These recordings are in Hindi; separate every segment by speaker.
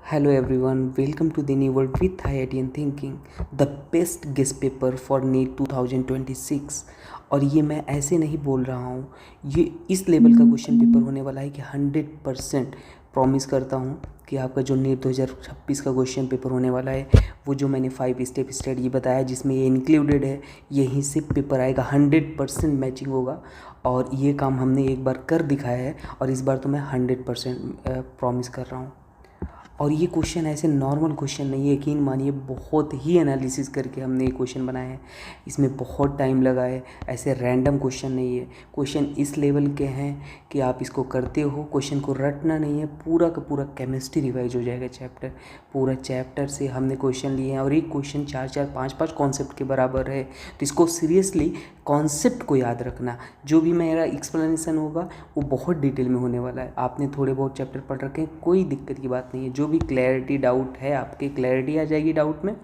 Speaker 1: Hello everyone, welcome to the new world with IITian Thinking, the best guest paper for NEET 2026। और ये मैं ऐसे नहीं बोल रहा हूँ, ये इस लेवल का क्वेश्चन पेपर होने वाला है कि 100% प्रॉमिस करता हूँ कि आपका जो NEET 2026 का क्वेश्चन पेपर होने वाला है, वो जो मैंने 5 स्टेप स्टडी बताया जिसमें ये इंक्लूडेड है, यहीं से पेपर आएगा, 100% मैचिंग होगा। और ये काम हमने एक बार कर दिखाया है और इस बार तो मैं 100% प्रॉमिस कर रहा हूँ। और ये क्वेश्चन ऐसे नॉर्मल क्वेश्चन नहीं है, यकीन मानिए बहुत ही एनालिसिस करके हमने ये क्वेश्चन बनाए हैं। इसमें बहुत टाइम लगा है, ऐसे रैंडम क्वेश्चन नहीं है। क्वेश्चन इस लेवल के हैं कि आप इसको करते हो, क्वेश्चन को रटना नहीं है, पूरा का पूरा केमिस्ट्री रिवाइज हो जाएगा चैप्टर। पूरा चैप्टर से हमने क्वेश्चन लिए हैं और एक क्वेश्चन 4-4, 5-5 कॉन्सेप्ट के बराबर है। तो इसको सीरियसली कॉन्सेप्ट को याद रखना। जो भी मेरा एक्सप्लेनेशन होगा वो बहुत डिटेल में होने वाला है। आपने थोड़े बहुत चैप्टर पढ़ रखे हैं, कोई दिक्कत की बात नहीं है। जो भी क्लैरिटी डाउट है आपके, क्लैरिटी आ जाएगी डाउट में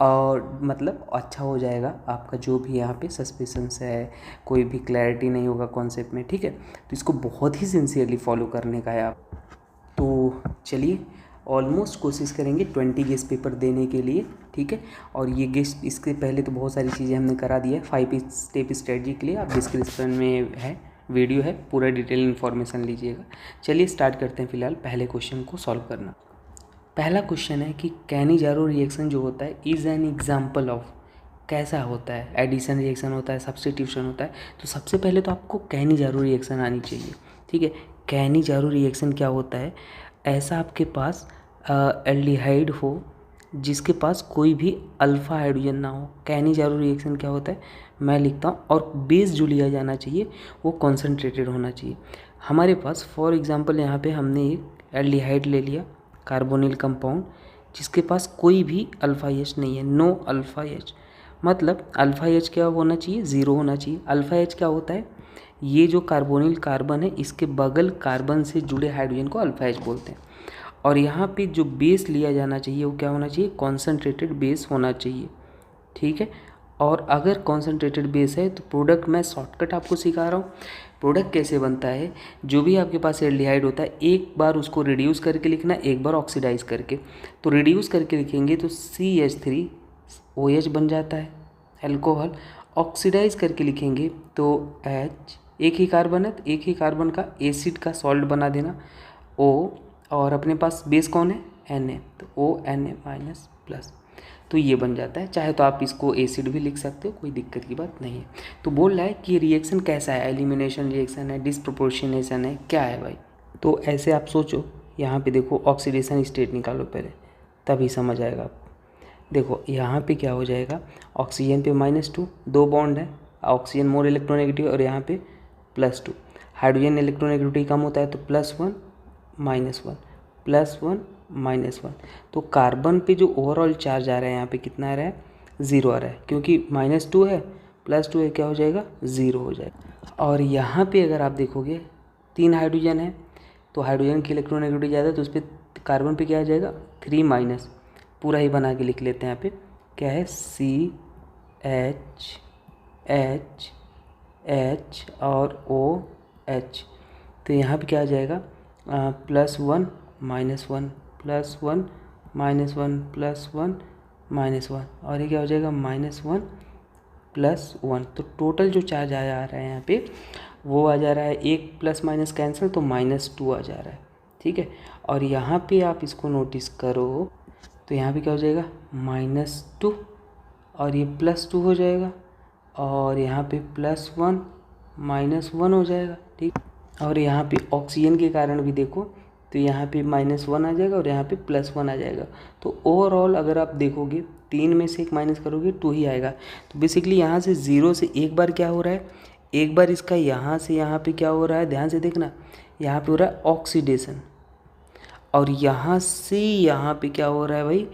Speaker 1: और मतलब अच्छा हो जाएगा आपका। जो भी यहाँ पे सस्पिशंस है, कोई भी क्लैरिटी नहीं होगा कॉन्सेप्ट में, ठीक है। तो इसको बहुत ही सिंसियरली फॉलो करने का है आप। तो चलिए ऑलमोस्ट कोशिश करेंगे 20 गेस्ट पेपर देने के लिए, ठीक है। और ये गेस्ट, इसके पहले तो बहुत सारी चीज़ें हमने करा दी है 5 स्टेप स्ट्रेटजी के लिए। आप डिस्क्रिप्शन में है वीडियो है, पूरा डिटेल इन्फॉर्मेशन लीजिएगा। चलिए स्टार्ट करते हैं फिलहाल पहले क्वेश्चन को सॉल्व करना। पहला क्वेश्चन है कि कैनिजारो रिएक्शन जो होता है इज़ एन एग्जाम्पल ऑफ, कैसा होता है। एडिशन रिएक्शन होता है, सब्स्टिट्यूशन होता है। तो सबसे पहले तो आपको कैनिजारो रिएक्शन आनी चाहिए, ठीक है। कैनिजारो रिएक्शन क्या होता है, ऐसा आपके पास एल्डिहाइड हो जिसके पास कोई भी अल्फ़ा हाइड्रोजन ना हो। कैनिजारो रिएक्शन क्या होता है, मैं लिखता हूँ। और बेस जो लिया जाना चाहिए वो कॉन्सेंट्रेटेड होना चाहिए। हमारे पास फॉर एग्जांपल यहाँ पे हमने एक एल्डिहाइड ले लिया, कार्बोनिल कंपाउंड, जिसके पास कोई भी अल्फ़ा एच नहीं है, नो अल्फ़ा एच। मतलब अल्फ़ा एच क्या होना चाहिए, ज़ीरो होना चाहिए। अल्फ़ा एच क्या होता है, ये जो कार्बोनिल कार्बन है इसके बगल कार्बन से जुड़े हाइड्रोजन को अल्फ़ा एच बोलते हैं। और यहाँ पे जो बेस लिया जाना चाहिए वो क्या होना चाहिए, कॉन्सेंट्रेटेड बेस होना चाहिए, ठीक है। और अगर कॉन्सेंट्रेटेड बेस है तो प्रोडक्ट, मैं शॉर्टकट आपको सिखा रहा हूँ। प्रोडक्ट कैसे बनता है, जो भी आपके पास एल्डिहाइड होता है एक बार उसको रिड्यूस करके लिखना, एक बार ऑक्सीडाइज करके। तो रिड्यूस करके लिखेंगे तो CH3OH बन जाता है एल्कोहल। ऑक्सीडाइज करके लिखेंगे तो H, एक ही कार्बन है तो एक ही कार्बन का एसिड का सॉल्ट बना देना O, और अपने पास बेस कौन है, Na, तो ONA-+। तो ये बन जाता है। चाहे तो आप इसको एसिड भी लिख सकते हो, कोई दिक्कत की बात नहीं है। तो बोल रहा है कि रिएक्शन कैसा है, एलिमिनेशन रिएक्शन है, डिस्प्रोपोर्शनेशन है, क्या है भाई। तो ऐसे आप सोचो, यहाँ पे देखो ऑक्सीडेशन स्टेट निकालो पहले, तभी समझ आएगा आपको। देखो यहाँ पे क्या हो जाएगा, ऑक्सीजन पे -2, 2 बॉन्ड है, ऑक्सीजन मोर इलेक्ट्रोनेगेटिव और यहाँ पे +2। हाइड्रोजन इलेक्ट्रोनेगेटिविटी कम होता है तो +1 -1 +1 -1। तो कार्बन पे जो ओवरऑल चार्ज आ रहा है यहाँ पे कितना आ रहा है, 0 आ रहा है, क्योंकि -2 है +2 है, क्या हो जाएगा, 0 हो जाएगा। और यहाँ पे अगर आप देखोगे 3 हाइड्रोजन है तो हाइड्रोजन की इलेक्ट्रोनेगेटिविटी ज़्यादा है तो उस पर कार्बन पे क्या आ जाएगा, 3-, पूरा ही बना के लिख लेते हैं। यहाँ पे क्या है, CH और OH। तो यहाँ पे क्या आ जाएगा, +1 -1 +1 -1 +1 -1, और ये क्या हो जाएगा, -1 +1। तो टोटल जो चार्ज आ रहा है यहाँ पे वो आ जा रहा है, एक प्लस माइनस कैंसिल तो -2 आ जा रहा है, ठीक है। और यहाँ पे आप इसको नोटिस करो तो यहाँ पे क्या हो जाएगा, -2 और ये +2 हो जाएगा, और यहाँ पे +1 -1 हो जाएगा, ठीक। और यहाँ पे ऑक्सीजन के कारण भी देखो तो यहाँ पे -1 आ जाएगा और यहाँ पे +1 आ जाएगा। तो ओवरऑल अगर आप देखोगे 3 में से 1 माइनस करोगे 2 ही आएगा। तो बेसिकली यहाँ से 0 से एक बार क्या हो रहा है, एक बार इसका यहाँ से यहाँ पे क्या हो रहा है, ध्यान से देखना, यहाँ पे हो रहा है ऑक्सीडेशन, और यहाँ से यहाँ पे क्या हो रहा है भाई,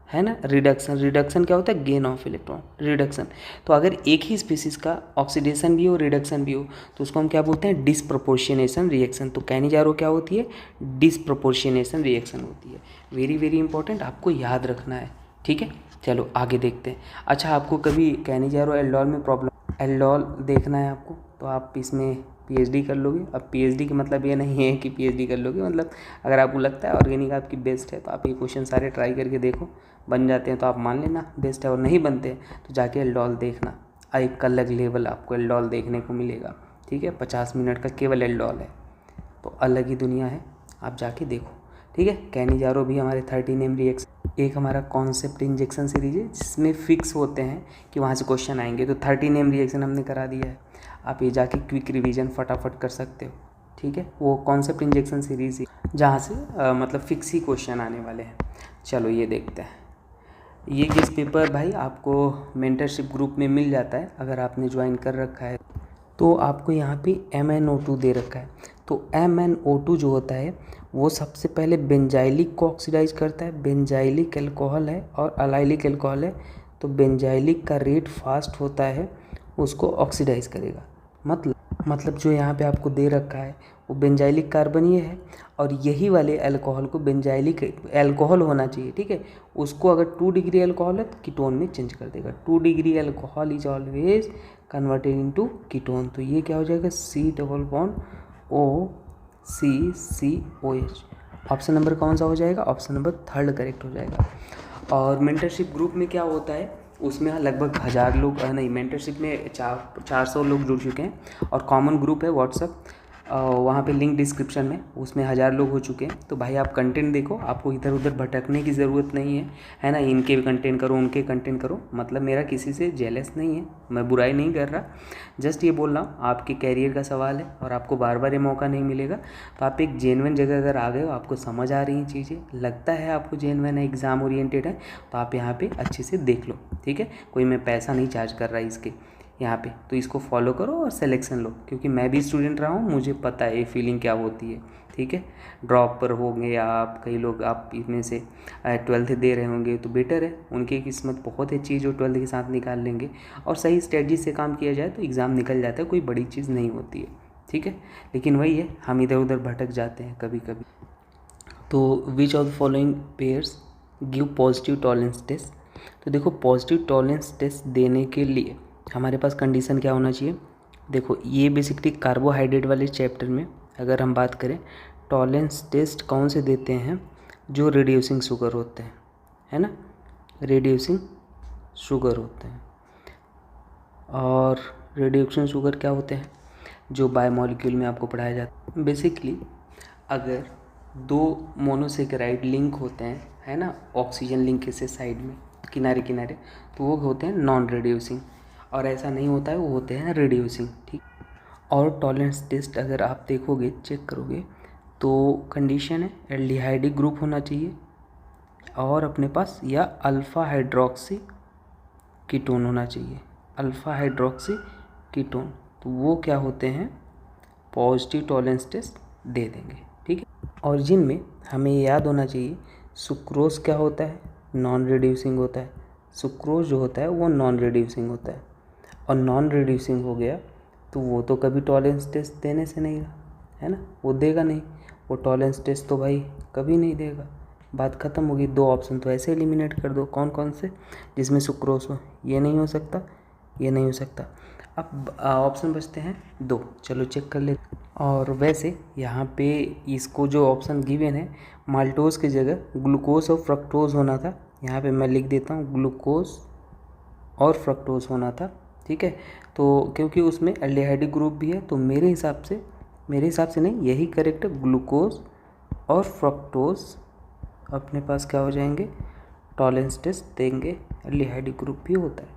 Speaker 1: है ना, रिडक्शन। रिडक्शन क्या होता है, गेन ऑफ इलेक्ट्रॉन, रिडक्शन। तो अगर एक ही स्पीसीज का ऑक्सीडेशन भी हो, रिडक्शन भी हो, तो उसको हम क्या बोलते हैं, डिसप्रोपोर्शनेशन रिएक्शन। तो कैनिजारो क्या होती है, डिसप्रोपोर्शनेशन रिएक्शन होती है। वेरी वेरी इंपॉर्टेंट, आपको याद रखना है, ठीक है। चलो आगे देखते हैं। अच्छा, आपको कभी कैनिजारो एल्डोल में प्रॉब्लम, एल्डोल देखना है आपको, तो आप इसमें पीएचडी कर लोगे। अब पीएचडी का मतलब ये नहीं है कि पीएचडी कर लोगे, मतलब अगर आपको लगता है ऑर्गेनिक आपकी बेस्ट है तो आप ये क्वेश्चन सारे ट्राई करके देखो, बन जाते हैं तो आप मान लेना बेस्ट है, और नहीं बनते तो जाके एल्डोल देखना, एक अलग लेवल आपको एल्डोल देखने को मिलेगा। ठीक है, 50 मिनट का केवल एल्डोल है, तो अलग ही दुनिया है, आप जाके देखो। ठीक है, कैनिजारो भी हमारे 13 रिएक्शन, एक हमारा कॉन्सेप्ट इंजेक्शन सीरीज है जिसमें फिक्स होते हैं कि वहाँ से क्वेश्चन आएंगे, तो 13 रिएक्शन हमने करा दिया है। आप ये जाके क्विक रिवीजन फटाफट कर सकते हो। ठीक है, वो कॉन्सेप्ट इंजेक्शन सीरीज जहाँ से मतलब फिक्स ही क्वेश्चन आने वाले हैं। चलो ये देखते हैं। ये गेस्ट पेपर भाई आपको मेंटरशिप ग्रुप में मिल जाता है, अगर आपने ज्वाइन कर रखा है तो आपको यहाँ पे MnO2 दे रखा है। तो MnO2 जो होता है वो सबसे पहले बेंजाइलिक को ऑक्सीडाइज करता है, बेंजाइलिक अल्कोहल है और अलाइलिक अल्कोहल है, तो बेंजाइलिक का रेट फास्ट होता है, उसको ऑक्सीडाइज करेगा। मतलब जो यहाँ पे आपको दे रखा है वो बेंजाइलिक कार्बन ये है, और यही वाले अल्कोहल को बेंजाइलिक अल्कोहल होना चाहिए। ठीक है, उसको अगर 2 डिग्री अल्कोहल है तो कीटोन में चेंज कर देगा। 2 degree alcohol is always converted into ketone, तो ये क्या हो जाएगा COOH। ऑप्शन नंबर कौन सा हो जाएगा? ऑप्शन नंबर 3 करेक्ट हो जाएगा। और मेंटरशिप ग्रुप में क्या होता है, उसमें लगभग 1000 लोग नहीं, मेंटरशिप में 400 लोग जुड़ चुके हैं, और कॉमन ग्रुप है व्हाट्सअप, वहाँ पे लिंक डिस्क्रिप्शन में, उसमें 1000 लोग हो चुके हैं। तो भाई आप कंटेंट देखो, आपको इधर उधर भटकने की ज़रूरत नहीं है ना, इनके भी कंटेंट करो उनके कंटेंट करो, मतलब मेरा किसी से जेलस नहीं है, मैं बुराई नहीं कर रहा, जस्ट ये बोल रहा हूँ आपके कैरियर का सवाल है और आपको बार बार ये मौका नहीं मिलेगा। तो आप एक जेन्युइन जगह अगर आ गए हो, आपको समझ आ रही हैं चीज़ें, लगता है आपको जेन्युइन है, एग्ज़ाम ओरिएंटेड है, तो आप यहाँ पर अच्छे से देख लो। ठीक है, कोई मैं पैसा नहीं चार्ज कर रहा इसके यहाँ पे, तो इसको फॉलो करो और सिलेक्शन लो, क्योंकि मैं भी स्टूडेंट रहा हूँ, मुझे पता है ये फीलिंग क्या होती है। ठीक है, ड्रॉप पर होंगे या आप, कई लोग आप इनमें से 12th दे रहे होंगे तो बेटर है, उनकी किस्मत बहुत अच्छी है जो 12th के साथ निकाल लेंगे, और सही स्ट्रेटजी से काम किया जाए तो एग्ज़ाम निकल जाता है, कोई बड़ी चीज़ नहीं होती है। ठीक है, लेकिन वही है, हम इधर उधर भटक जाते हैं कभी कभी। तो which of the following pairs give positive tolerance test? तो देखो, पॉजिटिव टॉलरेंस टेस्ट देने के लिए हमारे पास कंडीशन क्या होना चाहिए? देखो, ये बेसिकली कार्बोहाइड्रेट वाले चैप्टर में अगर हम बात करें, टॉलरेंस टेस्ट कौन से देते हैं? जो रिड्यूसिंग शुगर होते हैं, है ना, रिड्यूसिंग शुगर होते हैं। और रिड्यूसिंग शुगर क्या होते हैं? जो बायोमोलिक्यूल में आपको पढ़ाया जाता है। बेसिकली अगर 2 मोनोसेकेराइड लिंक होते हैं, है ना, ऑक्सीजन लिंक से साइड में किनारे किनारे, तो वो होते हैं नॉन रिड्यूसिंग, और ऐसा नहीं होता है, वो होते हैं रिड्यूसिंग। ठीक, और टॉलरेंस टेस्ट अगर आप देखोगे, चेक करोगे, तो कंडीशन है एल्डिहाइडिक ग्रुप होना चाहिए, और अपने पास या अल्फ़ा हाइड्रोक्सी कीटोन होना चाहिए, अल्फ़ा हाइड्रोक्सी कीटोन, तो वो क्या होते हैं? पॉजिटिव टॉलरेंस टेस्ट दे देंगे। ठीक है, और जिनमें हमें याद होना चाहिए, सुक्रोज क्या होता है? नॉन रिड्यूसिंग होता है। सुक्रोज जो होता है वो नॉन रिड्यूसिंग होता है, और नॉन रिड्यूसिंग हो गया तो वो तो कभी टॉलरेंस टेस्ट देने से नहीं रहा, है ना, वो देगा नहीं, वो टॉलरेंस टेस्ट तो भाई कभी नहीं देगा, बात ख़त्म होगी। 2 ऑप्शन तो ऐसे एलिमिनेट कर दो, कौन कौन से? जिसमें सुक्रोज हो, ये नहीं हो सकता, ये नहीं हो सकता। अब ऑप्शन बचते हैं 2, चलो चेक कर ले। और वैसे यहाँ पे इसको जो ऑप्शन गिवन है, माल्टोज की जगह ग्लूकोज और फ्रक्टोज होना था, यहाँ पे मैं लिख देता हूँ ग्लूकोज और फ्रक्टोज होना था। ठीक है, तो क्योंकि उसमें एल्डिहाइडिक ग्रुप भी है, तो मेरे हिसाब से नहीं, यही करेक्ट है, ग्लूकोज और फ्रक्टोज अपने पास क्या हो जाएंगे? टॉलरेंस टेस्ट देंगे, एल्डिहाइडिक ग्रुप भी होता है।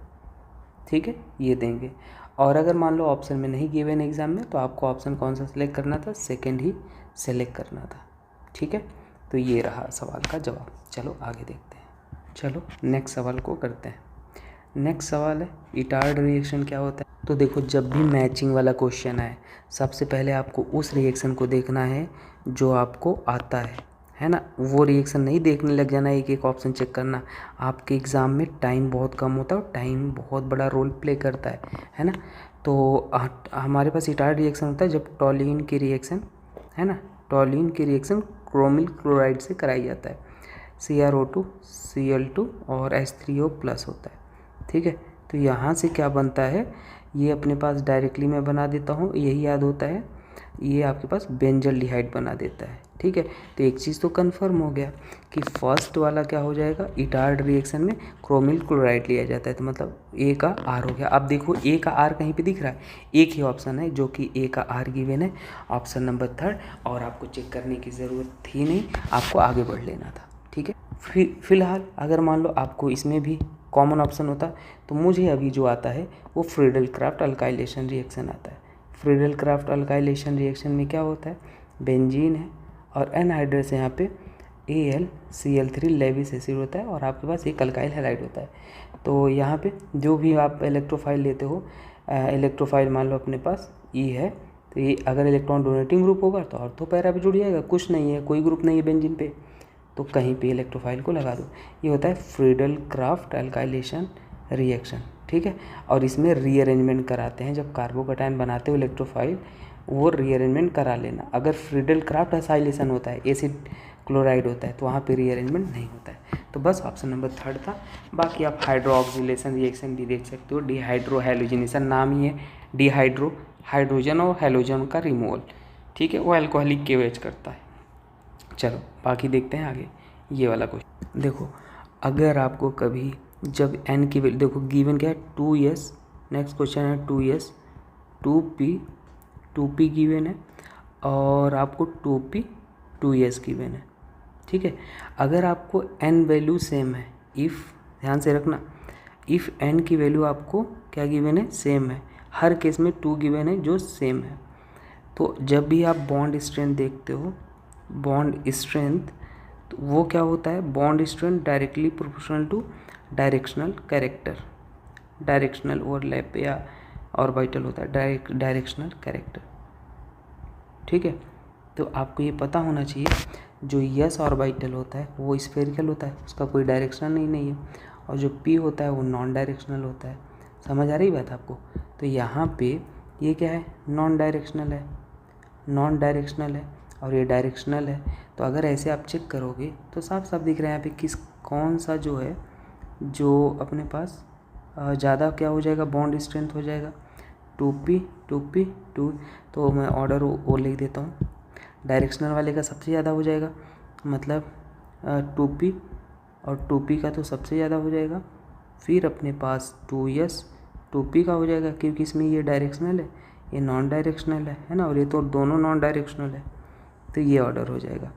Speaker 1: ठीक है, ये देंगे। और अगर मान लो ऑप्शन में नहीं गिवन एग्ज़ाम में, तो आपको ऑप्शन कौन सा सिलेक्ट करना था? सेकंड ही सिलेक्ट करना था। ठीक है, तो ये रहा सवाल का जवाब। चलो आगे देखते हैं, चलो नेक्स्ट सवाल को करते हैं। नेक्स्ट सवाल है इटार्ड रिएक्शन क्या होता है? तो देखो, जब भी मैचिंग वाला क्वेश्चन आए, सबसे पहले आपको उस रिएक्शन को देखना है जो आपको आता है ना, वो रिएक्शन नहीं देखने लग जाना, एक एक ऑप्शन चेक करना। आपके एग्ज़ाम में टाइम बहुत कम होता है, और टाइम बहुत बड़ा रोल प्ले करता है ना। तो हमारे पास इटार्ड रिएक्शन होता है जब टॉलिन की रिएक्शन, है ना, टॉलिन की रिएक्शन क्रोमिल क्लोराइड से कराई जाता है, CrO2 Cl2 और H3O+ होता है। ठीक है, तो यहाँ से क्या बनता है, ये अपने पास डायरेक्टली मैं बना देता हूँ, यही याद होता है, ये आपके पास बेंजल्डिहाइड बना देता है। ठीक है, तो एक चीज़ तो कंफर्म हो गया कि फर्स्ट वाला क्या हो जाएगा, इटार्ड रिएक्शन में क्रोमिल क्लोराइड लिया जाता है, तो मतलब ए का आर हो गया। अब देखो ए का आर कहीं पे दिख रहा है, एक ही ऑप्शन है जो कि ए का आर गिवन है, ऑप्शन नंबर 3, और आपको चेक करने की ज़रूरत थी नहीं, आपको आगे बढ़ लेना था। ठीक है, फिलहाल अगर मान लो आपको इसमें भी कॉमन ऑप्शन होता तो मुझे अभी जो आता है वो फ्रीडल क्राफ्ट अल्काइलेशन रिएक्शन आता है। फ्रीडल क्राफ्ट अल्काइलेशन रिएक्शन में क्या होता है, बेंजीन है और एनहाइड्रस यहाँ पे AlCl3 लेविस एसिड होता है और आपके पास एक अल्काइल हैलाइड होता है। तो यहाँ पे जो भी आप इलेक्ट्रोफाइल लेते हो, इलेक्ट्रोफाइल मान लो अपने पास E है, तो ये अगर इलेक्ट्रॉन डोनेटिंग ग्रुप होगा तो ऑर्थो पैरा भी जुड़ जाएगा, कुछ नहीं है, कोई ग्रुप नहीं है बेंजीन पे, तो कहीं पे इलेक्ट्रोफाइल को लगा दो। ये होता है फ्रीडल क्राफ्ट अल्काइलेशन रिएक्शन। ठीक है, और इसमें रीअरेंजमेंट कराते हैं, जब कार्बोकैटायन बनाते हो इलेक्ट्रोफाइल, वो रीअरेंजमेंट करा लेना। अगर फ्रीडल क्राफ्ट असाइलेशन होता है, एसिड क्लोराइड होता है, तो वहाँ पे रीअरेंजमेंट नहीं होता है। तो बस ऑप्शन नंबर 3 था। बाकी आप हाइड्रोक्सिलेशन रिएक्शन भी देख सकते हो, डिहाइड्रो हैलोजिनेशन नाम ही है, डिहाइड्रो हाइड्रोजन और हैलोजन का रिमूवल। ठीक है, वो अल्कोहलिक KOH करता है। चलो बाकी देखते हैं आगे, ये वाला क्वेश्चन देखो। अगर आपको कभी जब n की वैल्यू देखो, गिवन क्या है 2s, नेक्स्ट क्वेश्चन है 2s 2p गिवन है और आपको 2p 2s गिवन है। ठीक है, अगर आपको n वैल्यू सेम है, इफ़ ध्यान से रखना, इफ़ n की वैल्यू आपको क्या गिवन है, सेम है, हर केस में 2 गिवन है जो सेम है, तो जब भी आप बॉन्ड स्ट्रेंथ देखते हो, बॉन्ड स्ट्रेंथ, तो वो क्या होता है, bond strength directly proportional to directional character, directional overlap या ऑर्बिटल होता है डायरेक्शनल कैरेक्टर। ठीक है, तो आपको ये पता होना चाहिए जो यस ऑर्बिटल होता है वो स्फेरिकल होता है, उसका कोई डायरेक्शन ही नहीं है, और जो पी होता है वो नॉन डायरेक्शनल होता है। समझ आ रही बात आपको? तो यहाँ पे ये क्या है, नॉन डायरेक्शनल है, नॉन डायरेक्शनल है और ये डायरेक्शनल है। तो अगर ऐसे आप चेक करोगे तो साफ साफ दिख रहा है यहाँ पे कौन सा जो है, जो अपने पास ज़्यादा क्या हो जाएगा, बॉन्ड स्ट्रेंथ हो जाएगा 2p 2। तो मैं ऑर्डर वो लिख देता हूँ, डायरेक्शनल वाले का सबसे ज़्यादा हो जाएगा, मतलब 2p, और 2p का तो सबसे ज़्यादा हो जाएगा, फिर अपने पास 2s 2p का हो जाएगा, क्योंकि इसमें ये डायरेक्शनल है, ये नॉन डायरेक्शनल है ना, और ये तो दोनों नॉन डायरेक्शनल है, तो ये ऑर्डर हो जाएगा।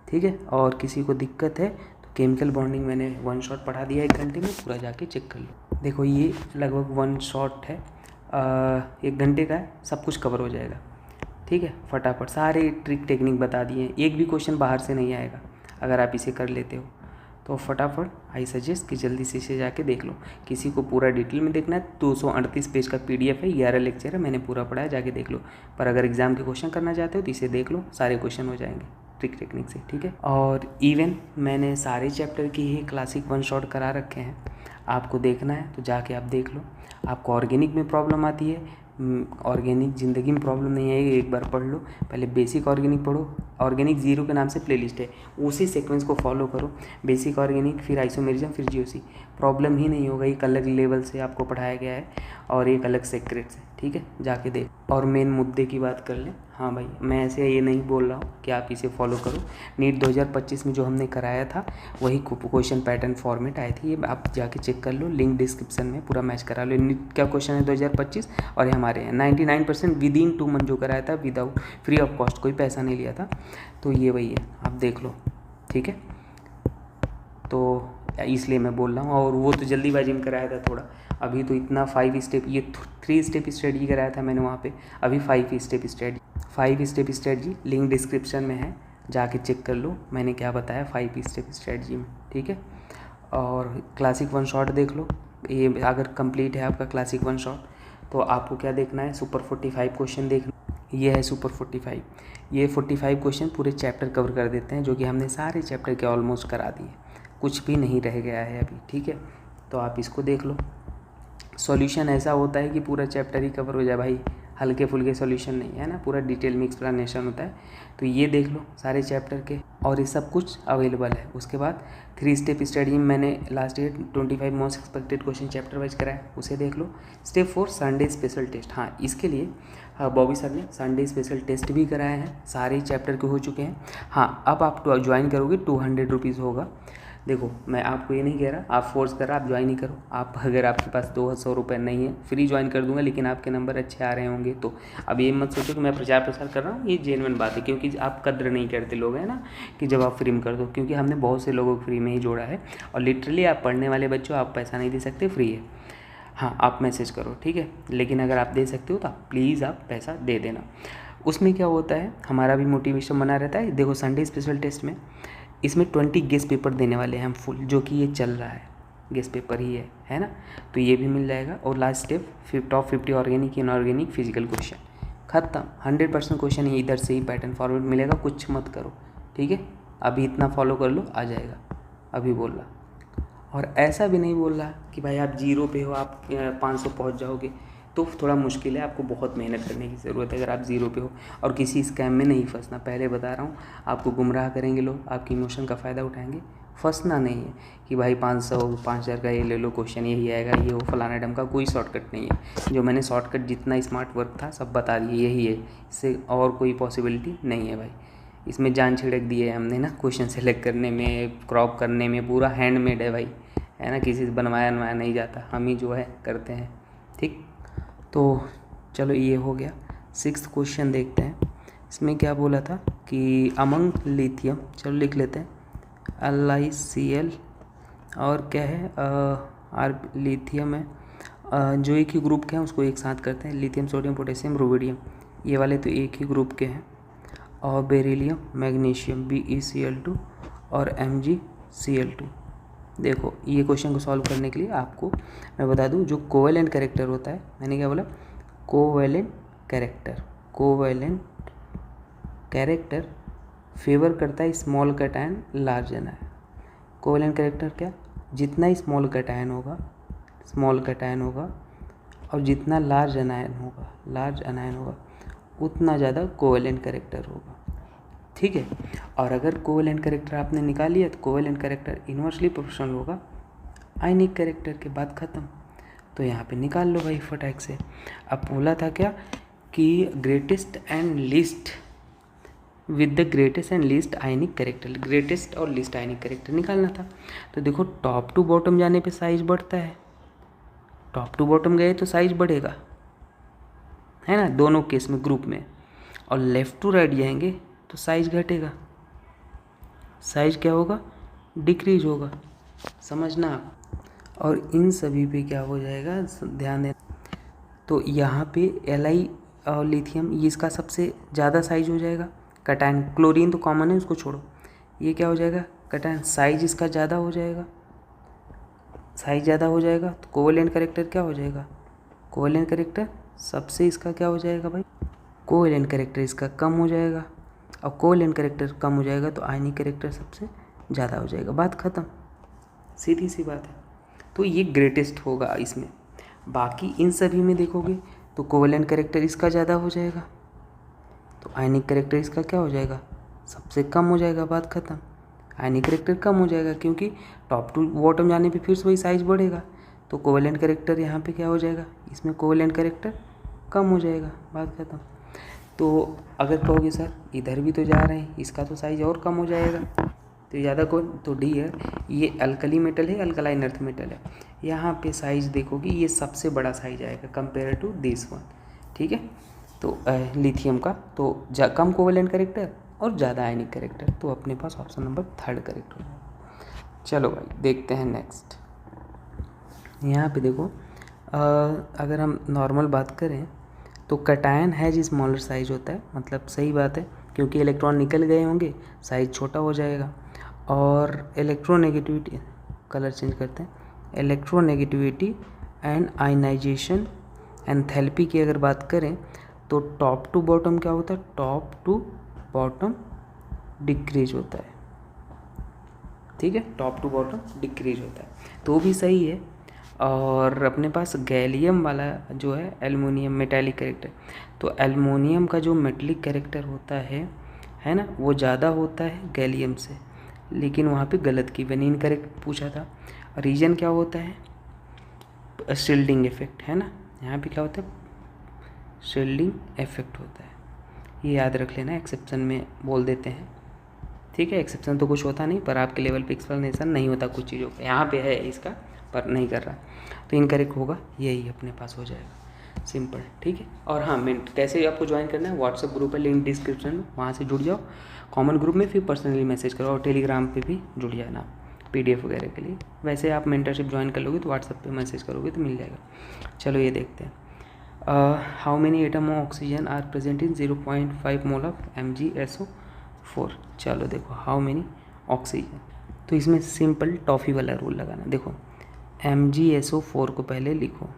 Speaker 1: ठीक है, और किसी को दिक्कत है तो केमिकल बॉन्डिंग मैंने 1 शॉट पढ़ा दिया 1 घंटे में, पूरा जाके चेक कर लो। देखो ये लगभग 1 शॉट है, 1 घंटे का है, सब कुछ कवर हो जाएगा। ठीक है, फटाफट सारे ट्रिक टेक्निक बता दिए, एक भी क्वेश्चन बाहर से नहीं आएगा अगर आप इसे कर लेते हो तो फटाफट। आई सजेस्ट कि जल्दी से इसे जाके देख लो। किसी को पूरा डिटेल में देखना है, 238 पेज का PDF है, 11 लेक्चर है, मैंने पूरा पढ़ा है, जाके देख लो। पर अगर एग्जाम के क्वेश्चन करना चाहते हो तो इसे देख लो, सारे क्वेश्चन हो जाएंगे ट्रिक टेक्निक से। ठीक है, और इवन मैंने सारे चैप्टर की ही क्लासिक 1 शॉट करा रखे हैं, आपको देखना है तो जाके आप देख लो। आपको ऑर्गेनिक में प्रॉब्लम आती है, ऑर्गेनिक ज़िंदगी में प्रॉब्लम नहीं आएगी, एक बार पढ़ लो, पहले बेसिक ऑर्गेनिक पढ़ो, ऑर्गेनिक 0 के नाम से प्लेलिस्ट है, उसी सीक्वेंस को फॉलो करो, बेसिक ऑर्गेनिक, फिर आइसोमेरिज्म, फिर GOC, प्रॉब्लम ही नहीं होगा। एक अलग लेवल से आपको पढ़ाया गया है और एक अलग सेक्रेट से। ठीक है, जाके देख। और मेन मुद्दे की बात कर लें, हाँ भाई मैं ऐसे ये नहीं बोल रहा हूँ कि आप इसे फॉलो करो, नीट 2025 में जो हमने कराया था वही क्वेश्चन पैटर्न फॉर्मेट आए थे, ये आप जाके चेक कर लो, लिंक डिस्क्रिप्शन में पूरा मैच करा लो। नीट का क्वेश्चन है 2025 और ये हमारे हैं 99% विदिन 2 मंथ जो कराया था, विदाउट फ्री ऑफ कॉस्ट, कोई पैसा नहीं लिया था, तो ये वही है, आप देख लो। ठीक है, तो इसलिए मैं बोल रहा हूँ, और वो तो जल्दीबाजी में कराया था थोड़ा, अभी तो इतना 5 स्टेप, ये 3 स्टेप स्ट्रेटजी कराया था मैंने वहाँ पे, अभी 5 स्टेप स्ट्रेटजी लिंक डिस्क्रिप्शन में है, जाके चेक कर लो मैंने क्या बताया 5 स्टेप स्ट्रेटजी में। ठीक है, और क्लासिक 1 शॉट देख लो, ये अगर कंप्लीट है आपका क्लासिक 1 शॉट तो आपको क्या देखना है, सुपर 45 क्वेश्चन देखना, ये है सुपर 45, ये 45 क्वेश्चन पूरे चैप्टर कवर कर देते हैं, जो कि हमने सारे चैप्टर के ऑलमोस्ट करा दिए, कुछ भी नहीं रह गया है अभी। ठीक है, तो आप इसको देख लो। सॉल्यूशन ऐसा होता है कि पूरा चैप्टर ही कवर हो जाए भाई, हल्के फुल्के सॉल्यूशन नहीं है ना, पूरा डिटेल में एक्सप्लेनेशन होता है। तो ये देख लो सारे चैप्टर के, और ये सब कुछ अवेलेबल है। उसके बाद 3 स्टेप स्टडी में मैंने last year 25 most expected question chapter wise कराया, उसे देख लो। स्टेप 4 संडे स्पेशल टेस्ट, हाँ इसके लिए बॉबी सर ने संडे स्पेशल टेस्ट भी कराए हैं, सारे चैप्टर के हो चुके हैं। हाँ अब आप ज्वाइन करोगे 200 रुपीज़ होगा। देखो मैं आपको ये नहीं कह रहा आप फोर्स कर रहा आप ज्वाइन ही करो, आप अगर आपके पास 200 रुपये नहीं है फ्री ज्वाइन कर दूंगा, लेकिन आपके नंबर अच्छे आ रहे होंगे तो अब ये मत सोचो कि मैं प्रचार प्रसार कर रहा हूँ, ये जेन्युइन बात है, क्योंकि आप कद्र नहीं करते लोग हैं ना कि जब आप फ्री में कर दो, क्योंकि हमने बहुत से लोगों को फ्री में ही जोड़ा है। और लिटरली आप पढ़ने वाले बच्चों आप पैसा नहीं दे सकते, फ्री है। हाँ आप मैसेज करो ठीक है, लेकिन अगर आप दे सकते हो तो आप प्लीज़ आप पैसा दे देना। उसमें क्या होता है हमारा भी मोटिवेशन बना रहता है। देखो संडे स्पेशल टेस्ट में इसमें 20 गेस्ट पेपर देने वाले हैं हम फुल, जो कि ये चल रहा है गेस्ट पेपर ही है ना, तो ये भी मिल जाएगा। और last step top 50 organic inorganic physical question खत्म। 100% क्वेश्चन ये इधर से ही पैटर्न फॉर्मेट मिलेगा, कुछ मत करो ठीक है। अभी इतना फॉलो कर लो आ जाएगा, अभी बोल रहा। और ऐसा भी नहीं बोल रहा कि भाई आप 0 पे हो आप 500 पहुंच जाओगे, तो थोड़ा मुश्किल है, आपको बहुत मेहनत करने की ज़रूरत है अगर आप 0 पे हो। और किसी स्कैम में नहीं फंसना, पहले बता रहा हूँ, आपको गुमराह करेंगे लोग, आपकी इमोशन का फ़ायदा उठाएंगे। फंसना नहीं है कि भाई 500 5000 का ये ले लो क्वेश्चन यही आएगा, ये वो फलाना डम का कोई शॉर्टकट नहीं है। जो मैंने शॉर्टकट जितना स्मार्ट वर्क था सब बता दिए, यही है, इससे और कोई पॉसिबिलिटी नहीं है भाई। इसमें जान छिड़क दी है हमने ना, क्वेश्चन सेलेक्ट करने में, क्रॉप करने में, पूरा हैंडमेड है भाई, है ना, किसी से बनवाया नहीं जाता, हम ही जो है करते हैं ठीक। तो चलो ये हो गया। 6th क्वेश्चन देखते हैं, इसमें क्या बोला था कि अमंग लिथियम, चलो लिख लेते हैं LiCl, और क्या है आर लिथियम है, जो एक ही ग्रुप के हैं उसको एक साथ करते हैं, लिथियम सोडियम पोटेशियम रुबिडियम, ये वाले तो एक ही ग्रुप के हैं। और बेरिलियम मैग्नीशियम BeCl2 और MgCl2। देखो ये क्वेश्चन को सॉल्व करने के लिए आपको मैं बता दूं, जो कोवेलेंट कैरेक्टर होता है, मैंने क्या बोला, कोवेलेंट कैरेक्टर फेवर करता है small cation large anion. Covalent character क्या, जितना स्मॉल कैटायन होगा और जितना लार्ज एनायन होगा उतना ज़्यादा कोवेलेंट कैरेक्टर होगा ठीक है। और अगर कोवेलेंट कैरेक्टर आपने निकाल लिया तो कोवेलेंट कैरेक्टर इन्वर्सली प्रोपोर्शनल होगा आयनिक कैरेक्टर के, बाद ख़त्म। तो यहाँ पे निकाल लो भाई फटाक से। अब बोला था क्या कि greatest and least with the greatest and least ionic character, greatest और लीस्ट आयनिक कैरेक्टर निकालना था। तो देखो टॉप टू बॉटम जाने पे साइज बढ़ता है, टॉप टू बॉटम गए तो साइज बढ़ेगा, है ना, दोनों केस में ग्रुप में। और लेफ़्ट टू राइट जाएंगे तो साइज घटेगा, साइज क्या होगा, डिक्रीज होगा, समझना आप। और इन सभी पे क्या हो जाएगा, ध्यान देना। तो यहाँ पे Li और लिथियम ये इसका सबसे ज़्यादा साइज हो जाएगा, कैटायन क्लोरीन तो कॉमन है उसको छोड़ो, ये क्या हो जाएगा कैटायन, साइज इसका ज़्यादा हो जाएगा, साइज ज़्यादा हो जाएगा तो कोवेलेंट कैरेक्टर क्या हो जाएगा, कोवेलेंट कैरेक्टर सबसे इसका क्या हो जाएगा भाई, कोवेलेंट कैरेक्टर इसका कम हो जाएगा, और कोवेलेंट कैरेक्टर कम हो जाएगा तो आयनिक कैरेक्टर सबसे ज़्यादा हो जाएगा, बात ख़त्म, सीधी सी बात है। तो ये ग्रेटेस्ट होगा इसमें। बाकी इन सभी में देखोगे तो कोवेलेंट कैरेक्टर इसका ज़्यादा हो जाएगा तो आयनिक कैरेक्टर इसका क्या हो जाएगा, सबसे कम हो जाएगा, बात ख़त्म। आयनिक कैरेक्टर कम हो जाएगा क्योंकि टॉप टू बॉटम जाने पे फिर से वही साइज बढ़ेगा, तो कोवेलेंट कैरेक्टर यहाँ पे क्या हो जाएगा, इसमें कोवेलेंट कैरेक्टर कम हो जाएगा, बात ख़त्म। तो अगर कहोगे सर इधर भी तो जा रहे हैं, इसका तो साइज और कम हो जाएगा, तो ज़्यादा कौन, तो डी है, ये अल्कली मेटल है, अल्कलाइन अर्थ मेटल है, यहाँ पे साइज देखोगे ये सबसे बड़ा साइज आएगा कंपेयर टू दिस वन, ठीक है। तो लिथियम का तो कम कोवेलेंट कैरेक्टर और ज़्यादा आयनिक कैरेक्टर, तो अपने पास ऑप्शन नंबर 3 करेक्ट हो जाएगा। चलो भाई देखते हैं नेक्स्ट। यहाँ पे देखो अगर हम नॉर्मल बात करें तो कैटायन हैज स्मॉलर साइज होता है, मतलब सही बात है, क्योंकि इलेक्ट्रॉन निकल गए होंगे साइज छोटा हो जाएगा। और इलेक्ट्रोनेगेटिविटी, कलर चेंज करते हैं, इलेक्ट्रोनेगेटिविटी एंड आयनाइजेशन एंथैल्पी की अगर बात करें तो टॉप टू बॉटम क्या होता है, टॉप टू बॉटम डिक्रीज होता है, ठीक है, टॉप टू बॉटम डिक्रीज होता है, तो भी सही है। और अपने पास गैलियम वाला जो है एल्युमिनियम मेटालिक कैरेक्टर, तो एल्युमिनियम का जो मेटालिक कैरेक्टर होता है ना, वो ज़्यादा होता है गैलियम से, लेकिन वहाँ पे गलत की मैंने इनकरेक्ट पूछा था। रीजन क्या होता है, शील्डिंग इफेक्ट, है ना, यहाँ पे क्या होता है, शील्डिंग इफेक्ट होता है, ये याद रख लेना, एक्सेप्शन में बोल देते हैं, ठीक है। एक्सेप्शन तो कुछ होता नहीं, पर आपके लेवल पे एक्सप्लेनेशन नहीं होता कुछ चीज़ों का, यहाँ पे है इसका पर नहीं कर रहा, तो इनकरेक्ट होगा, यही अपने पास हो जाएगा, सिंपल, ठीक है। और हाँ, मिनट कैसे आपको ज्वाइन करना है, व्हाट्सएप ग्रुप है, लिंक डिस्क्रिप्शन में, वहाँ से जुड़ जाओ कॉमन ग्रुप में, फिर पर्सनली मैसेज करो, और टेलीग्राम पे भी जुड़ जाना PDF वगैरह के लिए। वैसे आप मेंटरशिप ज्वाइन कर लोगे तो व्हाट्सएप पे मैसेज करोगे तो मिल जाएगा। चलो ये देखते हैं, how many atom of oxygen are present in 0.5 mole of MgSO4। चलो देखो, हाउ मेनी ऑक्सीजन, तो इसमें सिंपल टॉफ़ी वाला रूल लगाना। देखो MgSO4 को पहले लिखो,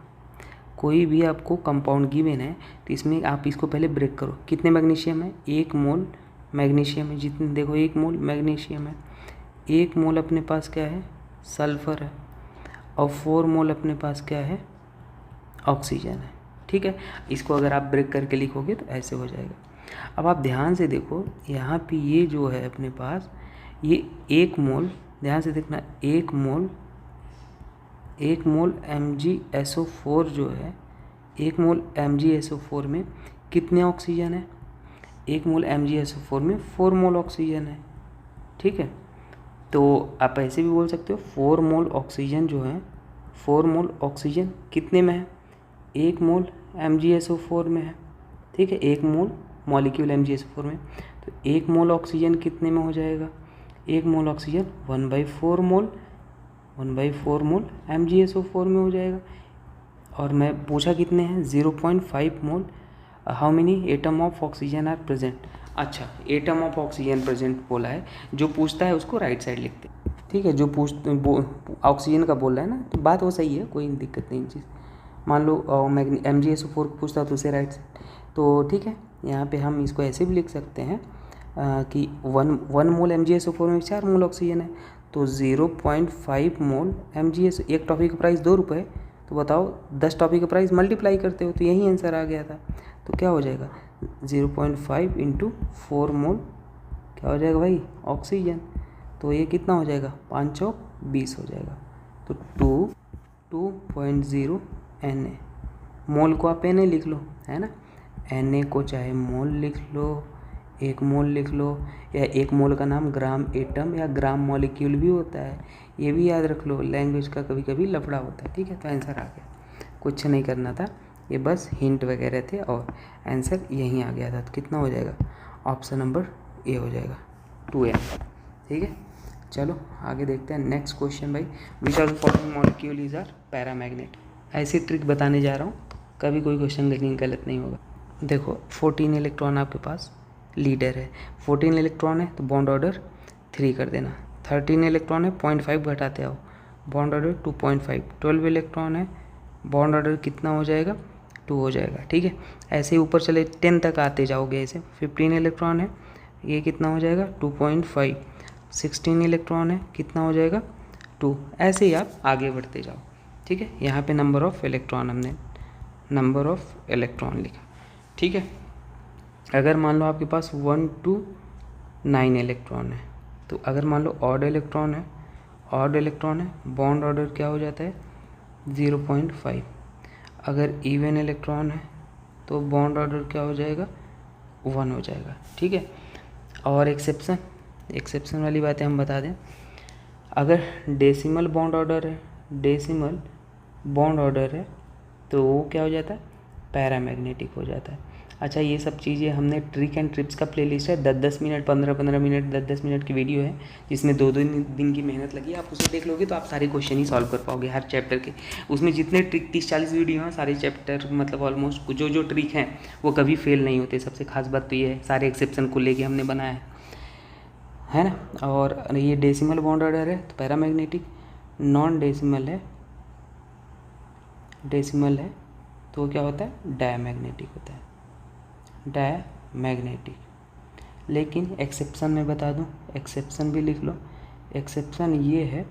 Speaker 1: कोई भी आपको कंपाउंड गिवन है तो इसमें आप इसको पहले ब्रेक करो, कितने मैग्नीशियम है, 1 मोल मैग्नीशियम है, जितने देखो 1 मोल मैग्नीशियम है, 1 मोल अपने पास क्या है, सल्फ़र है, और 4 मोल अपने पास क्या है, ऑक्सीजन है, ठीक है। इसको अगर आप ब्रेक करके लिखोगे तो ऐसे हो जाएगा। अब आप ध्यान से देखो, यहाँ पे ये जो है अपने पास, ये 1 मोल, ध्यान से देखना, 1 मोल MgSO4 जो है, 1 मोल MgSO4 में कितने ऑक्सीजन है, 1 मोल MgSO4 में 4 मोल ऑक्सीजन है, ठीक है। तो आप ऐसे भी बोल सकते हो 4 मोल ऑक्सीजन जो है, 4 मोल ऑक्सीजन कितने में है, 1 मोल MgSO4 में है, ठीक है, 1 मोल मॉलिक्यूल MgSO4 में, तो 1 मोल ऑक्सीजन कितने में हो जाएगा, 1 मोल ऑक्सीजन 1/4 मोल MgSO4 में हो जाएगा। और मैं पूछा कितने हैं, 0.5 mole, how many atom of oxygen are present. अच्छा, एटम ऑफ ऑक्सीजन प्रेजेंट बोला है, जो पूछता है उसको राइट साइड लिखते हैं, ठीक है। जो ऑक्सीजन का बोल रहा है ना, तो बात वो सही है, कोई दिक्कत नहीं चीज़। मान लो MgSO4 को पूछता है तो उसे राइट साइड, तो ठीक है। यहाँ पे हम इसको ऐसे भी लिख सकते हैं कि 1 मोल MgSO4 में 4 मोल ऑक्सीजन है, तो 0.5 मोल MgSO, एक टॉफ़ी का प्राइस 2 रुपये, तो बताओ 10 टॉफ़ी का प्राइस मल्टीप्लाई करते हो तो यही आंसर आ गया था। तो क्या हो जाएगा, 0.5 × 4 मोल क्या हो जाएगा भाई, ऑक्सीजन, तो ये कितना हो जाएगा, 5 चौक 20 हो जाएगा, तो 2.0 Na। मोल को आप Na लिख लो, है ना, Na को चाहे मोल लिख लो, 1 मोल लिख लो, या 1 मोल का नाम ग्राम एटम या ग्राम मॉलिक्यूल भी होता है, ये भी याद रख लो, लैंग्वेज का कभी कभी लफड़ा होता है, ठीक है। तो आंसर आ गया, कुछ नहीं करना था, ये बस हिंट वगैरह थे और आंसर यहीं आ गया था। तो कितना हो जाएगा, ऑप्शन नंबर ए हो जाएगा, 2M, ठीक है। चलो आगे देखते हैं नेक्स्ट क्वेश्चन भाई, which are the following molecule is are paramagnet. ऐसी ट्रिक बताने जा रहा हूँ, कभी कोई क्वेश्चन लेकिन गलत नहीं होगा। देखो 14 इलेक्ट्रॉन आपके पास लीडर है, 14 इलेक्ट्रॉन है तो बॉन्ड ऑर्डर 3 कर देना, 13 इलेक्ट्रॉन है 0.5 घटाते आओ, बॉन्ड ऑर्डर 2.5, 12 इलेक्ट्रॉन है, बॉन्ड ऑर्डर कितना हो जाएगा, 2 हो जाएगा, ठीक है। ऐसे ही ऊपर चले 10 तक आते जाओगे, ऐसे 15 इलेक्ट्रॉन है, ये कितना हो जाएगा 2.5, 16 इलेक्ट्रॉन है, कितना हो जाएगा 2, ऐसे ही आप आगे बढ़ते जाओ, ठीक है। यहाँ पे नंबर ऑफ़ इलेक्ट्रॉन हमने नंबर ऑफ़ इलेक्ट्रॉन लिखा, ठीक है। अगर मान लो आपके पास 1 to 9 इलेक्ट्रॉन है, तो अगर मान लो ऑड इलेक्ट्रॉन है, बॉन्ड ऑर्डर क्या हो जाता है 0.5। अगर इवन इलेक्ट्रॉन है तो बॉन्ड ऑर्डर क्या हो जाएगा 1 हो जाएगा, ठीक है। और एक्सेप्शन वाली बातें हम बता दें, अगर डेसिमल बॉन्ड ऑर्डर है तो वो क्या हो जाता है, पैरामैग्नेटिक हो जाता है। अच्छा, ये सब चीज़ें हमने ट्रिक एंड ट्रिप्स का प्लेलिस्ट है, 10-10 मिनट 15-15 मिनट 10-10 मिनट की वीडियो है, जिसमें 2-2 दिन की मेहनत लगी। आप उसे देख लोगे तो आप सारे क्वेश्चन ही सॉल्व कर पाओगे हर चैप्टर के। उसमें जितने ट्रिक 30-40 वीडियो हैं, सारे चैप्टर मतलब ऑलमोस्ट जो ट्रिक हैं वो कभी फेल नहीं होते। सबसे खास बात तो ये है, सारे एक्सेप्शन को लेके हमने बनाया है ना। और ये डेसिमल बॉन्ड ऑर्डर है तो पैरामैग्नेटिक, नॉन डेसिमल है तो क्या होता है, डायमैग्नेटिक होता है, डायमैग्नेटिक। लेकिन एक्सेप्शन में बता दूं, एक्सेप्शन भी लिख लो। एक्सेप्शन ये है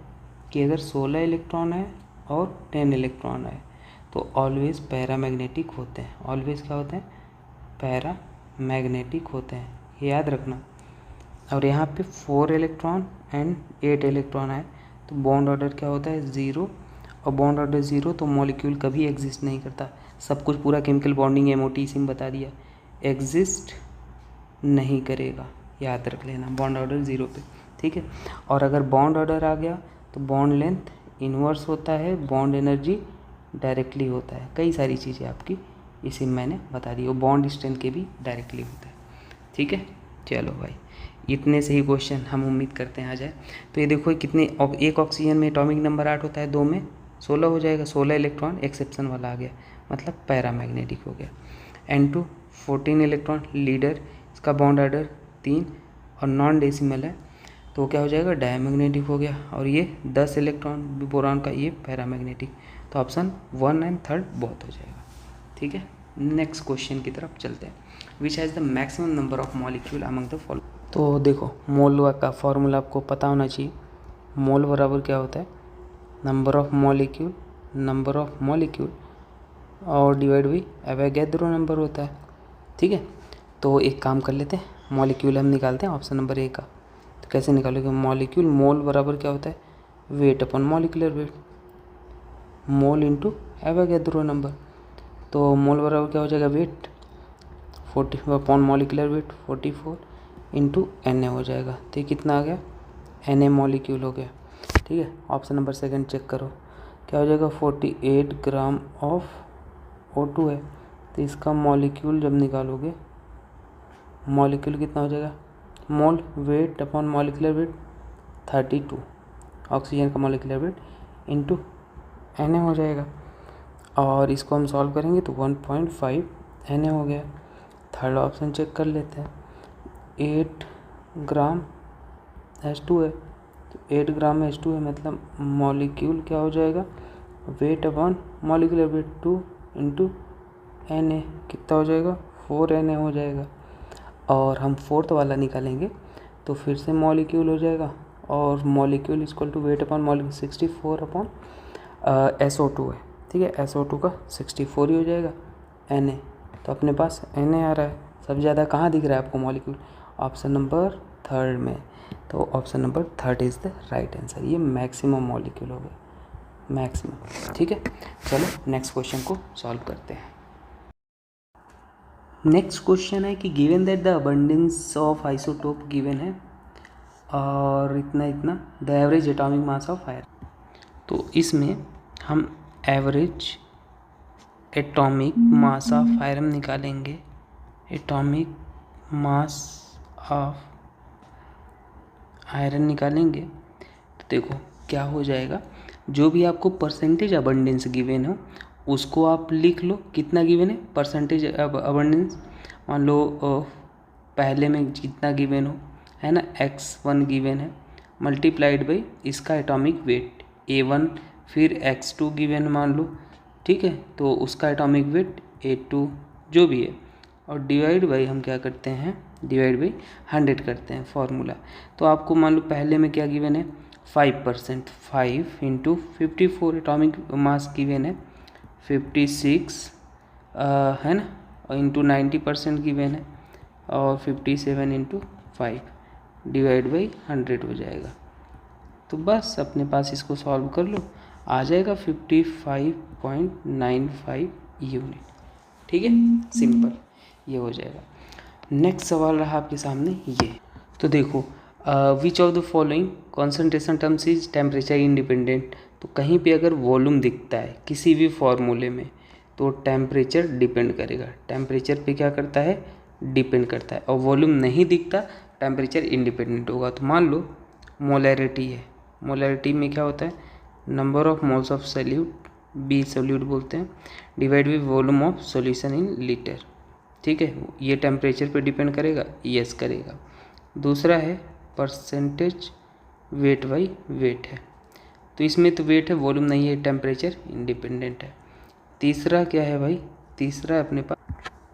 Speaker 1: कि अगर 16 इलेक्ट्रॉन है और 10 इलेक्ट्रॉन आए तो ऑलवेज पैरामैग्नेटिक होते हैं। ऑलवेज क्या होते हैं? पैरामैग्नेटिक होते हैं, ये याद रखना। और यहाँ पे 4 इलेक्ट्रॉन एंड 8 इलेक्ट्रॉन आए तो बॉन्ड ऑर्डर क्या होता है? 0। और बॉन्ड ऑर्डर 0 तो मॉलिक्यूल कभी एग्जिस्ट नहीं करता। सब कुछ पूरा केमिकल बॉन्डिंग एमओटी इसी में बता दिया, एग्जिस्ट नहीं करेगा, याद रख लेना बॉन्ड ऑर्डर 0 पे, ठीक है। और अगर बॉन्ड ऑर्डर आ गया तो बॉन्ड लेंथ इन्वर्स होता है, बॉन्ड एनर्जी डायरेक्टली होता है, कई सारी चीज़ें आपकी इसी में मैंने बता दी। और बॉन्ड स्ट्रेंथ के भी डायरेक्टली होता है, ठीक है। चलो भाई, इतने से ही क्वेश्चन हम उम्मीद करते हैं आ जाए। तो ये देखो कितने, एक ऑक्सीजन में एटॉमिक नंबर 8 होता है, 2 में 16 हो जाएगा, 16 इलेक्ट्रॉन एक्सेप्शन वाला आ गया, मतलब पैरामैग्नेटिक हो गया। N2 14 इलेक्ट्रॉन लीडर, इसका बॉन्ड ऑर्डर 3 और नॉन डेसिमल है तो क्या हो जाएगा? डायमैग्नेटिक हो गया। और ये 10 इलेक्ट्रॉन बोरॉन का, ये पैरामैग्नेटिक। तो ऑप्शन 1 एंड 3 बहुत हो जाएगा, ठीक है। नेक्स्ट क्वेश्चन की तरफ चलते हैं। Which has the maximum number of molecule among the follow. तो देखो मोल का फॉर्मूला आपको पता होना चाहिए। मोल बराबर क्या होता है? नंबर ऑफ मॉलिक्यूल और डिवाइड बाई एवोगैड्रो नंबर होता है, ठीक है। तो एक काम कर लेते हैं, मॉलिक्यूल हम निकालते हैं ऑप्शन नंबर ए का। तो कैसे निकालोगे? मॉलिक्यूल मोल बराबर क्या होता है? Weight upon molecular weight, mole into Avogadro number. तो मोल बराबर क्या हो जाएगा? Weight 40 upon molecular weight 44 into Na हो जाएगा। तो ये कितना आ गया? Na मॉलिक्यूल हो गया, ठीक है। ऑप्शन नंबर सेकंड चेक करो, क्या हो जाएगा? 48 ग्राम ऑफ O2 है तो इसका मॉलिक्यूल जब निकालोगे, मॉलिक्यूल कितना हो जाएगा? Mole weight upon molecular weight 32, oxygen का मॉलिक्यूलर वेट इंटू Na हो जाएगा। और इसको हम सॉल्व करेंगे तो 1.5 Na हो गया। थर्ड ऑप्शन चेक कर लेते हैं, 8 ग्राम H2 है तो 8 ग्राम H2 है, मतलब मॉलिक्यूल क्या हो जाएगा? Wait upon molecular wait 2 into Na, कितना हो जाएगा? 4 Na हो जाएगा। और हम फोर्थ वाला निकालेंगे तो फिर से मॉलिक्यूल हो जाएगा, और molecule equal to weight upon molecule 64 upon SO2 है, ठीक है। SO2 का 64 ही हो जाएगा Na। तो अपने पास Na आ रहा है, सबसे ज़्यादा कहाँ दिख रहा है आपको मॉलिक्यूल? ऑप्शन नंबर 3 में। तो option number 3 is the right answer. ये मैक्सिमम मॉलिक्यूल हो गया, मैक्सिमम, ठीक है। चलो नेक्स्ट क्वेश्चन को सॉल्व करते हैं। नेक्स्ट क्वेश्चन है कि given that the abundance of isotope given है और इतना the average atomic mass of fire. तो इसमें हम average atomic mass of iron निकालेंगे, एटॉमिक मास ऑफ आयरन निकालेंगे। तो देखो क्या हो जाएगा, जो भी आपको परसेंटेज अबंडेंस गिवन हो उसको आप लिख लो, कितना गिवन है परसेंटेज अबंडेंस। मान लो पहले में जितना गिवन हो, है ना, x1 गिवन है मल्टीप्लाइड बाई इसका एटॉमिक वेट A1, फिर x2 गिवन मान लो, ठीक है, तो उसका एटॉमिक वेट A2 जो भी है, और डिवाइड बाई हम क्या करते हैं? डिवाइड बाई 100 करते हैं फॉर्मूला। तो आपको मान लो पहले में क्या गिवन है? 5%, 5 इंटू 54 एटॉमिक मास गिवन है 56 है ना, और इंटू 90% गिवन है, और 57 इंटू 5 डिवाइड बाई 100 हो जाएगा। तो बस अपने पास इसको सॉल्व कर लो, आ जाएगा 55.95 यूनिट, ठीक है, सिंपल ये हो जाएगा। नेक्स्ट सवाल रहा आपके सामने ये। तो देखो विच of the following concentration terms is temperature independent. तो कहीं पे अगर वॉल्यूम दिखता है किसी भी फॉर्मूले में तो टेम्परेचर डिपेंड करेगा, टेम्परेचर पे क्या करता है? डिपेंड करता है। और वॉल्यूम नहीं दिखता टेम्परेचर इंडिपेंडेंट होगा। तो मान लो मोलैरिटी है, मोलैरिटी में क्या होता है? Number of moles of solute, B solute बोलते हैं, divide by volume of solution in litre, ठीक है। ये टेम्परेचर पे डिपेंड करेगा, यस करेगा। दूसरा है परसेंटेज वेट बाई वेट है, तो इसमें तो वेट है, वॉल्यूम नहीं है, टेम्परेचर इंडिपेंडेंट है। तीसरा क्या है भाई? तीसरा अपने पास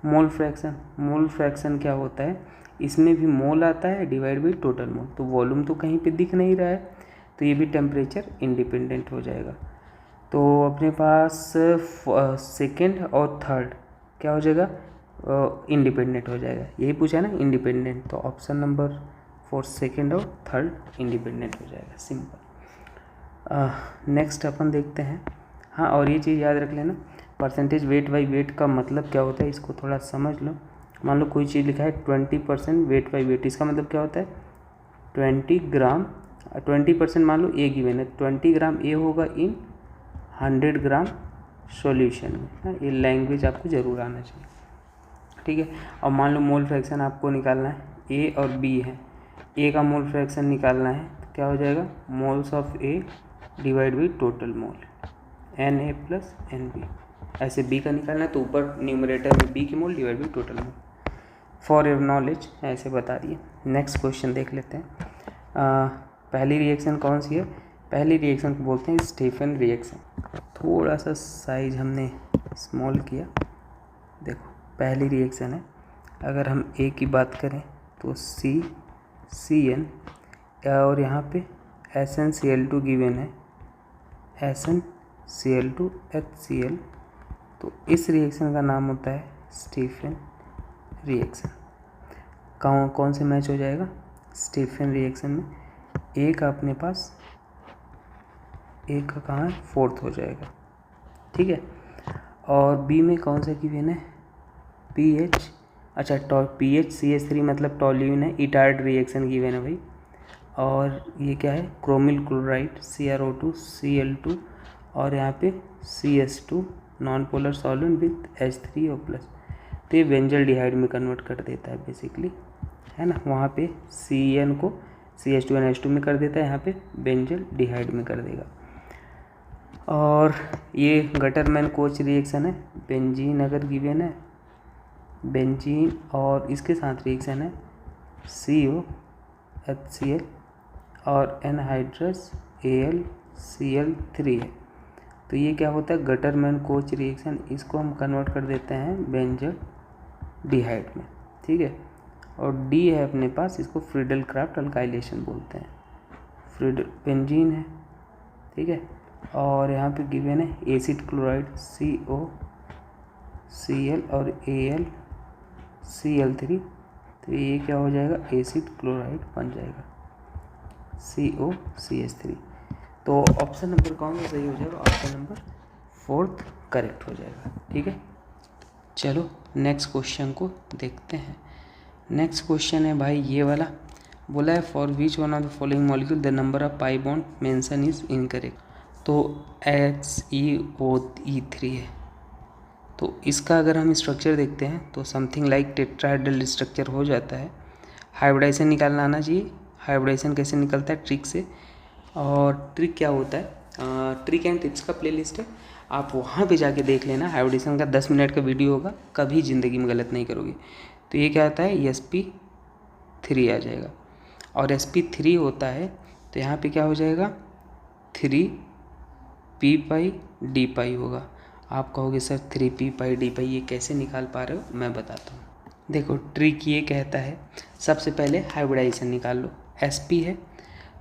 Speaker 1: मोल फ्रैक्शन। मोल फ्रैक्शन क्या होता है? इसमें भी मोल आता है डिवाइड बाई टोटल मोल, तो वॉल्यूम तो कहीं पे दिख नहीं रहा है, तो ये भी टेम्परेचर इंडिपेंडेंट हो जाएगा। तो अपने पास सेकंड और थर्ड क्या हो जाएगा, इंडिपेंडेंट हो जाएगा। यही पूछा ना, इंडिपेंडेंट, तो ऑप्शन नंबर 4 सेकंड और थर्ड इंडिपेंडेंट हो जाएगा, सिंपल। नेक्स्ट अपन देखते हैं। हाँ, और ये चीज़ याद रख लेना, परसेंटेज वेट बाई वेट का मतलब क्या होता है, इसको थोड़ा समझ लो। मान लो कोई चीज़ लिखा है 20% वेट बाई वेट, इसका मतलब क्या होता है 20 ग्राम, 20% मान लो ए गिवन है, 20 ग्राम ए होगा इन 100 ग्राम सॉल्यूशन में। हाँ, ये लैंग्वेज आपको ज़रूर आना चाहिए, ठीक है। और मान लो मोल फ्रैक्शन आपको निकालना है, ए और बी है, ए का मोल फ्रैक्शन निकालना है तो क्या हो जाएगा, moles of A divide by total mole, N A plus N B. ऐसे बी का निकालना है तो ऊपर न्यूमरेटर में बी की mole divide by total mole. For your knowledge ऐसे बता दिए। नेक्स्ट क्वेश्चन देख लेते हैं। पहली रिएक्शन कौन सी है, पहली रिएक्शन को बोलते हैं स्टीफन रिएक्शन। थोड़ा सा साइज हमने स्मॉल किया, देखो पहली रिएक्शन है। अगर हम ए की बात करें तो CCN और यहाँ पे SnCl2 गिवन है, SnCl2 HCl, तो इस रिएक्शन का नाम होता है स्टीफन रिएक्शन। कौन से मैच हो जाएगा, स्टीफन रिएक्शन में ए का अपने पास, ए का कहाँ है, फोर्थ हो जाएगा, ठीक है। और बी में कौन सा गिवन है, PH, अच्छा PHCH3 मतलब टॉल्यूइन है, इटार्ड रिएक्शन गिवन है भाई। और ये क्या है, क्रोमिल क्लोराइड CrO2 Cl2 और यहाँ पे CS2 non polar solvent with H3O+, तो ये बेंजल्डिहाइड में कन्वर्ट कर देता है बेसिकली, है ना। वहाँ पे CN को CH2NH2 में कर देता है, यहाँ पे बेंजल्डिहाइड में कर देगा। और ये गटरमैन कोच रिएक्शन है, बेंजीन अगर गिवन है, बेंजीन और इसके साथ रिएक्शन है COHCl और एनहाइड्रस AlCl3 है, तो ये क्या होता है गटरमैन कोच रिएक्शन, इसको हम कन्वर्ट कर देते हैं बेंजल्डिहाइड में, ठीक है। और डी है अपने पास, इसको फ्रीडल क्राफ्ट अल्काइलेशन बोलते हैं, बेंजीन है, ठीक है। और यहाँ पे गिवन है एसिड क्लोराइड COCl और AlCl3, तो ये क्या हो जाएगा, एसिड क्लोराइड बन जाएगा COCH3। तो ऑप्शन नंबर कौन सा सही हो जाएगा, ऑप्शन नंबर 4 करेक्ट हो जाएगा, ठीक है। चलो नेक्स्ट क्वेश्चन को देखते हैं। नेक्स्ट क्वेश्चन है भाई ये वाला, बोला है for which one of the following molecule the number of pi bond mention is incorrect, तो HeO3 है। तो इसका अगर हम स्ट्रक्चर देखते हैं तो समथिंग लाइक टेट्राहेड्रल स्ट्रक्चर हो जाता है। हाइब्रिडाइजेशन निकालना आना चाहिए, हाइब्रिडाइजेशन कैसे निकलता है, ट्रिक से। और ट्रिक क्या होता है, ट्रिक एंड टिप्स का प्लेलिस्ट है, आप वहाँ पे जाके देख लेना, हाइब्रिडाइजेशन का 10 मिनट का वीडियो होगा, कभी ज़िंदगी में गलत नहीं करोगे। तो ये क्या आता है, sp3 आ जाएगा, और sp3 होता है तो यहाँ पे क्या हो जाएगा 3p पाई d पाई होगा। आप कहोगे सर 3p पाई d पाई ये कैसे निकाल पा रहे हो, मैं बताता हूँ। देखो ट्रिक ये कहता है, सबसे पहले हाइब्रिडाइजेशन निकाल लो, sp है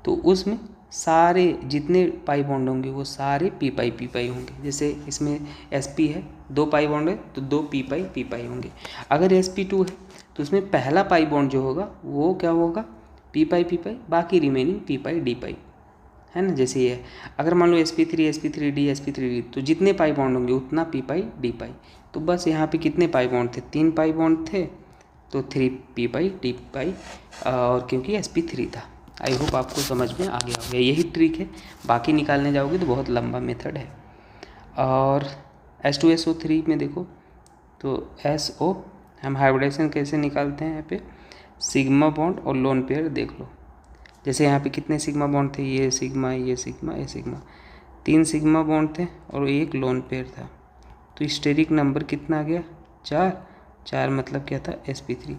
Speaker 1: तो उसमें सारे जितने पाई बॉन्ड होंगे वो सारे p पाई होंगे। जैसे इसमें sp है, 2 पाई बॉन्ड है तो 2 p पाई होंगे। अगर sp2 है तो उसमें पहला पाई बॉन्ड जो होगा वो क्या होगा, p पाई बाकी रिमेनिंग p पाई d पाई, है ना। जैसे ये अगर मान लो sp3d तो जितने पाई बॉन्ड होंगे उतना p पाई d पाई। तो बस यहाँ पे कितने पाई बॉन्ड थे, 3 पाई बॉन्ड थे तो 3p पाई d पाई, और क्योंकि sp3 था। आई होप आपको समझ में आ गया होगा, यही ट्रिक है। बाकी निकालने जाओगे तो बहुत लंबा मेथड है। और H2SO3 में देखो तो SO, हम हाइब्रिडाइजेशन कैसे निकालते हैं, यहाँ पे सिग्मा बॉन्ड और लोन पेयर देख लो। जैसे यहाँ पे कितने सिग्मा बॉन्ड थे, ये सिग्मा ये सिग्मा ये सिग्मा, 3 सिग्मा बॉन्ड थे और 1 लोन पेयर था। तो स्टेरिक नंबर कितना आ गया, 4 मतलब क्या था, sp3।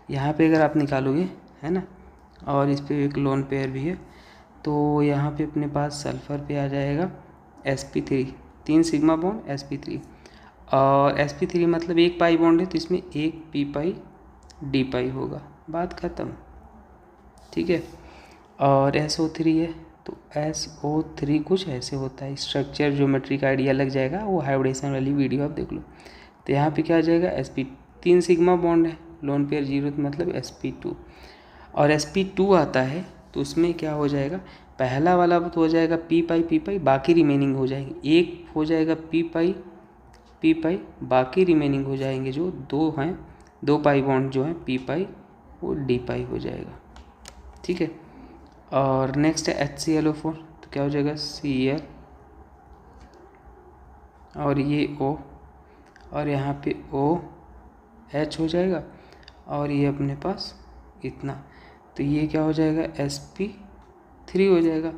Speaker 1: यहाँ पे अगर आप निकालोगे, है ना, और इस पे एक लोन पेयर भी है, तो यहाँ पे अपने पास सल्फ़र पे आ जाएगा sp3, 3 सिग्मा बॉन्ड sp3, और sp3 मतलब 1 पाई बॉन्ड है तो इसमें 1 p पाई d पाई होगा, बात ख़त्म, ठीक है। और SO3 है तो SO3 कुछ ऐसे होता है। स्ट्रक्चर ज्योमेट्री का आइडिया लग जाएगा, वो हाइब्रिडेशन वाली वीडियो आप देख लो। तो यहाँ पे क्या आ जाएगा, sp 3 सिग्मा बॉन्ड है, लोन पेयर 0 मतलब sp2। और sp2 आता है तो उसमें क्या हो जाएगा, पहला वाला तो हो जाएगा p पाई, बाकी रिमेनिंग हो जाएंगे, एक हो जाएगा p पाई, बाकी रिमेनिंग हो जाएंगे जो दो हैं, 2 पाई बॉन्ड जो है p पाई वो d पाई हो जाएगा। ठीक है, और नेक्स्ट है HClO4, तो क्या हो जाएगा Cl और ये O, और यहाँ पे OH हो जाएगा, और ये अपने पास इतना, तो ये क्या हो जाएगा sp3 हो जाएगा।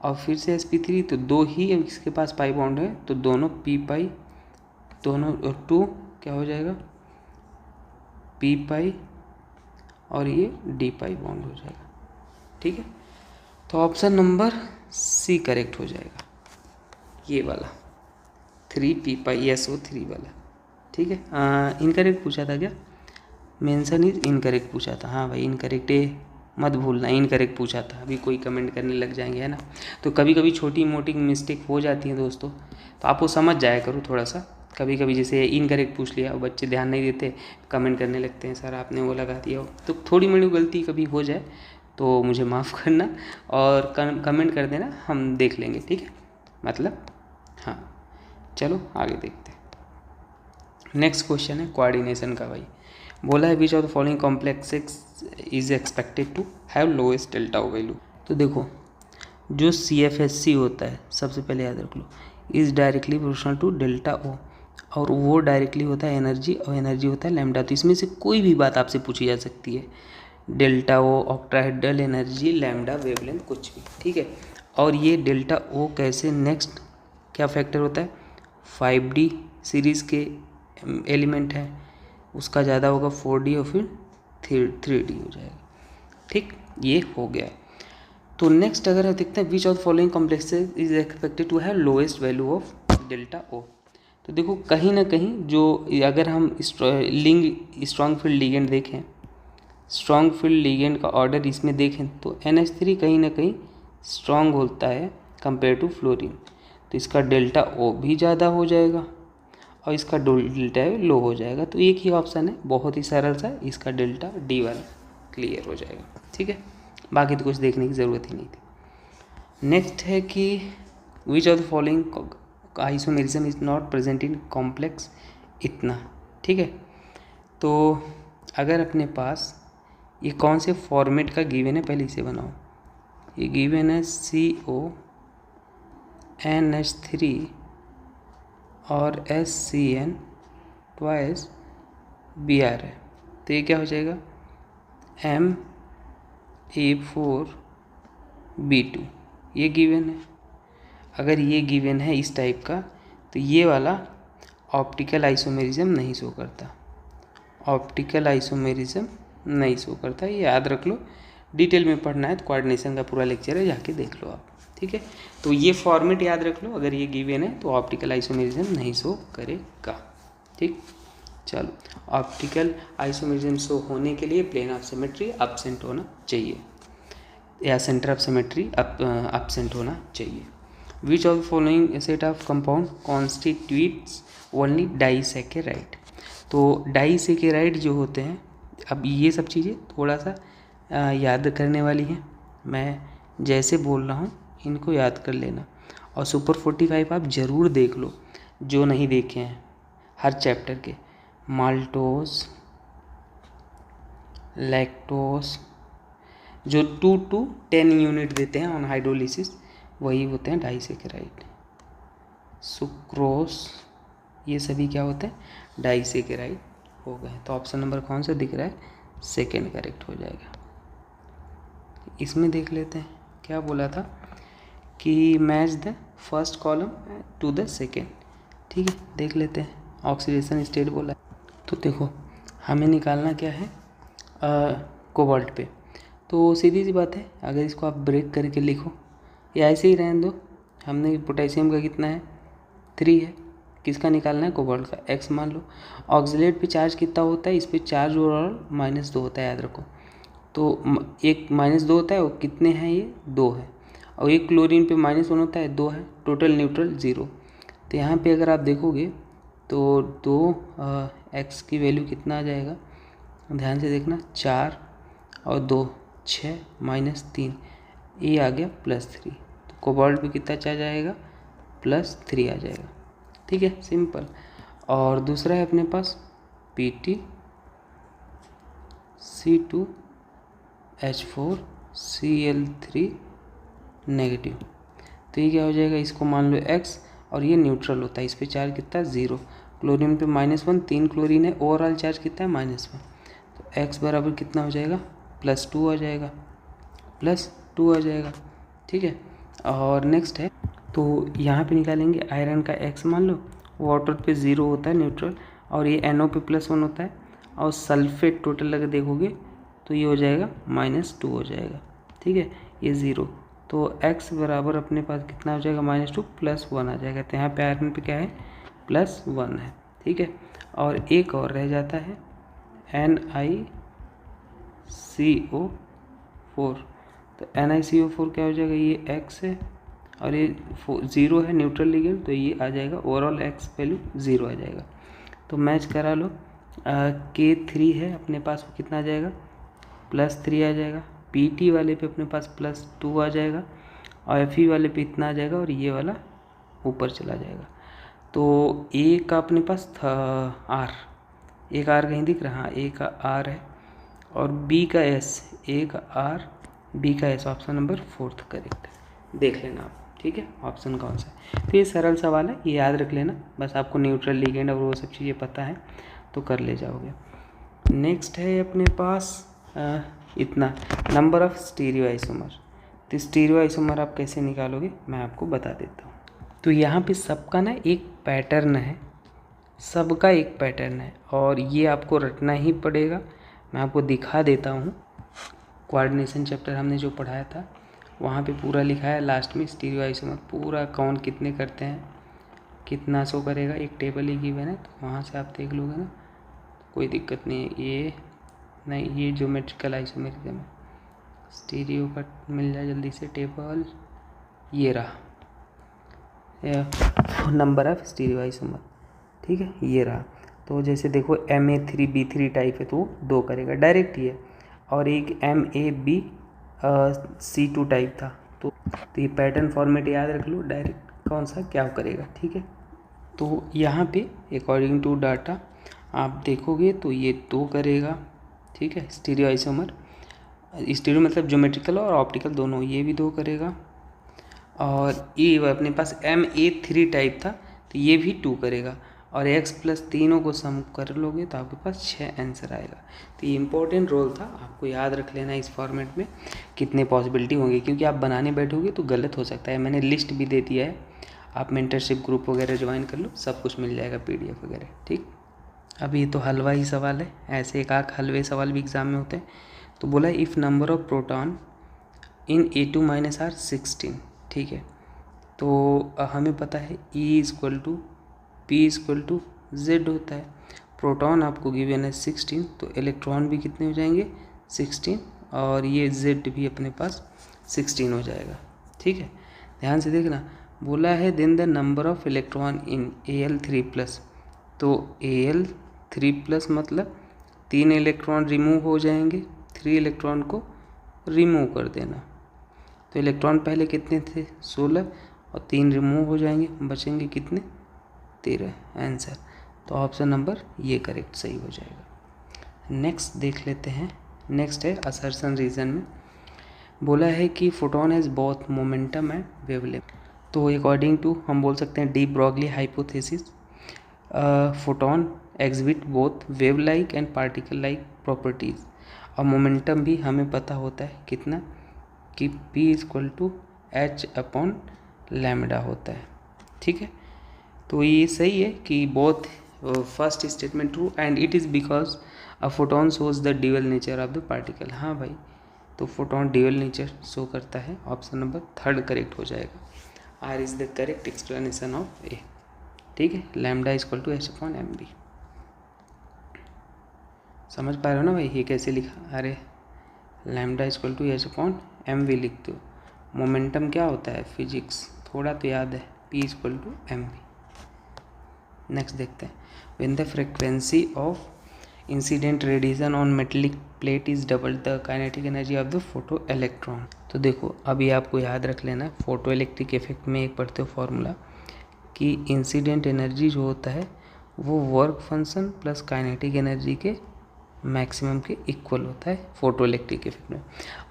Speaker 1: और फिर से sp3, तो 2 ही इसके पास पाई बॉन्ड है, तो दोनों p पाई, दोनों 2 क्या हो जाएगा p पाई, और ये d पाई बॉन्ड हो जाएगा। ठीक है, तो ऑप्शन नंबर C करेक्ट हो जाएगा, ये वाला 3p पाई SO3 वाला। ठीक है, इनकरेक्ट पूछा था क्या, मेंशन इज इनकरेक्ट पूछा था। हाँ भाई इनकरेक्ट मत भूलना, इनकरेक्ट पूछा था। अभी कोई कमेंट करने लग जाएंगे, है ना, तो कभी कभी छोटी मोटी मिस्टेक हो जाती है दोस्तों, तो आप वो समझ जाया करो थोड़ा सा। कभी कभी जैसे इनकरेक्ट पूछ लिया और बच्चे ध्यान नहीं देते, कमेंट करने लगते हैं सर आपने वो लगा दिया हो, तो थोड़ी मोड़ी गलती कभी हो जाए तो मुझे माफ़ करना और कमेंट कर देना, हम देख लेंगे। ठीक है, मतलब हाँ, चलो आगे देखते हैं। नेक्स्ट क्वेश्चन है कोऑर्डिनेशन का। भाई बोला है which of the following complexes is expected to have lowest delta O value. तो देखो जो CFSC होता है, सबसे पहले याद रख लो, is directly proportional to delta O, और वो डायरेक्टली होता है एनर्जी, और एनर्जी होता है लैम्डा। तो इसमें से कोई भी बात आपसे पूछी जा सकती है, डेल्टा ओ, ऑक्टाहेड्रल एनर्जी, लैम्डा, वेवलेंथ, कुछ भी। ठीक है, और ये डेल्टा ओ कैसे, नेक्स्ट क्या फैक्टर होता है, 5D सीरीज़ के एलिमेंट है, उसका ज़्यादा होगा 4D और फिर 3D हो जाएगा। ठीक, ये हो गया। तो नेक्स्ट अगर हम देखते हैं which of following complexes is expected to have lowest value of delta O. तो देखो कहीं ना कहीं जो, अगर हम स्ट्रॉन्ग फील्ड लिगेंड देखें, स्ट्रॉन्ग फील्ड लिगेंड का ऑर्डर इसमें देखें तो NH3 कहीं ना कहीं स्ट्रॉन्ग होता है कंपेयर टू फ्लोरीन, तो इसका डेल्टा ओ भी ज़्यादा हो जाएगा और इसका डेल्टा लो हो जाएगा। तो एक ही ऑप्शन है, बहुत ही सरल सा, इसका डेल्टा D वाला क्लियर हो जाएगा। ठीक है, बाकी तो कुछ देखने की ज़रूरत ही नहीं थी। नेक्स्ट है कि विच of the following isomerism is not present in complex इतना। ठीक है, तो अगर अपने पास ये कौन से फॉर्मेट का गिवन है, पहले इसे बनाओ। ये गिवन है CONH3 और SCN ट्वाइस Br है, तो ये क्या हो जाएगा MA4B2, ये गिवन है। अगर ये गिवन है इस टाइप का, तो ये वाला ऑप्टिकल आइसोमेरिज्म नहीं शो करता, ऑप्टिकल आइसोमेरिज्म नहीं शो करता, ये याद रख लो। डिटेल में पढ़ना है तो कोऑर्डिनेशन का पूरा लेक्चर है, जाके देख लो आप। ठीक है, तो ये फॉर्मेट याद रख लो, अगर ये गिवन है तो ऑप्टिकल आइसोमेरिज्म नहीं शो करेगा। ठीक, चलो, ऑप्टिकल आइसोमेरिज्म शो होने के लिए प्लेन ऑफ सिमेट्री एब्सेंट होना चाहिए, या सेंटर ऑफ सिमेट्री एब्सेंट होना चाहिए। विच of the following set of compound constitutes only disaccharide. तो डाइसैकेराइड जो होते हैं, अब ये सब चीज़ें थोड़ा सा याद करने वाली हैं, मैं जैसे बोल रहा हूँ इनको याद कर लेना। और सुपर 45 आप ज़रूर देख लो जो नहीं देखे हैं हर चैप्टर के, माल्टोस, लैक्टोस, जो 2 to 10 यूनिट देते हैं ऑन हाइड्रोलिसिस, वही होते हैं डाइसैकेराइड। सुक्रोस, ये सभी क्या होते हैं, डाइसैकेराइड हो गए। तो ऑप्शन नंबर कौन सा दिख रहा है, सेकेंड करेक्ट हो जाएगा। इसमें देख लेते हैं क्या बोला था कि match the first column to the second. ठीक है, देख लेते हैं, ऑक्सीडेशन स्टेट बोला। तो देखो हमें निकालना क्या है, कोबाल्ट पे, तो सीधी सी बात है, अगर इसको आप ब्रेक करके लिखो या ऐसे ही रहने दो, हमने पोटेशियम का कितना है 3 है, किसका निकालना है, कोबाल्ट का, X मान लो। ऑक्सीलेट पे चार्ज कितना होता है, इस पे चार्ज और -2 होता है, याद रखो। तो एक -2 होता है, और कितने हैं ये 2 है। और एक क्लोरीन पे -1 होता है, 2 है, टोटल न्यूट्रल 0। तो यहाँ पे अगर आप देखोगे तो 2 x की वैल्यू कितना आ जाएगा, ध्यान से देखना, 4 और 2 6 -3, ये आ गया +3। तो कोबाल्ट पे कितना चार्ज आएगा, +3 आ जाएगा। ठीक है, सिंपल। और दूसरा है अपने पास Pt(C2H4Cl3 नेगेटिव। तो ये क्या हो जाएगा, इसको मान लो x और ये न्यूट्रल होता है, इस पे चार्ज कितना 0, क्लोरीन पे -1, 3 क्लोरीन है, ओवरऑल चार्ज कितना है -1। तो x बराबर कितना हो जाएगा, +2 आ जाएगा, +2 आ जाएगा। ठीक है, और नेक्स्ट है, तो यहाँ पे निकालेंगे आयरन का x मान लो, वाटर पे 0 होता है न्यूट्रल, और ये NO पे +1 होता है, और सल्फेट टोटल लगा देखोगे तो ये हो जाएगा -2 हो जाएगा। ठीक है, ये 0, तो x बराबर अपने पास कितना हो जाएगा, -2 +1 आ जाएगा। तो यहाँ पे आयरन पे क्या है, +1 है। ठीक है, और एक और रह जाता है NiCO4। तो NiCO4 क्या हो जाएगा, ये x है और ये 0 है न्यूट्रल लिगेंड, तो ये आ जाएगा, ओवरऑल x वैल्यू 0 आ जाएगा। तो मैच करा लो, K3 है अपने पास, वो कितना आ जाएगा, +3 आ जाएगा। Pt वाले पे अपने पास +2 आ जाएगा, और Fe वाले पे इतना आ जाएगा, और ये वाला ऊपर चला जाएगा। तो A का अपने पास था R, एक R कहीं दिख रहा है, A का R है, और B का S, A का R, B का S, ऑप्शन नंबर 4 करेक्ट है, देख लेना आप। ठीक है, ऑप्शन कौन सा है। तो ये सरल सवाल है, ये याद रख लेना, बस आपको न्यूट्रल लिगेंड और वो सब चीज़ें पता है तो कर ले जाओगे। नेक्स्ट है अपने पास इतना, नंबर ऑफ स्टीरियो आइसोमर। तो स्टीरियो आइसोमर आप कैसे निकालोगे, मैं आपको बता देता हूँ। तो यहाँ पे सबका ना एक पैटर्न है, सबका एक पैटर्न है, और ये आपको रटना ही पड़ेगा। मैं आपको दिखा देता हूँ, कोऑर्डिनेशन चैप्टर हमने जो पढ़ाया था वहाँ पे पूरा लिखा है, लास्ट में स्टीरियो आइसोमर पूरा कौन कितने करते हैं, कितना शो करेगा, एक टेबल ही गिवन है, तो वहाँ से आप देख लोगे ना, कोई दिक्कत नहीं है। ये नहीं, ये ज्योमेट्रिकल आइसोमेरिज्म, स्टीरियो का मिल जाए जल्दी से टेबल, ये रहा नंबर ऑफ स्टीरियो आइसोमर। ठीक है, ये रहा। तो जैसे देखो Ma3B3 टाइप है तो वो 2 करेगा डायरेक्ट ही है, और एक MABC2 टाइप था, तो ये पैटर्न फॉर्मेट याद रख लो, डायरेक्ट कौन सा क्या करेगा। ठीक है, तो यहाँ पे अकॉर्डिंग टू डाटा आप देखोगे तो ये 2 करेगा। ठीक है, स्टीरियो आइसोमर, स्टीरियो मतलब ज्योमेट्रिकल और ऑप्टिकल दोनों, ये भी 2 करेगा, और ये अपने पास Ma3 टाइप था तो ये भी 2 करेगा, और x प्लस तीनों को सम कर लोगे तो आपके पास 6 आंसर आएगा। तो ये इंपॉर्टेंट रोल था, आपको याद रख लेना इस फॉर्मेट में कितने पॉसिबिलिटी होंगी, क्योंकि आप बनाने बैठोगे तो गलत हो सकता है। मैंने लिस्ट भी दे दिया है, आप मेंटरशिप ग्रुप वगैरह ज्वाइन कर लो, सब कुछ मिल जाएगा PDF वगैरह। ठीक, अब ये तो हलवा ही सवाल है, ऐसे एक आख हलवे सवाल भी एग्ज़ाम में होते हैं। तो बोला if number of proton in A2 - R 16। ठीक है, तो हमें पता है E = P = Z होता है, प्रोटॉन आपको गिवन है 16, तो इलेक्ट्रॉन भी कितने हो जाएंगे 16, और ये Z भी अपने पास 16 हो जाएगा। ठीक है, ध्यान से देखना, बोला है then the number of electron in Al3+, तो Al3+ मतलब 3 इलेक्ट्रॉन रिमूव हो जाएंगे, 3 इलेक्ट्रॉन को रिमूव कर देना। तो इलेक्ट्रॉन पहले कितने थे 16, और 3 रिमूव हो जाएंगे, बचेंगे कितने 13 आंसर। तो ऑप्शन नंबर ये करेक्ट सही हो जाएगा। नेक्स्ट देख लेते हैं, नेक्स्ट है असर्शन रीजन में बोला है कि photon has both momentum and wavelength. तो अकॉर्डिंग टू हम बोल सकते हैं de Broglie hypothesis, photon exhibit both wave like and particle like properties, और मोमेंटम भी हमें पता होता है कितना कि P = h/λ होता है। ठीक है, तो ये सही है कि both first statement true, and it is because a photon shows the dual nature of the particle. हाँ भाई, तो फोटोन ड्यूअल नेचर शो करता है, ऑप्शन नंबर 3 करेक्ट हो जाएगा। R is the correct explanation of A। ठीक है, λ = h/mv। समझ पा रहे हो ना भाई, ये कैसे लिखा, अरे λ = h/mv लिख दो, मोमेंटम क्या होता है, फिजिक्स थोड़ा तो याद है, P equal to mv। Next देखते हैं, when the frequency of incident radiation on metallic plate is double the kinetic energy of the photo electron. तो देखो अभी आपको याद रख लेना, फोटो इलेक्ट्रिक इफेक्ट में एक पढ़ते हो फॉर्मूला कि इंसिडेंट एनर्जी जो होता है वो work function plus kinetic energy के मैक्सिमम के इक्वल होता है फोटो इलेक्ट्रिक इफेक्ट में।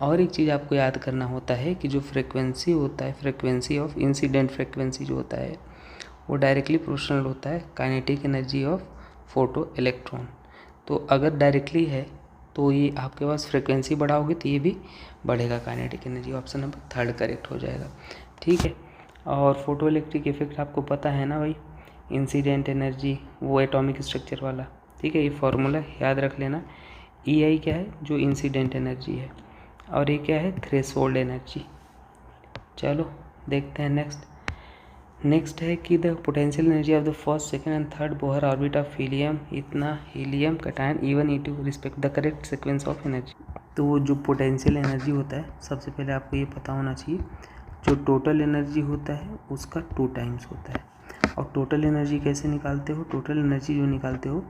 Speaker 1: और एक चीज़ आपको याद करना होता है कि जो फ्रिक्वेंसी होता है, फ्रिक्वेंसी ऑफ इंसिडेंट फ्रिक्वेंसी जो होता है वो डायरेक्टली प्रोपोर्शनल होता है kinetic energy of photo electron. तो अगर डायरेक्टली है तो ये आपके पास फ्रिक्वेंसी बढ़ाओगे तो ये भी बढ़ेगा kinetic energy. Option number 3 correct हो जाएगा। ठीक है, और फोटो इलेक्ट्रिक इफेक्ट आपको पता है ना भाई, इंसिडेंट एनर्जी वो एटॉमिक स्ट्रक्चर वाला। ठीक है, ये फार्मूला याद रख लेना। EI क्या है, जो इंसिडेंट एनर्जी है, और ये क्या है, थ्रेशोल्ड एनर्जी। चलो देखते हैं नेक्स्ट है कि the potential energy of the first, second and third Bohr orbit of helium, इतना helium cation E1 E2 respect the correct sequence of energy. तो जो पोटेंशियल एनर्जी होता है सबसे पहले आपको ये पता होना चाहिए, जो टोटल एनर्जी होता है उसका 2 टाइम्स होता है। और टोटल एनर्जी कैसे निकालते हो, टोटल एनर्जी जो निकालते हो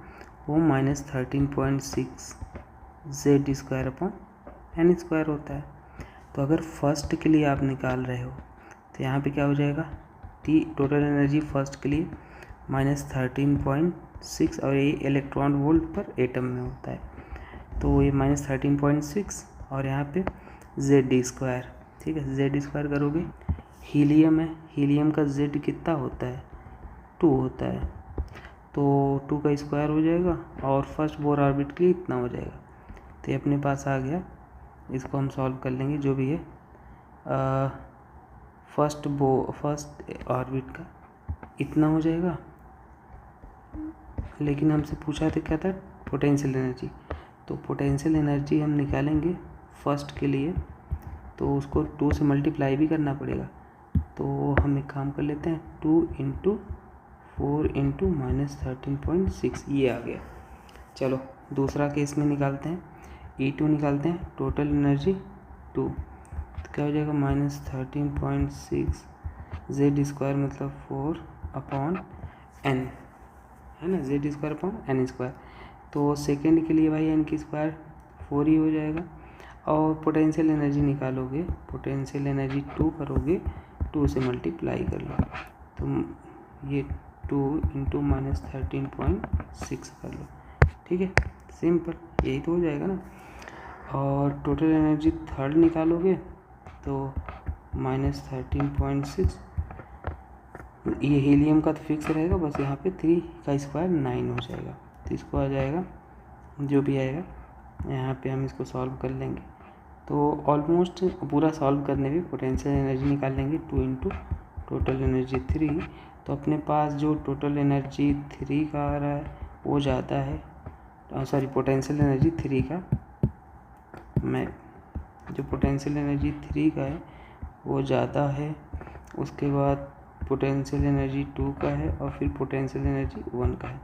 Speaker 1: वो -13.6 Z² होता है। तो अगर फर्स्ट के लिए आप निकाल रहे हो तो यहाँ पे क्या हो जाएगा, टोटल एनर्जी फर्स्ट के लिए -13.6, और ये इलेक्ट्रॉन वोल्ट पर एटम में होता है, तो ये -13.6 और यहाँ पे Z²। ठीक है, Z² करोगे, हीलियम है, हीलियम का Z कितना होता है, 2 होता है, तो 2 का स्क्वायर हो जाएगा, और फर्स्ट बोर ऑर्बिट के लिए इतना हो जाएगा। तो ये अपने पास आ गया, इसको हम सॉल्व कर लेंगे जो भी है। फर्स्ट ऑर्बिट का इतना हो जाएगा, लेकिन हमसे पूछा था क्या था, पोटेंशियल एनर्जी। तो पोटेंशियल एनर्जी हम निकालेंगे फर्स्ट के लिए, तो उसको 2 से मल्टीप्लाई भी करना पड़ेगा। तो हम एक काम कर लेते हैं, 2 × 4 × -13.6, ये आ गया। चलो दूसरा केस में निकालते हैं, E2 निकालते हैं, टोटल एनर्जी 2, तो क्या हो जाएगा, -13.6 Z² मतलब 4/n है ना, Z²/n²। तो सेकेंड के लिए भाई n की स्क्वायर 4 ही हो जाएगा। और पोटेंशियल एनर्जी निकालोगे, पोटेंशियल एनर्जी 2 करोगे, 2 से मल्टीप्लाई कर लो, तो ये 2 × -13.6 कर लो। ठीक है, सिंपल, यही तो हो जाएगा ना। और टोटल एनर्जी थर्ड निकालोगे तो -13.6, ये हीलियम का तो फिक्स रहेगा, बस यहाँ पे 3 का स्क्वायर 9 हो जाएगा। तो इसको आ जाएगा, जो भी आएगा यहाँ पे हम इसको सॉल्व कर लेंगे। तो ऑलमोस्ट पूरा सॉल्व करने में पोटेंशियल एनर्जी निकाल लेंगे, 2 × टोटल एनर्जी 3। तो अपने पास जो टोटल एनर्जी 3 का आ रहा है वो ज़्यादा है, सॉरी पोटेंशियल एनर्जी 3 का, मैं जो पोटेंशियल एनर्जी 3 का है वो ज़्यादा है, उसके बाद पोटेंशियल एनर्जी 2 का है, और फिर पोटेंशियल एनर्जी 1 का है।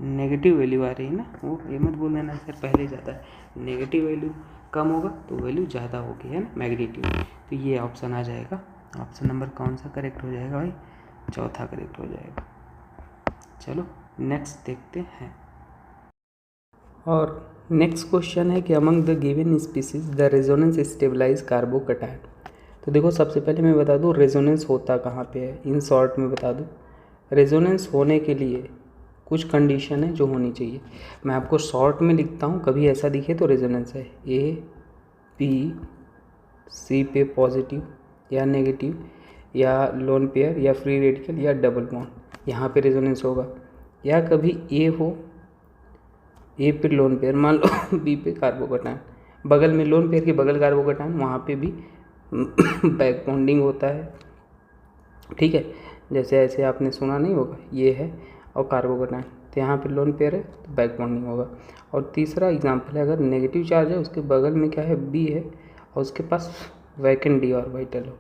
Speaker 1: नेगेटिव वैल्यू आ रही है ना, वो ये मत बोल देना सर पहले ज़्यादा है, नेगेटिव वैल्यू कम होगा तो वैल्यू ज़्यादा होगी, है ना, मैग्नीट्यूड। तो ये ऑप्शन आ जाएगा। ऑप्शन नंबर कौन सा करेक्ट हो जाएगा भाई, चौथा करेक्ट हो जाएगा। चलो नेक्स्ट देखते हैं। और नेक्स्ट क्वेश्चन है कि among the given species the resonance stabilize carbocation. तो देखो सबसे पहले मैं बता दूं रेजोनेंस होता कहाँ पे है, इन शॉर्ट में बता दूं। रेजोनेंस होने के लिए कुछ कंडीशन है जो होनी चाहिए, मैं आपको शॉर्ट में लिखता हूँ, कभी ऐसा दिखे तो रेजोनेंस है A-P-C पे पॉजिटिव या नेगेटिव या लोन पेयर या फ्री रेडिकल या डबल बॉन्ड, यहाँ पे रेजोनेंस होगा। या कभी A हो, A पे लोन पेयर मान लो B पे कार्बोकैटायन, बगल में लोन पेयर के बगल कार्बोकैटायन, वहाँ पे भी बैक बॉन्डिंग होता है। ठीक है, जैसे ऐसे आपने सुना नहीं होगा, ये है और कार्बोकैटायन, तो यहाँ पे लोन पेयर है तो बैक बॉन्डिंग होगा। और तीसरा एग्जांपल है, अगर नेगेटिव चार्ज है उसके बगल में क्या है, B है, और उसके पास वैकेंट d ऑर्बिटल हो,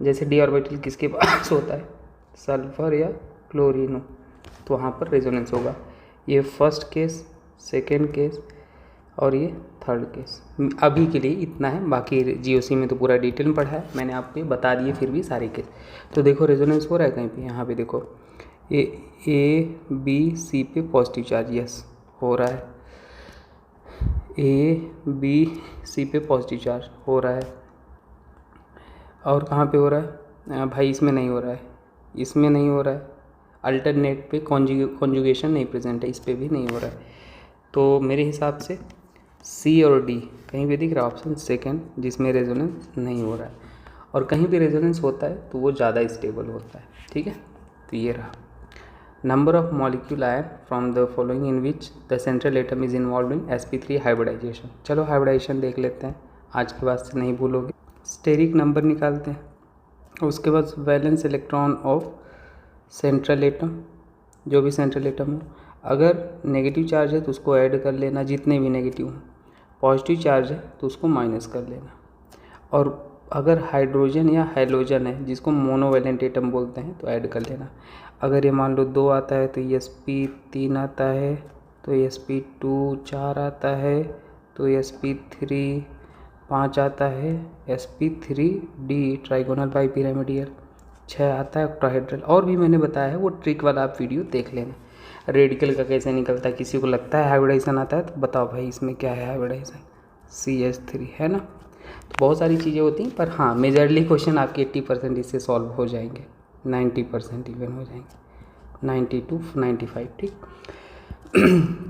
Speaker 1: जैसे d ऑर्बिटल किसके पास होता है, सल्फर या क्लोरीन हो, तो वहाँ पर रेजोनेंस होगा। ये फर्स्ट केस, सेकेंड केस और ये थर्ड केस। अभी के लिए इतना है, बाकी जीओसी में तो पूरा डिटेल में पढ़ा है मैंने, आपको बता दिए फिर भी सारे केस। तो देखो रेजोनेंस हो रहा है कहीं पे, यहाँ पे देखो ए बी सी पे पॉजिटिव चार्ज, यस हो रहा है, ए बी सी पे पॉजिटिव चार्ज हो रहा है। और कहाँ पे हो रहा है भाई, इसमें नहीं हो रहा है, इसमें नहीं हो रहा है, अल्टरनेट पे कॉन्जुगेशन नहीं प्रेजेंट है, इस पर भी नहीं हो रहा है। तो मेरे हिसाब से सी और डी कहीं पे दिख रहा है ऑप्शन सेकंड, जिसमें रेजोनेंस नहीं हो रहा है। और कहीं पे रेजोनेंस होता है तो वो ज़्यादा स्टेबल होता है, ठीक है। तो ये रहा number of molecule ion from the following in which the central atom is involve in sp3 hybridisation. चलो हाइब्रिडाइजेशन देख लेते हैं, आज के बाद से नहीं भूलोगे। स्टेरिक नंबर निकालते हैं, उसके बाद valence electron of central atom, जो भी सेंट्रल एटम हो, अगर नेगेटिव चार्ज है तो उसको ऐड कर लेना, जितने भी नेगेटिव हों। पॉजिटिव चार्ज है तो उसको माइनस कर लेना। और अगर हाइड्रोजन या हैलोजन है, जिसको मोनोवैलेंट एटम बोलते हैं, तो ऐड कर लेना। अगर ये मान लो 2 आता है तो sp3 आता है, तो sp2 4 आता है, तो sp3 5 आता है, sp3d ट्राइगोनल बाई पिरामिडियल 6 आता है, ऑक्टाहेड्रल। और भी मैंने बताया है, वो ट्रिक वाला आप वीडियो देख लेना। रेडिकल का कैसे निकलता है, किसी को लगता है हाइब्रिडाइजेशन आता है तो बताओ भाई इसमें क्या है हाइब्रिडाइजेशन, CH3 है ना। तो बहुत सारी चीज़ें होती हैं, पर हाँ मेजरली क्वेश्चन आपके 80% इससे सॉल्व हो जाएंगे, 90% इवन हो जाएंगे, 90 to 95, ठीक।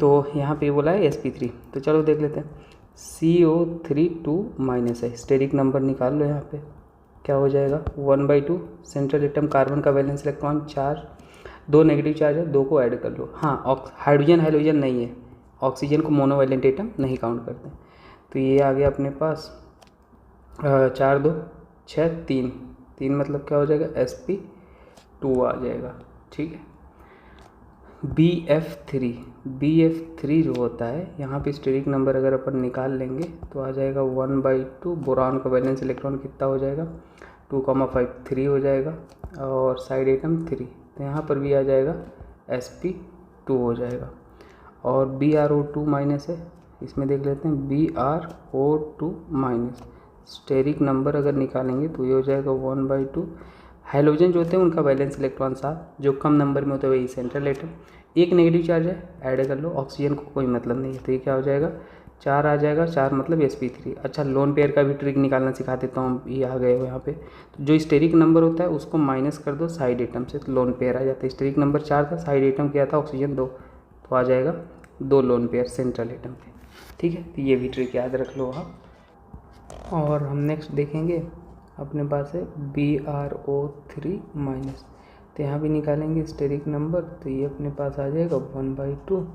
Speaker 1: तो यहाँ पे बोला है sp3, तो चलो देख लेते हैं। CO3 2 माइनस है, स्टेरिक नंबर निकाल लो। यहाँ पे क्या हो जाएगा 1/2, सेंट्रल एटम कार्बन का वैलेंस इलेक्ट्रॉन 4, 2 नेगेटिव चार्ज है, 2 को ऐड कर लो। हाँ हाइड्रोजन हाइड्रोजन नहीं है, ऑक्सीजन को मोनोवैलेंट एटम नहीं काउंट करते। तो ये आ गया अपने पास 4 2 6 3, 3 मतलब क्या हो जाएगा sp2 आ जाएगा, ठीक है। BF3 जो होता है, यहाँ पे स्टेरिक नंबर अगर अपन निकाल लेंगे तो आ जाएगा 1/2, बोरान का वैलेंस इलेक्ट्रॉन कितना हो जाएगा 2,5 3 हो जाएगा, और साइड एटम 3, तो यहाँ पर भी आ जाएगा sp2 हो जाएगा। और BrO2 माइनस है, इसमें देख लेते हैं BrO2 माइनस, स्टेरिक नंबर अगर निकालेंगे तो ये हो जाएगा 1/2। हाइड्रोजन जो होते हैं उनका वैलेंस इलेक्ट्रॉन 7, जो कम नंबर में होते हैं वही सेंट्रल एटम, एक नेगेटिव चार्ज है, ऐड कर लो। ऑक्सीजन को कोई मतलब नहीं है, तो ये क्या हो जाएगा 4 आ जाएगा, 4 मतलब sp3। अच्छा लोन पेयर का भी ट्रिक निकालना सिखा देता हूँ, ये आ गए हो यहाँ पे। तो जो स्टेरिक नंबर होता है उसको माइनस कर दो साइड एटम से, तो लोन पेयर आ जाता है। स्टेरिक नंबर 4 था, साइड एटम क्या था ऑक्सीजन 2, तो आ जाएगा 2 लोन पेयर सेंट्रल एटम पे, ठीक है। तो ये भी ट्रिक याद रख लो आप। और हम नेक्स्ट देखेंगे, अपने पास है BrO3 माइनस, तो यहाँ भी निकालेंगे स्टेरिक नंबर, तो ये अपने पास आ जाएगा 1/2,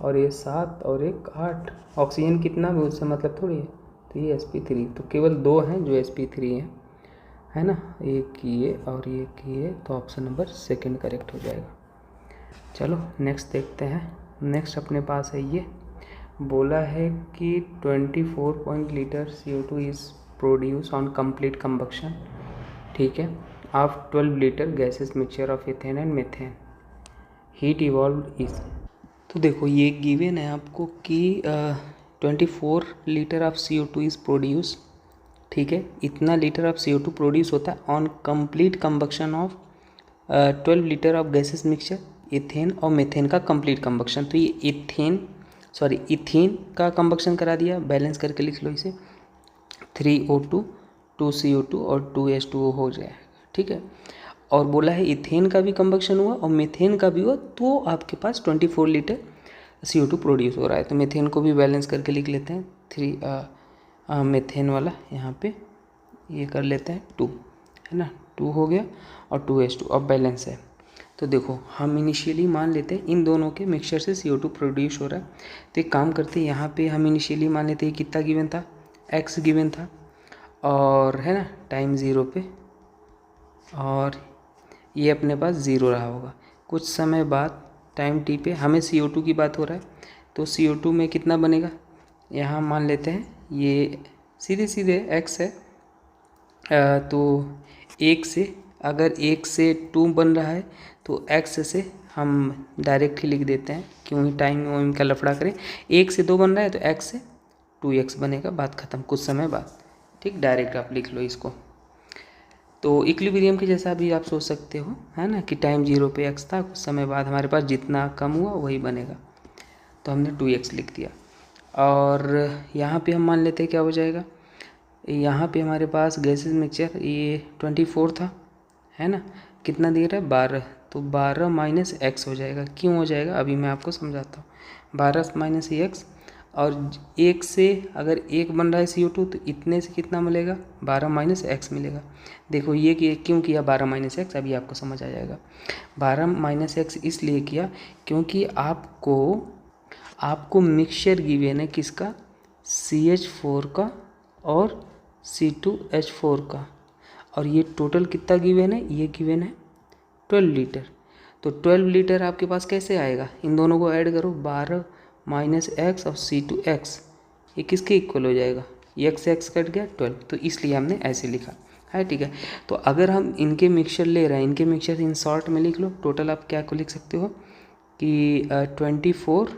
Speaker 1: और ये 7 और एक 8। ऑक्सीजन कितना भी उससे मतलब थोड़ी है, तो ये sp3, तो केवल 2 हैं जो sp3 हैं, है ना, एक ये और एक ये, तो ऑप्शन नंबर सेकंड करेक्ट हो जाएगा। चलो नेक्स्ट देखते हैं। नेक्स्ट अपने पास है ये, बोला है कि 24 litre CO2 is produce on complete combustion, ठीक है, of 12 litre gases mixture of ethane and methane, heat evolve is. तो देखो ये गिवन है आपको कि 24 litre of CO2 is produce, ठीक है, इतना लीटर ऑफ CO2 प्रोड्यूस होता है on complete combustion of 12 litre of gases mixture, ethane और मेथेन का कंप्लीट कंबक्शन। तो ये इथेन का कंबक्शन करा दिया, बैलेंस करके लिख लो इसे, 3O2 2CO2 और 2H2O हो जाएगा, ठीक है। और बोला है इथेन का भी कंबक्शन हुआ और मेथेन का भी हुआ, तो आपके पास 24 लीटर CO2 प्रोड्यूस हो रहा है। तो मेथेन को भी बैलेंस करके लिख लेते हैं, 3 मेथेन वाला यहाँ पे ये कर लेते हैं 2, है ना, 2 हो गया, और 2H2 अब बैलेंस है। तो देखो हम इनिशियली मान लेते हैं इन दोनों के मिक्सचर से CO2 प्रोड्यूस हो रहा है, तो एक काम करते हैं, यहाँ पे हम इनिशियली मान लेते हैं कितना गिवन था, x गिवन था, और है ना टाइम 0 पे, और ये अपने पास 0 रहा होगा। कुछ समय बाद टाइम t पे हमें CO2 की बात हो रहा है, तो CO2 में कितना बनेगा, यहाँ मान लेते हैं ये सीधे सीधे x है, तो 1 से, अगर 1 से 2 बन रहा है तो x से हम डायरेक्ट ही लिख देते हैं, क्योंकि टाइम का लफड़ा करें। 1 से 2 बन रहा है तो x से 2x बनेगा, बात ख़त्म कुछ समय बाद। ठीक, डायरेक्ट आप लिख लो इसको। तो इक्विलिब्रियम के जैसा भी आप सोच सकते हो, है ना, कि टाइम 0 पे x था, कुछ समय बाद हमारे पास जितना कम हुआ वही बनेगा। तो हमने 2x लिख दिया। और यहाँ पे हम मान लेते हैं क्या हो जाएगा, यहाँ पे हमारे पास गैसेस मिक्सचर ये 24 था, है ना, कितना दे रहा है 12, तो 12 माइनस एक्स हो जाएगा। क्यों हो जाएगा अभी मैं आपको समझाता हूँ। 12 माइनस एक्स, और एक से अगर एक बन रहा है CO2 तो इतने से कितना मिलेगा, 12 माइनस एक्स मिलेगा। देखो ये कि क्यों किया 12 माइनस एक्स, अभी आपको समझ आ जाएगा। 12 माइनस एक्स इसलिए किया क्योंकि आपको मिक्सचर गिवन है किसका, CH4 का और C2H4 का, और ये टोटल कितना गिवन है, ये गिवन है 12 लीटर। तो 12 लीटर आपके पास कैसे आएगा, इन दोनों को ऐड करो, 12 माइनस एक्स और C2x, ये किसके इक्वल हो जाएगा, x से x कट गया 12, तो इसलिए हमने ऐसे लिखा है। ठीक है, तो अगर हम इनके मिक्सचर ले रहे हैं, इनके मिक्सचर इन शॉर्ट में लिख लो। टोटल आप क्या को लिख सकते हो कि 24,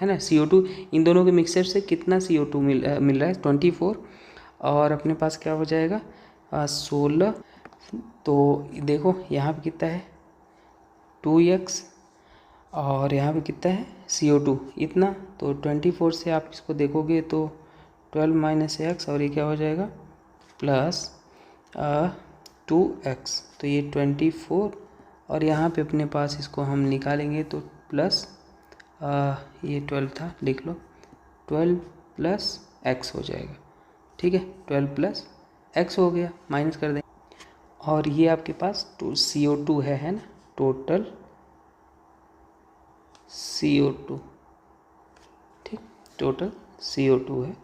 Speaker 1: है ना, CO2, इन दोनों के मिक्सचर से कितना CO2 मिल रहा है 24, और अपने पास क्या हो जाएगा 16। तो देखो यहाँ पे कितना है 2x, और यहाँ पे कितना है CO2 इतना, तो 24 से आप इसको देखोगे तो 12 माइनस एक्स, और ये क्या हो जाएगा प्लस 2x, तो ये 24, और यहाँ पे अपने पास इसको हम निकालेंगे तो प्लस ये 12 था, लिख लो 12 प्लस x हो जाएगा। ठीक है, 12 प्लस x हो गया, माइनस कर दें, और ये आपके पास CO2 है ना, टोटल CO2, ठीक, टोटल CO2 है,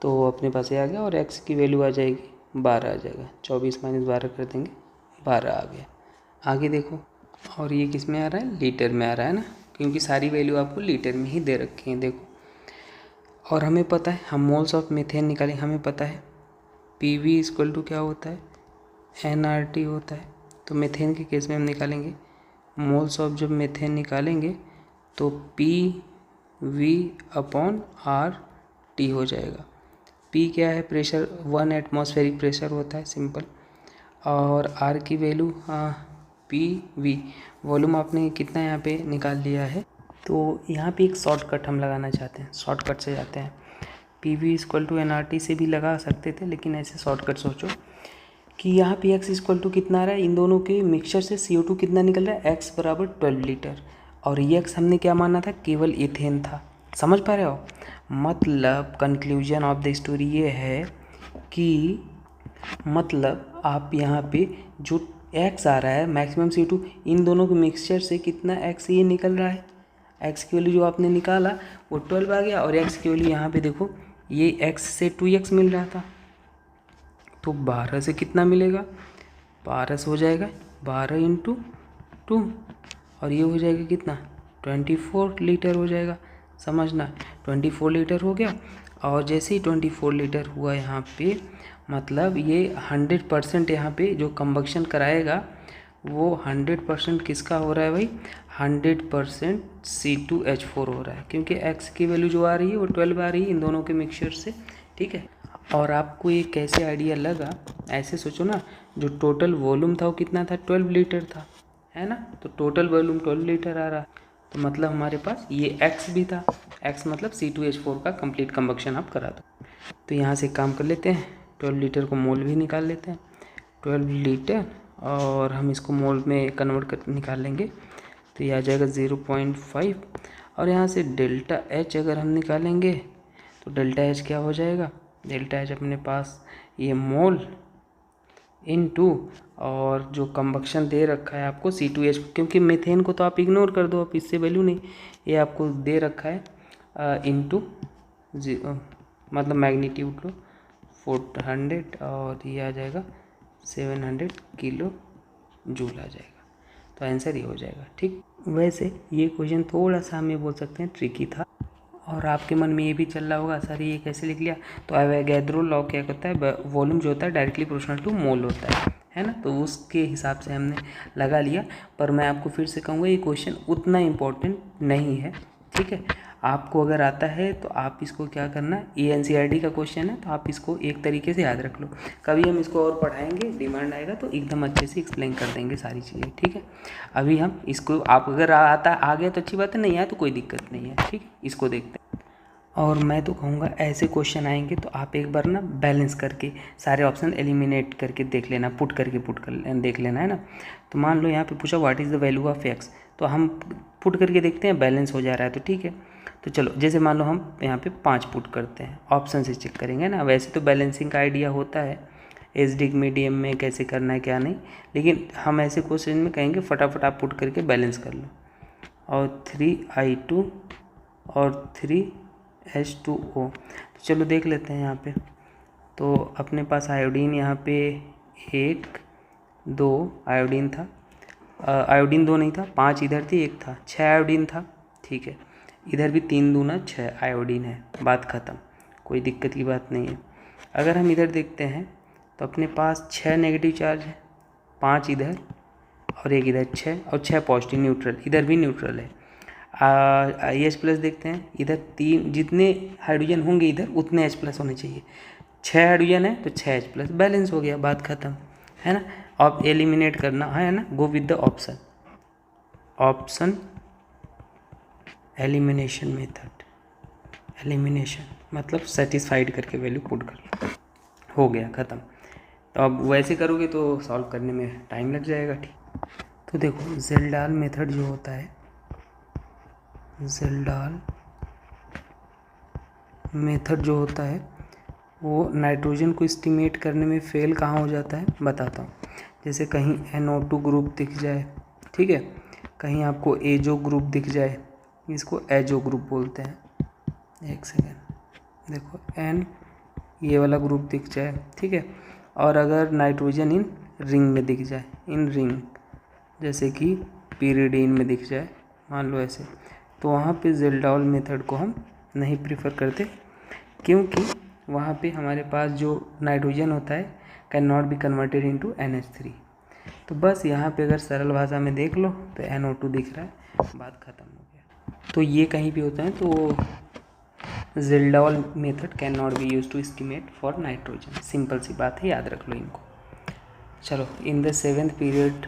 Speaker 1: तो अपने पास ये आ गया, और x की वैल्यू आ जाएगी 12 आ जाएगा, 24 माइनस 12 कर देंगे, 12 आ गया। आगे देखो, और ये किस में आ रहा है, लीटर में आ रहा है ना, क्योंकि सारी वैल्यू आपको लीटर में ही दे रखी है। देखो, और हमें पता है हम मोल्स ऑफ मीथेन निकालें, हमें पता है PV इक्वल टू क्या होता है, nRT होता है। तो मीथेन के केस में हम निकालेंगे मोल्स ऑफ, जब मीथेन निकालेंगे तो PV अपॉन RT हो जाएगा। P क्या है, प्रेशर, 1 एटमॉस्फेरिक प्रेशर होता है, सिंपल, और R की वैल्यू PV, वॉल्यूम आपने कितना यहाँ पे निकाल लिया है। तो यहाँ पे एक शॉर्टकट हम लगाना चाहते हैं, शॉर्टकट से जाते हैं। PV इक्वल टू nRT से भी लगा सकते थे, लेकिन ऐसे शॉर्टकट सोचो कि यहाँ पे x इक्वल टू कितना आ रहा है, इन दोनों के मिक्सचर से CO2 कितना निकल रहा है, x बराबर 12 लीटर, और ये x हमने क्या माना था, केवल इथेन था। समझ पा रहे हो, मतलब कंक्लूजन ऑफ द स्टोरी ये है कि मतलब आप यहाँ पे जो x आ रहा है मैक्सिमम CO2, इन दोनों के मिक्सचर से कितना x ये निकल रहा है, x की वैल्यू जो आपने निकाला वो 12 आ गया, और x की वैल्यू यहाँ पे देखो ये x से 2x मिल रहा था, तो 12 से कितना मिलेगा, 12 से हो जाएगा 12 इंटू 2, और ये हो जाएगा कितना 24 लीटर हो जाएगा। समझना, 24 लीटर हो गया, और जैसे ही 24 लीटर हुआ यहाँ पे, मतलब ये 100% यहाँ पे जो कंबक्शन कराएगा वो 100% किसका हो रहा है भाई, 100% C2H4 हो रहा है, क्योंकि x की वैल्यू जो आ रही है वो 12 आ रही है इन दोनों के मिक्सचर से। ठीक है, और आपको ये कैसे आइडिया लगा, ऐसे सोचो ना, जो टोटल वॉल्यूम था वो कितना था, 12 लीटर था, है ना, तो टोटल वॉल्यूम 12 लीटर आ रहा, तो मतलब हमारे पास ये x भी था, x मतलब C2H4 का कंप्लीट कंबक्शन आप करा दो। तो यहाँ से काम कर लेते हैं, 12 लीटर को मोल भी निकाल लेते हैं, 12 लीटर, और हम इसको मोल में कन्वर्ट कर निकाल लेंगे, तो ये आ जाएगा 0.5, और यहाँ से डेल्टा H अगर हम निकालेंगे तो डेल्टा H क्या हो जाएगा, डेल्टा H अपने पास ये मोल इनटू, और जो कंबक्शन दे रखा है आपको C2H, क्योंकि मीथेन को तो आप इग्नोर कर दो, आप इससे वैल्यू नहीं, ये आपको दे रखा है इनटू मतलब मैग्नीट्यूड लो 400, और ये आ जाएगा 700 किलो जूल आ जाएगा, तो आंसर ये हो जाएगा। ठीक, वैसे ये क्वेश्चन थोड़ा सा हम ये बोल सकते हैं ट्रिकी था, और आपके मन में ये भी चल रहा होगा सर ये कैसे लिख लिया, तो एवोगैड्रो लॉ क्या कहता है, वॉल्यूम जो होता है डायरेक्टली प्रोपोर्शनल टू मोल होता है ना, तो उसके हिसाब से हमने लगा लिया। पर मैं आपको फिर से कहूँगा ये क्वेश्चन उतना इम्पोर्टेंट नहीं है, ठीक है। आपको अगर आता है तो आप इसको क्या करना, ये NCERT का क्वेश्चन है तो आप इसको एक तरीके से याद रख लो। कभी हम इसको और पढ़ाएंगे, डिमांड आएगा तो एकदम अच्छे से एक्सप्लेन कर देंगे सारी चीज़ें, ठीक है। अभी हम इसको, आप अगर आता आ गया तो अच्छी बात है, नहीं आया तो कोई दिक्कत नहीं है, ठीक है। इसको देखते हैं। और मैं तो कहूँगा ऐसे क्वेश्चन आएंगे तो आप एक बार ना बैलेंस करके सारे ऑप्शन एलिमिनेट करके देख लेना, पुट कर देख लेना, है ना। तो मान लो यहाँ पे पूछा what is the value of x, तो हम पुट करके देखते हैं, बैलेंस हो जा रहा है तो ठीक है। तो चलो, जैसे मान लो हम यहाँ पे 5 पुट करते हैं, ऑप्शन से चेक करेंगे ना। वैसे तो बैलेंसिंग का आइडिया होता है एसडिग मीडियम में कैसे करना है क्या नहीं, लेकिन हम ऐसे क्वेश्चन में कहेंगे फटाफट आप पुट करके बैलेंस कर लो। और 3I2 और 3H2O, तो चलो देख लेते हैं यहाँ पे। तो अपने पास आयोडीन यहाँ पे 1 2 आयोडीन था, आयोडीन 2 नहीं था, 5 इधर थी, 1 था, 6 आयोडीन था, ठीक है। इधर भी 3 दूना 6 आयोडीन है, बात ख़त्म, कोई दिक्कत की बात नहीं है। अगर हम इधर देखते हैं तो अपने पास 6 नेगेटिव चार्ज है, 5 इधर और 1 इधर, 6 और 6 पॉजिटिव न्यूट्रल, इधर भी न्यूट्रल है। H+ देखते हैं, इधर 3 जितने हाइड्रोजन होंगे इधर उतने H+ होने चाहिए। 6 हाइड्रोजन है तो 6 H+, बैलेंस हो गया, बात ख़त्म, है ना। अब एलिमिनेट करना है ना, go with the option elimination method. Elimination मतलब सेटिस्फाइड करके वैल्यू पुट कर लो, हो गया, ख़त्म। तो अब वैसे करोगे तो सॉल्व करने में टाइम लग जाएगा, ठीक। तो देखो ज़ेल्डाल मेथड जो होता है, ज़ेल्डाल मेथड जो होता है वो नाइट्रोजन को एस्टिमेट करने में फेल कहाँ हो जाता है, बताता हूँ। जैसे कहीं NO2 ग्रुप दिख जाए, ठीक है, कहीं आपको एजो ग्रुप दिख जाए, इसको एजो ग्रुप बोलते हैं, एक सेकेंड, देखो N ये वाला ग्रुप दिख जाए, ठीक है। और अगर नाइट्रोजन इन रिंग में दिख जाए, इन रिंग, जैसे कि पीरिडीन में दिख जाए, मान लो ऐसे, तो वहाँ पे ज़ेल्डाल मेथड को हम नहीं प्रीफर करते, क्योंकि वहाँ पे हमारे पास जो नाइट्रोजन होता है can not be converted into NH3। तो बस यहाँ पे अगर सरल भाषा में देख लो तो NO2 दिख रहा है, बात ख़त्म हो गया। तो ये कहीं भी होता है तो Kjeldahl method can not be use to estimate for nitrogen, simple सी बात है, याद रख लो इनको। चलो, in the 7th period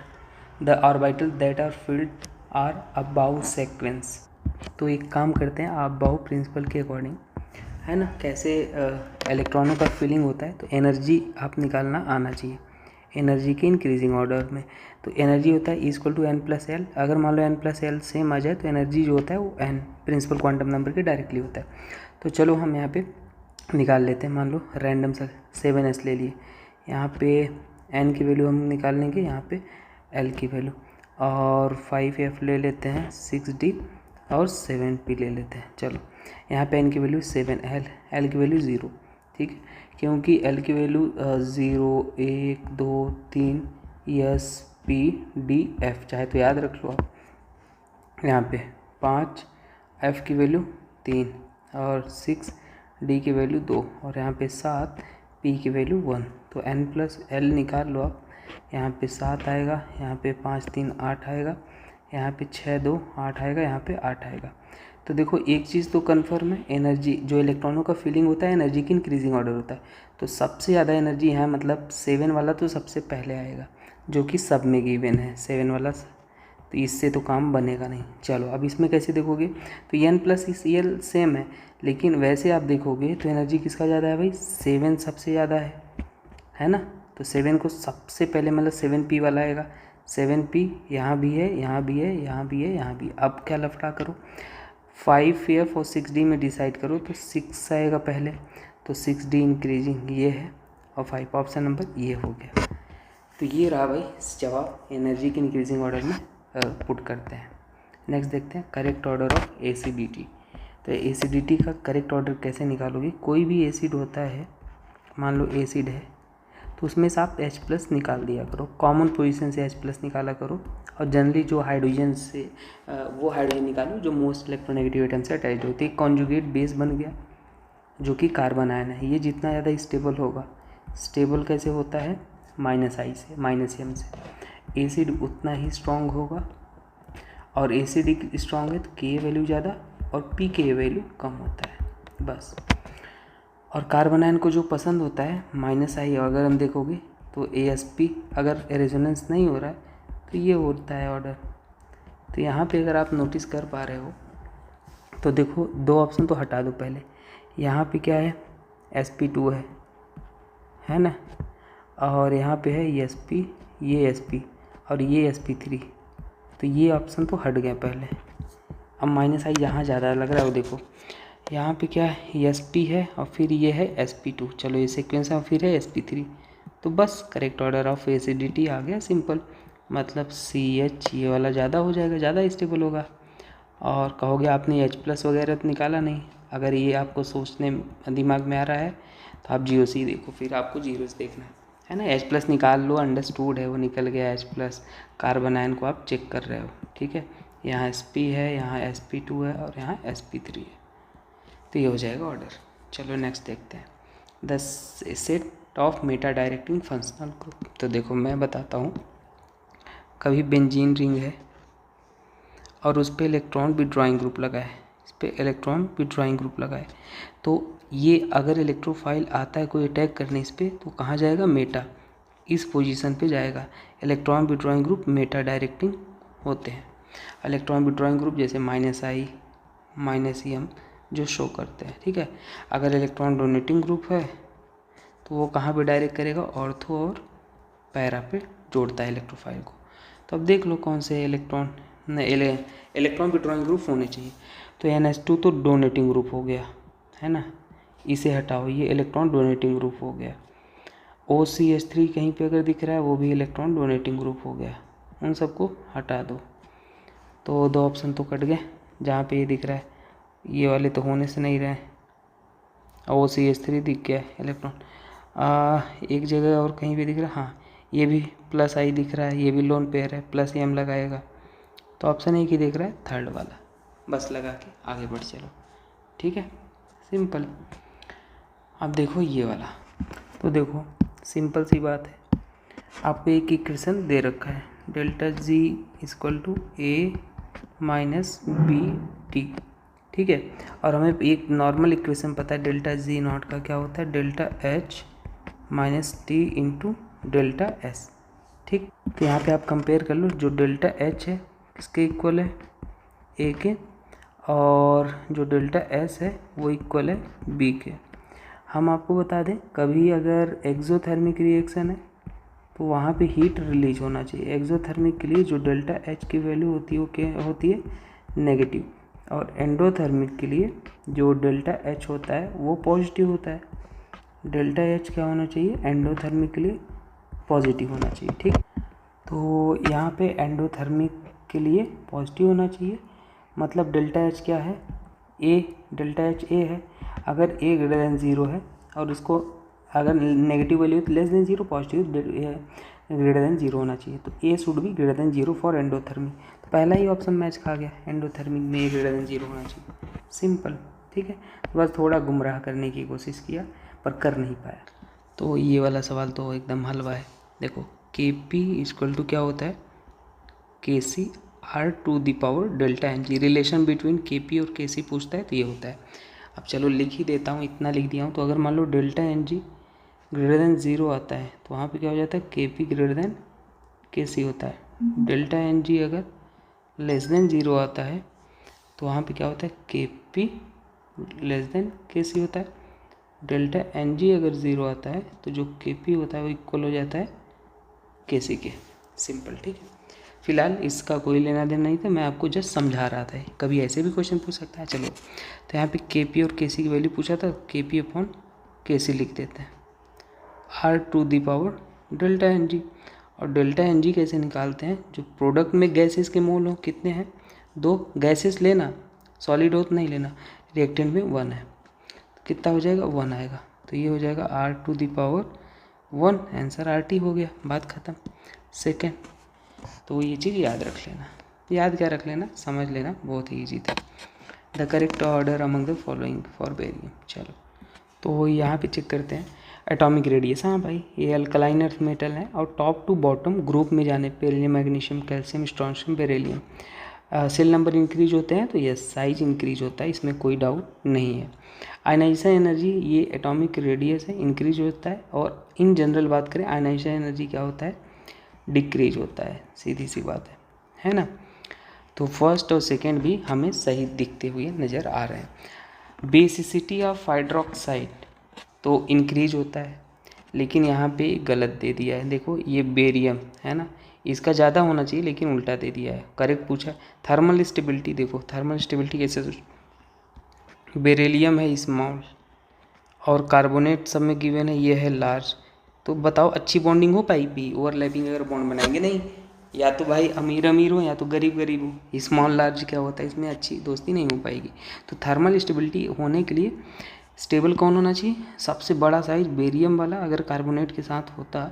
Speaker 1: the orbital that are filled are about sequence. तो एक काम करते हैं अबाउ प्रिंसिपल के अकॉर्डिंग, है ना, कैसे इलेक्ट्रॉनों का फिलिंग होता है। तो एनर्जी आप निकालना आना चाहिए, एनर्जी के इंक्रीजिंग ऑर्डर में। तो एनर्जी होता है E=N+L। अगर मान लो N+L सेम आ जाए तो एनर्जी जो होता है वो N प्रिंसिपल क्वांटम नंबर के डायरेक्टली होता है। तो चलो हम यहाँ पे निकाल लेते हैं। मान लो रैंडम सा 7s ले लिए, यहाँ पे N की वैल्यू हम निकाल लेंगे, यहाँ पे L की वैल्यू, और 5F ले लेते हैं, 6D और 7P ले लेते हैं। चलो यहाँ पे N की वैल्यू 7, L की वैल्यू 0, ठीक है, क्योंकि L की value 0 1 2 3 S P D F, चाहे तो याद रख लो आप। यहाँ पे 5, F की वैल्यू 3 और 6, D की वैल्यू 2 और यहाँ पे 7, P की वैल्यू 1। तो N+L निकाल लो आप, यहाँ पे 7 आएगा, यहाँ पे 5 3 8 आएगा, यहाँ पे 6 2 8 आएगा, यहाँ पे 8 आएगा। तो देखो एक चीज़ तो कन्फर्म है, एनर्जी जो इलेक्ट्रॉनों का फीलिंग होता है एनर्जी की इंक्रीजिंग ऑर्डर होता है। तो सबसे ज़्यादा एनर्जी है, मतलब 7 वाला तो सबसे पहले आएगा, जो कि सब में गिवन है 7 वाला, तो इससे तो काम बनेगा नहीं। चलो अब इसमें कैसे देखोगे, तो N+L सेम है, लेकिन वैसे आप देखोगे तो एनर्जी किसका ज़्यादा है भाई, 7 सबसे ज़्यादा है ना। तो 7 को सबसे पहले मतलब 7P वाला आएगा, 7P यहाँ भी है, यहाँ भी है, यहाँ भी है, यहाँ भी। अब क्या लफड़ा करो, 5F और 6D में डिसाइड करो, तो 6 आएगा पहले, तो 6D इंक्रीजिंग ये है, और 5 ऑप्शन नंबर ये हो गया। तो ये रहा भाई जवाब, एनर्जी की इंक्रीजिंग ऑर्डर में पुट करते हैं। नेक्स्ट देखते हैं करेक्ट ऑर्डर ऑफ एसिडिटी। तो एसिडिटी का करेक्ट ऑर्डर कैसे निकालोगे, कोई भी एसिड होता है, मान लो एसिड है तो उसमें से आप H+ निकाल दिया करो, कॉमन पोजीशन से H+ निकाला करो, और जनरली जो हाइड्रोजन से वो हाइड्रोजन निकालो जो मोस्ट इलेक्ट्रोनेगेटिव एटम से अटैच होती है। कॉन्जुगेट बेस बन गया जो कि कार्बन आयन है, ये जितना ज़्यादा स्टेबल होगा, स्टेबल कैसे होता है, -I से, -M से, एसिड उतना ही स्ट्रॉन्ग होगा, और एसिड स्ट्रॉन्ग है तो K वैल्यू ज़्यादा और पी के ये वैल्यू कम होता है बस। और कार्बन आयन को जो पसंद होता है -I, अगर हम देखोगे तो AsP अगर रेजोनेंस नहीं हो रहा है तो ये होता है ऑर्डर। तो यहाँ पे अगर आप नोटिस कर पा रहे हो तो देखो 2 ऑप्शन तो हटा दो पहले। यहाँ पे क्या है sp2 है ना, और यहाँ पे है sp, ये sp और ये sp3, तो ये ऑप्शन तो हट गया पहले। अब -I यहाँ ज़्यादा लग रहा है, वो देखो यहाँ पे क्या है sp है और फिर ये है sp2, चलो ये सीक्वेंस है और फिर है sp3, तो बस करेक्ट ऑर्डर ऑफ एसिडिटी आ गया सिंपल। मतलब CH ये वाला ज़्यादा हो जाएगा, ज़्यादा स्टेबल होगा। और कहोगे आपने H+ वगैरह तो निकाला नहीं, अगर ये आपको सोचने दिमाग में आ रहा है तो आप GOC देखो, फिर आपको जीरोस देखना है ना। H+ निकाल लो, अंडरस्टूड है, वो निकल गया H+। कार्बन आयन को आप चेक कर रहे हो, ठीक है। यहाँ sp है, यहाँ sp2 है और यहाँ sp3 है, तो ये हो जाएगा ऑर्डर। चलो नेक्स्ट देखते हैं, the set of Meta directing functional group. तो देखो मैं बताता हूँ, कभी बेंजीन रिंग है और उस पर इलेक्ट्रॉन विड्रॉइंग ग्रुप लगा है, इस पर इलेक्ट्रॉन विड्रॉइंग ग्रुप लगा है, तो ये अगर इलेक्ट्रोफाइल आता है कोई अटैक करने इस पर, तो कहाँ जाएगा मेटा, इस पोजीशन पे जाएगा। Electron withdrawing group Meta directing होते हैं। इलेक्ट्रॉन विड्रॉइंग ग्रुप जैसे -I -M जो शो करते हैं, ठीक है। अगर इलेक्ट्रॉन डोनेटिंग ग्रुप है तो वो कहाँ पे डायरेक्ट करेगा, ऑर्थो और पैरा पे जोड़ता है इलेक्ट्रोफाइल को। तो अब देख लो कौन से इलेक्ट्रॉन विड्रॉइंग ग्रुप होने चाहिए। तो NH2 तो डोनेटिंग ग्रुप हो गया है ना, इसे हटाओ, ये इलेक्ट्रॉन डोनेटिंग ग्रुप हो गया। OCH3 कहीं पे अगर दिख रहा है वो भी इलेक्ट्रॉन डोनेटिंग ग्रुप हो गया, उन सबको हटा दो। तो 2 ऑप्शन तो कट गए, जहाँ पे ये दिख रहा है, ये वाले तो होने से नहीं रहे। OCH3 दिख गया इलेक्ट्रॉन, एक जगह और कहीं भी दिख रहा है, हाँ ये भी +I दिख रहा है, ये भी लोन पेयर है, +M लगाएगा, तो ऑप्शन एक ही दिख रहा है, थर्ड वाला, बस लगा के आगे बढ़ चलो, ठीक है, सिंपल। अब देखो ये वाला, तो देखो सिंपल सी बात है, आपको एक इक्वेशन दे रखा है, ΔG = A - BT, ठीक है। और हमें एक नॉर्मल इक्वेशन पता है ΔG0 का क्या होता है, ΔH - T × ΔS, ठीक। तो यहाँ पे आप कंपेयर कर लो, जो ΔH है किसके इक्वल है, A के, और जो ΔS है वो इक्वल है B के। हम आपको बता दें, कभी अगर एक्सोथर्मिक रिएक्शन है तो वहाँ पे हीट रिलीज होना चाहिए। एक्सोथर्मिक के लिए जो ΔH की वैल्यू होती है वो क्या होती है, नेगेटिव, और एंडोथर्मिक के लिए जो ΔH होता है वो पॉजिटिव होता है। ΔH क्या होना चाहिए, एंडोथर्मिक के लिए पॉजिटिव होना चाहिए, ठीक। तो यहाँ पे एंडोथर्मिक के लिए पॉजिटिव होना चाहिए, मतलब ΔH क्या है, ΔH A है। अगर A > 0 है और उसको अगर नेगेटिव वैल्यू तो <0, पॉजिटिव > 0 होना चाहिए, तो A should be > 0 for endothermic. तो पहला ही ऑप्शन मैच खा गया, एंडोथर्मिक में A > 0 होना चाहिए, सिंपल, ठीक है। बस थोड़ा गुमराह करने की कोशिश किया पर कर नहीं पाया। तो ये वाला सवाल तो एकदम हलवा है। देखो Kp = क्या होता है, KcR⁴ ΔNg, relation between Kp और Kc पूछता है तो ये होता है। अब चलो लिख ही देता हूँ, इतना लिख दिया हूँ। तो अगर मान लो ΔNg > 0 आता है तो वहाँ पे क्या हो जाता है, Kp > Kc होता है। ΔNg अगर <0 आता है तो वहाँ पे क्या होता है, Kp Kc होता है। ΔNg अगर 0 आता है तो जो Kp होता है वो इक्वल हो जाता है Kc के, सिंपल, ठीक है। फिलहाल इसका कोई लेना देना नहीं था, मैं आपको जस्ट समझा रहा था, कभी ऐसे भी क्वेश्चन पूछ सकता है। चलो तो यहाँ पे Kp और Kc की वैल्यू पूछा था, Kp/Kc लिख देते हैं, R⁴ ΔNg। और ΔNg कैसे निकालते हैं, जो प्रोडक्ट में गैसेस के मोल हो कितने हैं, 2 गैसेस लेना, सॉलिड हो तो नहीं लेना, रिएक्टेंट में 1 है, तो कितना हो जाएगा, 1 आएगा। तो ये हो जाएगा R⁴ 1, आंसर RT हो गया, बात ख़त्म। सेकेंड, तो ये चीज़ याद रख लेना, याद क्या रख लेना, समझ लेना, बहुत ही ईजी था। The correct order among the following for barium. चलो तो यहाँ पे चेक करते हैं एटॉमिक रेडियस। हाँ भाई, ये अल्कलाइन अर्थ मेटल है और टॉप टू बॉटम ग्रुप में जाने पे beryllium, magnesium, calcium, strontium, beryllium, shell number increase होते हैं तो यस साइज इंक्रीज होता है, इसमें कोई डाउट नहीं है। आयनाइजेशन एनर्जी ये एटॉमिक रेडियस है, इंक्रीज होता है, और इन जनरल बात करें आयनाइजेशन एनर्जी क्या होता है, डिक्रीज होता है, सीधी सी बात है ना। तो फर्स्ट और सेकंड भी हमें सही दिखते हुए नज़र आ रहे हैं। बेसिसिटी ऑफ हाइड्रोक्साइड तो इंक्रीज होता है, लेकिन यहाँ पे गलत दे दिया है, देखो ये बेरियम है ना, इसका ज़्यादा होना चाहिए लेकिन उल्टा दे दिया है, करेक्ट पूछा। थर्मल स्टेबिलिटी देखो, थर्मल स्टेबिलिटी कैसे, बेरिलियम है स्मॉल और कार्बोनेट सब में गिवन है, ये है लार्ज। तो बताओ अच्छी बॉन्डिंग हो पाएगी, ओवरलैपिंग अगर बॉन्ड बनाएंगे नहीं, या तो भाई अमीर अमीर हो या तो गरीब गरीब हो, स्मॉल लार्ज क्या होता है, इसमें अच्छी दोस्ती नहीं हो पाएगी। तो थर्मल स्टेबिलिटी होने के लिए स्टेबल कौन होना चाहिए, सबसे बड़ा साइज बेरियम वाला अगर कार्बोनेट के साथ होता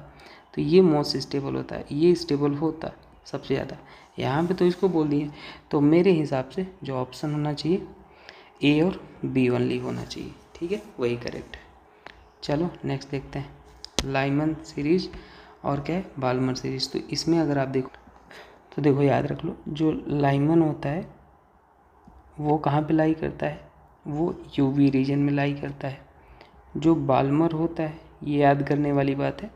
Speaker 1: तो ये मोस्ट स्टेबल होता है, ये स्टेबल होता सबसे ज़्यादा। यहाँ पे तो इसको बोल दिए, तो मेरे हिसाब से जो ऑप्शन होना चाहिए ए और बी ओनली होना चाहिए, ठीक है, वही करेक्ट है। चलो नेक्स्ट देखते हैं, लाइमन सीरीज और क्या है, बाल्मर सीरीज। तो इसमें अगर आप देखो तो देखो याद रख लो, जो लाइमन होता है वो कहाँ पे लाई करता है, वो यूवी रीजन में लाई करता है। जो बाल्मर होता है, ये याद करने वाली बात है,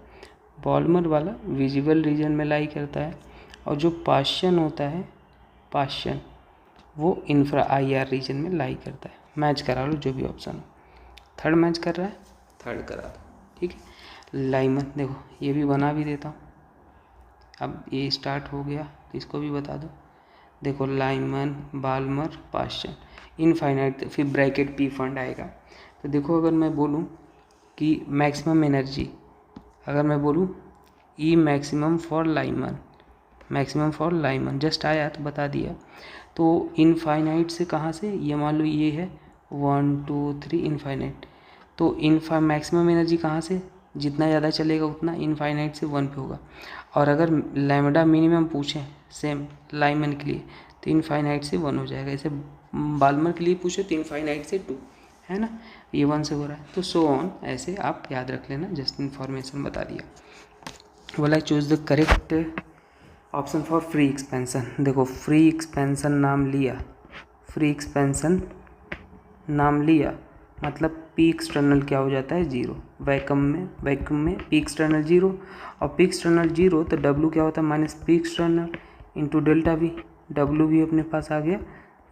Speaker 1: बाल्मर वाला विजिबल रीजन में लाई करता है, और जो पाश्चन होता है, पाश्चन वो इंफ्रा आईआर रीजन में लाई करता है। मैच करा लो जो भी ऑप्शन हो, थर्ड मैच कर रहा है, थर्ड करा दो, ठीक है। लाइमन देखो ये भी बना भी देता हूँ, अब ये स्टार्ट हो गया तो इसको भी बता दो। देखो लाइमन, बाल्मर, पाश्चन, इनफाइनाइट, फिर ब्रैकेट पी फंड आएगा। तो देखो अगर मैं बोलूँ कि मैक्सिमम एनर्जी, अगर मैं बोलूँ ई maximum for Lyman, maximum for Lyman just आया तो बता दिया। तो इनफाइनाइट से कहाँ से, ये मान लो ये है 1 2 3 इनफाइनाइट, तो मैक्सिमम एनर्जी कहाँ से, जितना ज़्यादा चलेगा उतना इनफाइनाइट से 1 पे होगा। और अगर लैम्डा मिनिमम पूछें सेम लाइमन के लिए तो इनफाइनाइट से 1 हो जाएगा, ऐसे बाल्मर के लिए पूछे तो इनफाइनाइट से 2, है ना, ये 1 से हो रहा है। तो सो ऑन, ऐसे आप याद रख लेना, जस्ट इन्फॉर्मेशन बता दिया। बोला choose the correct option for free expansion. देखो फ्री एक्सपेंशन नाम लिया, फ्री एक्सपेंशन नाम लिया मतलब पी एक्सटर्नल क्या हो जाता है, जीरो। वैक्यूम में पी एक्सटर्नल जीरो, और पी एक्सटर्नल जीरो तो डब्लू क्या होता है, minus P external into delta we, W भी अपने पास आ गया,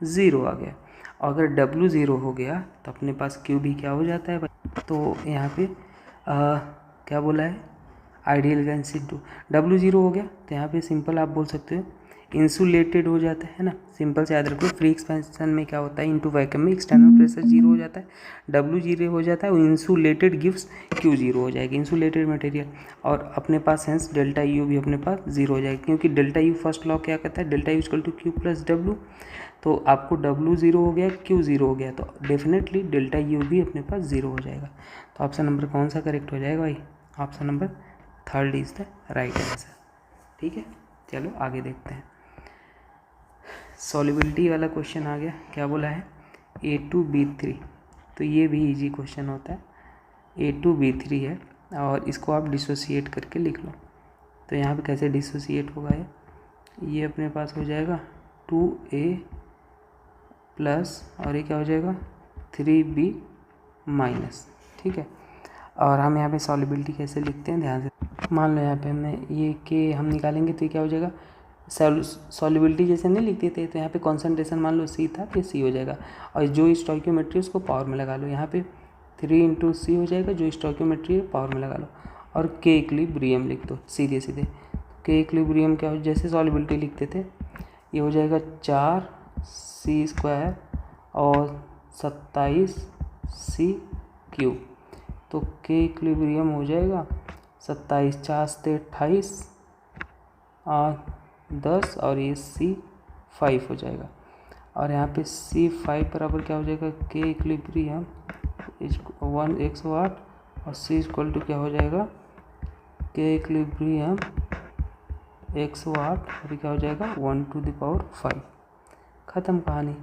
Speaker 1: ज़ीरो आ गया। और अगर डब्लू ज़ीरो हो गया तो अपने पास क्यू भी क्या हो जाता है भाई। तो यहाँ पे क्या बोला है, ideal gas into W zero हो गया, तो यहाँ पे सिंपल आप बोल सकते हो इंसुलेटेड हो जाता है ना, सिंपल से याद रखो। फ्री एक्सपेंशन में क्या होता है, इनटू वैक्यूम में एक्सटर्नल प्रेशर जीरो हो जाता है, डब्लू जीरो हो जाता है, इंसुलेटेड गिव्स क्यू जीरो हो जाएगी, इंसुलेटेड मटेरियल। और अपने पास हेंस डेल्टा यू भी अपने पास जीरो हो जाएगा, क्योंकि डेल्टा यू फर्स्ट लॉ क्या कहता है, delta U equal to Q plus W. तो आपको डब्लू जीरो हो गया, क्यू जीरो हो गया, तो डेफिनेटली डेल्टा यू भी अपने पास जीरो हो जाएगा। तो ऑप्शन नंबर कौन सा करेक्ट हो जाएगा भाई, option number third is the right answer, ठीक है। चलो आगे देखते हैं, सॉल्युबिलिटी वाला क्वेश्चन आ गया, क्या बोला है A2B3, तो ये भी इजी क्वेश्चन होता है। A2B3 है और इसको आप डिसोसिएट करके लिख लो। तो यहाँ पे कैसे डिसोसिएट होगा, ये अपने पास हो जाएगा 2A प्लस और ये क्या हो जाएगा 3B माइनस, ठीक है। और हम यहाँ पे सॉल्युबिलिटी कैसे लिखते हैं ध्यान से, मान लो यहाँ पे हमने ये के हम निकालेंगे तो ये क्या हो जाएगा, सॉल्युबिलिटी जैसे नहीं लिखते थे, तो यहाँ पे कॉन्सेंट्रेशन मान लो सी था तो सी हो जाएगा, और जो स्टोइकियोमेट्री उसको पावर में लगा लो, यहाँ पे 3 इंटू सी हो जाएगा, जो स्टोइकियोमेट्री है पावर में लगा लो, और के इक्विलिब्रियम लिख दो सीधे सीधे। के इक्विलिब्रियम क्या हो, जैसे सॉल्युबिलिटी लिखते थे, ये हो जाएगा 4C² और 27C क्यूब। तो के इक्विलिब्रियम हो जाएगा 27, 4 से 28 और 10 और ये C5 हो जाएगा। और यहाँ पे C5 बराबर क्या हो जाएगा, के इक्विलिब्रियम 108 और C इक्वल टू क्या हो जाएगा, के इक्विलिब्रियम 108 और क्या हो जाएगा 1⁵। ख़त्म कहानी।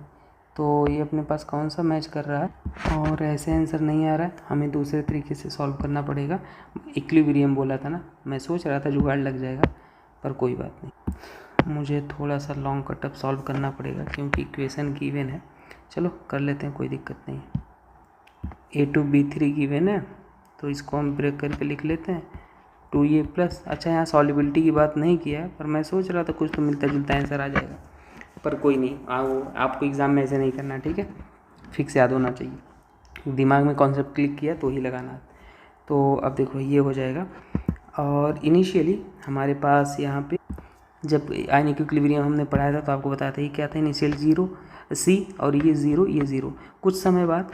Speaker 1: तो ये अपने पास कौन सा मैच कर रहा है, और ऐसे आंसर नहीं आ रहा है, हमें दूसरे तरीके से सॉल्व करना पड़ेगा। इक्विलिब्रियम बोला था ना, मैं सोच रहा था जुगाड़ लग जाएगा, पर कोई बात नहीं। मुझे थोड़ा सा लॉन्ग कटअप सॉल्व करना पड़ेगा क्योंकि इक्वेशन गिवन है। चलो कर लेते हैं, कोई दिक्कत नहीं है। A2B3 गिवन है तो इसको हम ब्रेक करके लिख लेते हैं 2A प्लस। अच्छा, यहाँ सॉल्युबिलिटी की बात नहीं किया है, पर मैं सोच रहा था कुछ तो मिलता जुलता आंसर आ जाएगा, पर कोई नहीं। आपको एग्ज़ाम में ऐसे नहीं करना, ठीक है, फिक्स याद होना चाहिए। दिमाग में कॉन्सेप्ट क्लिक किया तो ही लगाना। तो अब देखो ये हो जाएगा। और इनिशियली हमारे पास यहाँ पे जब आयनिक इक्विलिब्रियम हमने पढ़ाया था तो आपको बताया था ये क्या था, इनिशियल 0 C और ये 0 ये 0। कुछ समय बाद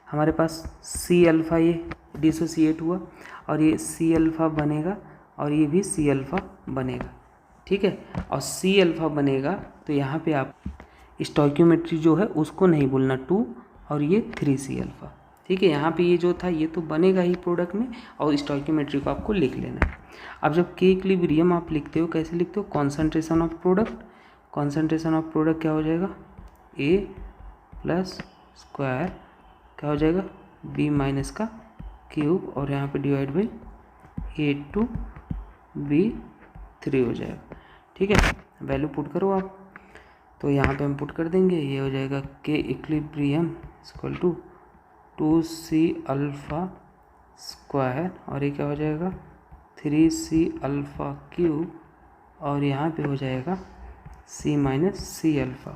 Speaker 1: हमारे पास C अल्फ़ा ये डिसोसिएट हुआ और ये C अल्फ़ा बनेगा और ये भी C अल्फ़ा बनेगा, ठीक है। और C अल्फ़ा बनेगा तो यहाँ पे आप स्टोइकियोमेट्री जो है उसको नहीं भूलना, 2 और ये 3C अल्फ़ा, ठीक है। यहाँ पे ये जो था ये तो बनेगा ही प्रोडक्ट में, और स्टोइकियोमेट्री को आपको लिख लेना है। अब जब के इक्विलिब्रियम आप लिखते हो, कैसे लिखते हो, concentration of product. Concentration of product क्या हो जाएगा, A प्लस स्क्वायर क्या हो जाएगा, B माइनस का क्यूब, और यहाँ पे डिवाइड बाई A2B3 हो जाएगा, ठीक है। वैल्यू पुट करो आप, तो यहाँ पे हम पुट कर देंगे, ये हो जाएगा के equilibrium equal to 2C alpha square, और ये क्या हो जाएगा 3C अल्फ़ा क्यूब, और यहाँ पे हो जाएगा C माइनस C अल्फ़ा।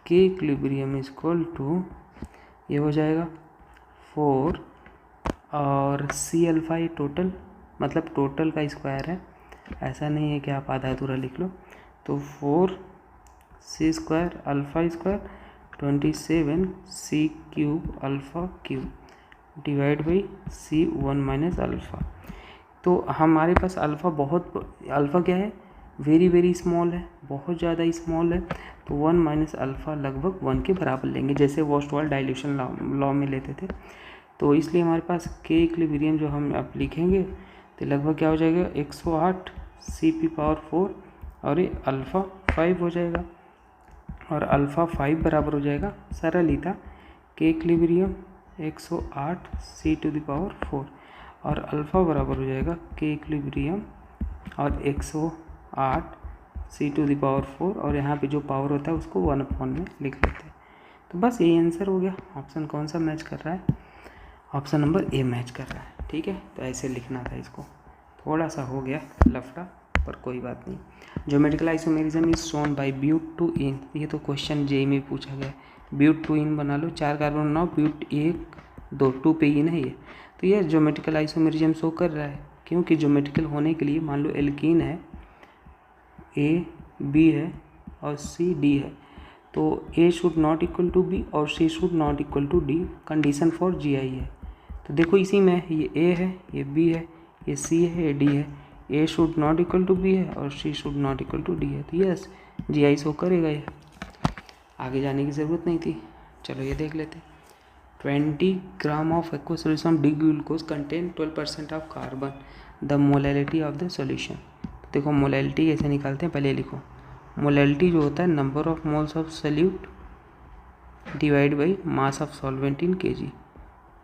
Speaker 1: के इक्विलिब्रियम इक्वल टू ये हो जाएगा 4 और C अल्फ़ा, ये टोटल मतलब टोटल का स्क्वायर है, ऐसा नहीं है कि आप आधा अधूरा लिख लो। तो 4C square alpha square 27C cube alpha cube divide by C1 minus alpha. तो हमारे पास अल्फ़ा क्या है, वेरी स्मॉल है, बहुत ज़्यादा स्मॉल है, तो 1 माइनस अल्फ़ा लगभग 1 के बराबर लेंगे, जैसे वॉस्टवाल डाइल्यूशन लॉ में लेते थे। तो इसलिए हमारे पास के इक्विलिब्रियम जो हम अब लिखेंगे तो लगभग क्या हो जाएगा 108 CP⁴, और ये अल्फ़ा 5 हो जाएगा, और अल्फ़ा 5 बराबर हो जाएगा, सरल ही था, के इक्विलिब्रियम 108 C⁴, और अल्फ़ा बराबर हो जाएगा के इक्विलिब्रियम और 108 C⁴, और यहाँ पे जो पावर होता है उसको 1/, में लिख लेते हैं। तो बस यही आंसर हो गया। ऑप्शन कौन सा मैच कर रहा है, ऑप्शन नंबर A मैच कर रहा है, ठीक है। तो ऐसे लिखना था इसको, थोड़ा सा हो गया लफड़ा, पर कोई बात नहीं। Geometrical isomerism is shown by but two ene, ये तो क्वेश्चन जेई में पूछा गया है। ब्यूट-टू-इन बना लो, 4 कार्बन बनाओ, ब्यूट 1 2 2 पे इन है ये, तो ये ज्योमेट्रिकल आइसोमेरिज्म शो कर रहा है। क्योंकि ज्योमेट्रिकल होने के लिए मान लो एल्कीन है, A B है और C D है, तो A should not equal to B और C should not equal to D, condition for GI है। तो देखो इसी में ये A है, ये B है, ये C है, ये D है, A should not equal to B है और C should not equal to D है, तो यस GI शो करेगा ये, आगे जाने की ज़रूरत नहीं थी। चलो ये देख लेते हैं। 20 gram of aqua solution D glucose contain 12% of carbon, the molality of the solution. देखो मोलैलिटी कैसे निकालते हैं, पहले लिखो। मोलैलिटी जो होता है number of moles of solute divide by mass of solvent in kg,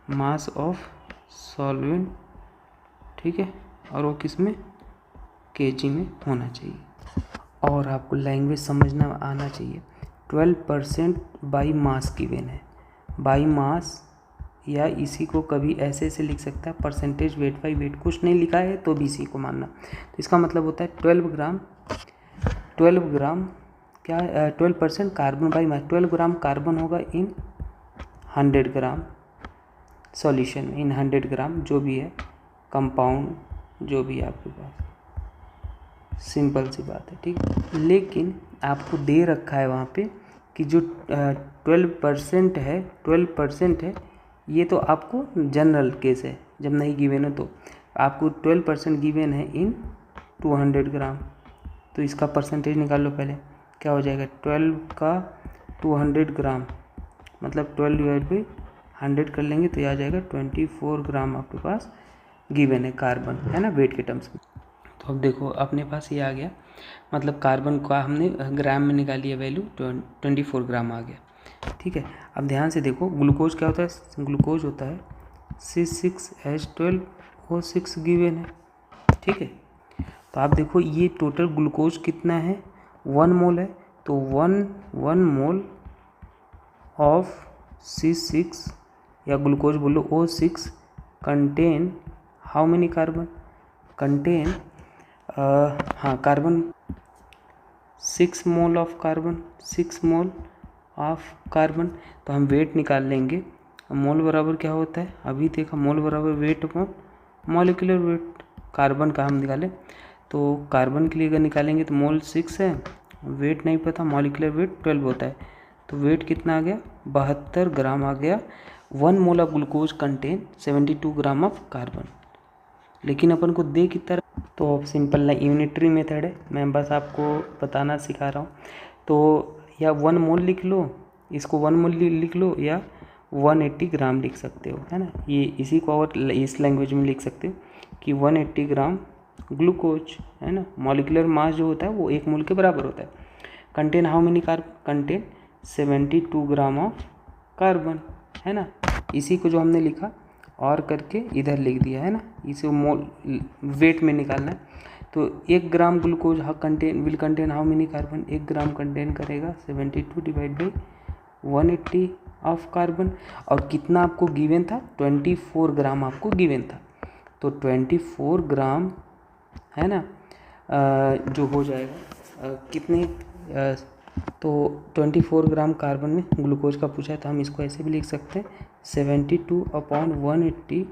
Speaker 1: mass of solvent, ठीक है, और वो किस में, kg में होना चाहिए। और आपको लैंग्वेज समझना आना चाहिए। 12% बाई मास गिवन है, बाई मास, या इसी को कभी ऐसे लिख सकता है, परसेंटेज वेट बाई वेट, कुछ नहीं लिखा है तो भी इसी को मानना। तो इसका मतलब होता है 12 ग्राम क्या, 12% carbon by mass, 12 gram carbon होगा इन 100 ग्राम सॉल्यूशन, इन 100 ग्राम जो भी है कंपाउंड जो भी है आपके पास, सिंपल सी बात है, ठीक है। लेकिन आपको दे रखा है वहाँ पे कि जो 12% है, 12% है, ये तो आपको जनरल केस है, जब नहीं गिवन है तो आपको 12% गिवन है इन 200 ग्राम, तो इसका परसेंटेज निकाल लो पहले, क्या हो जाएगा 12 का 200 ग्राम मतलब 12 डिवाइड बाई 100 कर लेंगे तो यह आ जाएगा 24 ग्राम आपके पास गिवन है कार्बन, है ना, वेट के टर्म्स में। तो अब देखो अपने पास ये आ गया, मतलब कार्बन का हमने ग्राम में निकाली है वैल्यू, 24 ग्राम आ गया, ठीक है। अब ध्यान से देखो ग्लूकोज क्या होता है, ग्लूकोज होता है C6H12O6 गिवन है, ठीक है। तो आप देखो ये टोटल ग्लूकोज कितना है 1 मोल है तो 1 मोल ऑफ C6 या ग्लूकोज बोलो O6 contain how many carbon, contain हाँ carbon 6 mole of carbon, 6 mole of carbon. तो हम वेट निकाल लेंगे। मोल बराबर क्या होता है, अभी देखा, मोल बराबर wait upon molecular wait. Carbon का हम निकालें तो कार्बन के लिए अगर निकालेंगे तो मोल 6 है, वेट नहीं पता, मॉलिक्यूलर वेट 12 होता है। तो वेट कितना आ गया, 72 ग्राम आ गया। 1 mole of glucose contain 72 gram of carbon. लेकिन अपन को दे कितना, तो सिंपल ना यूनिटरी मेथड है, मैं बस आपको बताना सिखा रहा हूँ। तो या 1 मोल लिख लो, इसको 1 मोल लिख लो या 180 ग्राम लिख सकते हो, है ना। ये इसी को और इस लैंग्वेज में लिख सकते हो कि 180 ग्राम ग्लूकोज, है ना। मॉलिक्यूलर मास जो होता है वो 1 मोल के बराबर होता है। Contain how many carbon, contain 72 gram of carbon, है ना। इसी को जो हमने लिखा और करके इधर लिख दिया, है ना। इसे मोल वेट में निकालना है। तो 1 gram glucose will contain how many carbon, 1 gram contain करेगा 72 डिवाइड बाई 180 ऑफ कार्बन। और कितना आपको गिवन था, 24 ग्राम आपको गिवन था। तो 24 ग्राम, है ना, जो हो जाएगा कितने, तो 24 ग्राम कार्बन में ग्लूकोज का पूछा है तो हम इसको ऐसे भी लिख सकते हैं 72 upon 180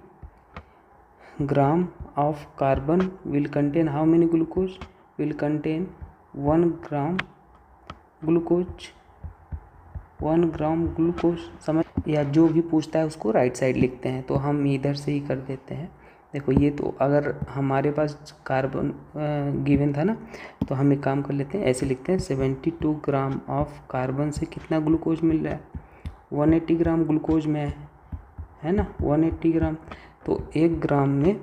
Speaker 1: gram of carbon will contain how many glucose, will contain 1 gram glucose, 1 gram glucose. समझ, या जो भी पूछता है उसको राइट साइड लिखते हैं, तो हम इधर से ही कर देते हैं। देखो ये तो अगर हमारे पास कार्बन गिवन था ना, तो हम एक काम कर लेते हैं, ऐसे लिखते हैं 72 ग्राम ऑफ कार्बन से कितना ग्लूकोज मिल रहा है, 180 ग्राम ग्लूकोज में है ना, 180 ग्राम। तो 1 ग्राम में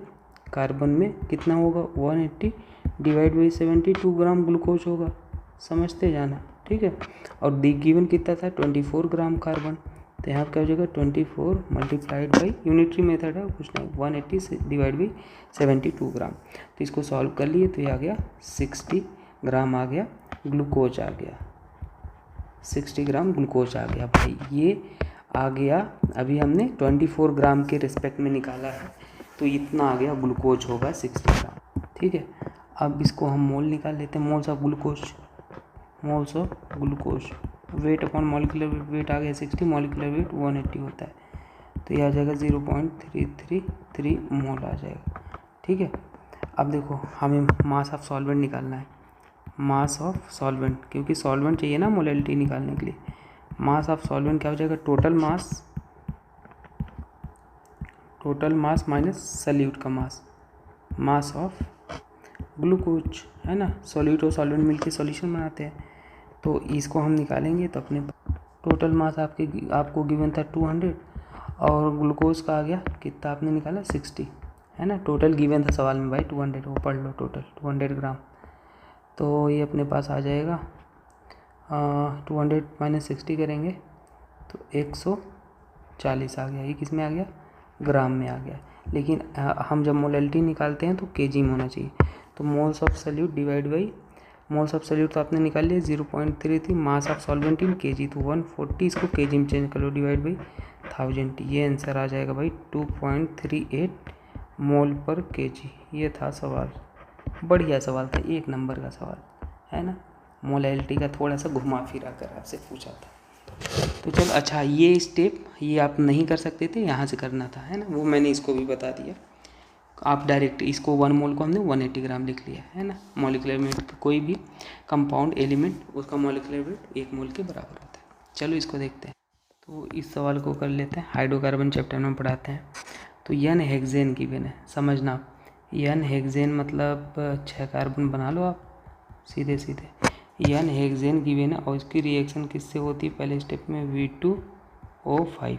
Speaker 1: कार्बन में कितना होगा, 180 डिवाइड बाई 72 ग्राम ग्लूकोज होगा। समझते जाना, ठीक है। और डी गिवन कितना था, 24 ग्राम कार्बन। तो यहाँ क्या हो जाएगा, 24 मल्टीप्लाइड बाई यूनिटरी मेथड है कुछ नहीं, 180 डिवाइड बाई 72 ग्राम। तो इसको सॉल्व कर लिए तो ये आ गया 60 ग्राम आ गया, ग्लूकोज आ गया, 60 ग्राम ग्लूकोज आ गया। भाई ये आ गया, अभी हमने 24 ग्राम के रिस्पेक्ट में निकाला है, तो इतना आ गया ग्लूकोज होगा 60 ग्राम, ठीक है। अब इसको हम मोल निकाल लेते हैं, moles of glucose, moles of glucose, weight upon molecular weight आ गया 60, मॉलिक्यूलर वेट 180 होता है। तो ये आ जाएगा 0.333 मोल आ जाएगा, ठीक है। अब देखो हमें मास ऑफ सॉल्वेंट निकालना है, मास ऑफ सॉल्वेंट, क्योंकि सॉल्वेंट चाहिए ना मोलैलिटी निकालने के लिए। मास ऑफ सॉल्वेंट क्या हो जाएगा, टोटल मास माइनस सल्यूट का मास, मास ऑफ ग्लूकोज, है ना। सॉल्यूट और सॉल्वेंट मिलके सॉल्यूशन बनाते हैं, तो इसको हम निकालेंगे। तो अपने टोटल मास आपको गिवन था 200 और ग्लूकोज का आ गया कितना आपने निकाला 60, है ना। टोटल गिवन था सवाल में भाई 200, वो पढ़ लो, टोटल 200 ग्राम। तो ये अपने पास आ जाएगा 200 माइनस 60 करेंगे तो 140 आ गया। ये किस में आ गया, ग्राम में आ गया। लेकिन हम जब मोलैलिटी निकालते हैं तो केजी में होना चाहिए। तो moles of solute divide by moles of solute तो आपने निकाल लिया 0.33, mass of solvent in KG तो 140, इसको केजी में चेंज कर लो डिवाइड बाई 1000। ये आंसर आ जाएगा भाई 2.38 मोल पर केजी। ये था सवाल, बढ़िया सवाल था, 1 नंबर का सवाल, है ना। मोलैलिटी का थोड़ा सा घुमा फिरा कर आपसे पूछा था। तो चल अच्छा, ये स्टेप ये आप नहीं कर सकते थे, यहाँ से करना था, है ना, वो मैंने इसको भी बता दिया। आप डायरेक्ट इसको 1 मोल को हमने 180 ग्राम लिख लिया, है ना। मॉलिक्यूलर वेट कोई भी कंपाउंड एलिमेंट उसका मॉलिक्यूलर वेट 1 मोल के बराबर होता है। चलो इसको देखते हैं। तो इस सवाल को कर लेते हैं, हाइड्रोकार्बन चैप्टर में पढ़ाते हैं। तो n हेक्सेन गिवन है, समझना। n हेक्सेन मतलब 6 कार्बन बना लो आप सीधे सीधे। n हेक्सेन गिवन है और इसकी रिएक्शन किससे होती है, पहले स्टेप में V2O5।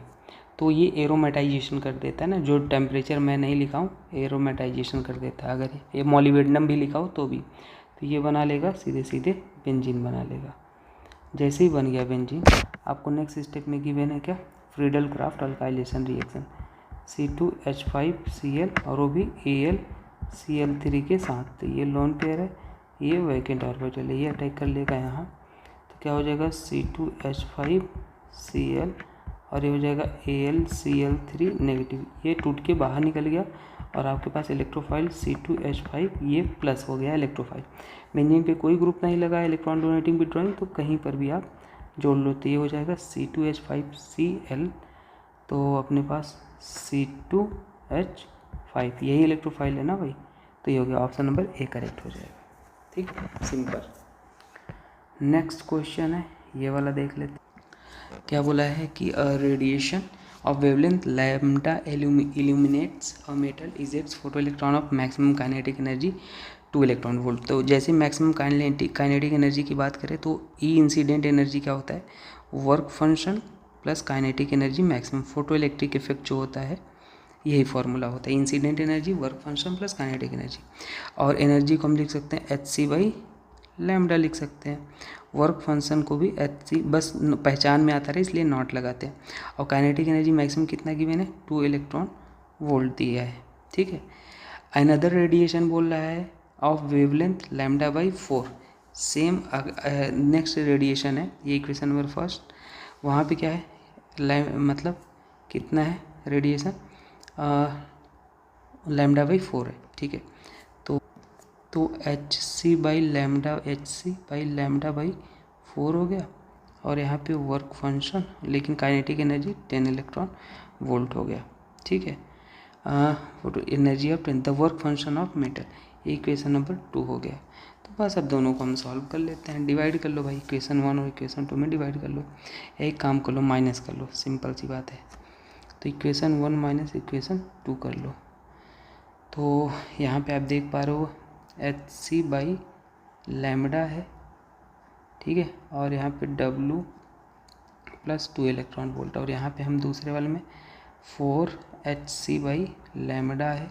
Speaker 1: तो ये एरोमेटाइजेशन कर देता है ना, जो टेम्परेचर मैं नहीं लिखा हूँ एरोमेटाइजेशन कर देता है। अगर ये मॉलिबेडनम भी लिखा हो तो भी, तो ये बना लेगा सीधे सीधे बेंजीन बना लेगा। जैसे ही बन गया बेंजीन, आपको नेक्स्ट स्टेप में गिवन है क्या, Friedel craft alkylation reaction, C2H5Cl और वो भी AlCl3 के साथ। तो ये लोन पेयर है, ये वैकेंट ऑर्बिटल है, ये अटैक कर लेगा यहाँ, तो क्या हो जाएगा C2H5Cl और ये हो जाएगा AlCl3 नेगेटिव, ये टूट के बाहर निकल गया और आपके पास इलेक्ट्रोफाइल C2H5 ये प्लस हो गया इलेक्ट्रोफाइल। बेंजीन पे कोई ग्रुप नहीं लगा इलेक्ट्रॉन डोनेटिंग विड्रॉइंग, तो कहीं पर भी आप जोड़ लो, तो ये हो जाएगा C2H5Cl, तो अपने पास C2H5 यही इलेक्ट्रोफाइल है ना भाई, तो ये हो गया ऑप्शन नंबर ए करेक्ट हो जाएगा। ठीक, सिंपल। नेक्स्ट क्वेश्चन है, ये वाला देख लेते हैं। क्या बोला है कि radiation of wavelength lambda illuminates a metal ejects photo electron of maximum kinetic energy 2 electron volt. तो जैसे मैक्सिमम काइनेटिक एनर्जी की बात करें तो ई इंसिडेंट एनर्जी क्या होता है, work function plus kinetic energy maximum, photo electric effect जो होता है यही फॉर्मूला होता है, incident energy work function plus kinetic energy. और एनर्जी को हम लिख सकते हैं hc/λ लिख सकते हैं, वर्क फंक्शन को भी hc, बस पहचान में आता रहे इसलिए नॉट लगाते हैं। और काइनेटिक एनर्जी मैक्सिमम कितना गिवन है, 2 इलेक्ट्रॉन वोल्ट दिया है। ठीक है, अनदर रेडिएशन बोल रहा है of wavelength λ/4, same next radiation है, ये इक्वेशन नंबर फर्स्ट, वहाँ पे क्या है मतलब कितना है रेडिएशन, λ/4 है। ठीक है, तो hc/λ/4 हो गया, और यहाँ पे वर्क फंक्शन लेकिन काइनेटिक एनर्जी 10 इलेक्ट्रॉन वोल्ट हो गया। ठीक है, photo energy of 10 the work function of metal, ये इक्वेशन नंबर 2 हो गया। तो बस अब दोनों को हम सॉल्व कर लेते हैं, डिवाइड कर लो भाई, इक्वेशन 1 और इक्वेशन 2 में डिवाइड कर लो, एक काम कर लो माइनस कर लो, सिंपल सी बात है। तो इक्वेशन 1 माइनस इक्वेशन 2 कर लो, तो यहाँ पे आप देख पा रहे हो hc/λ है। ठीक है, और यहाँ पे W + 2 इलेक्ट्रॉन वोल्ट, और यहाँ पे हम दूसरे वाले में 4hc/λ है,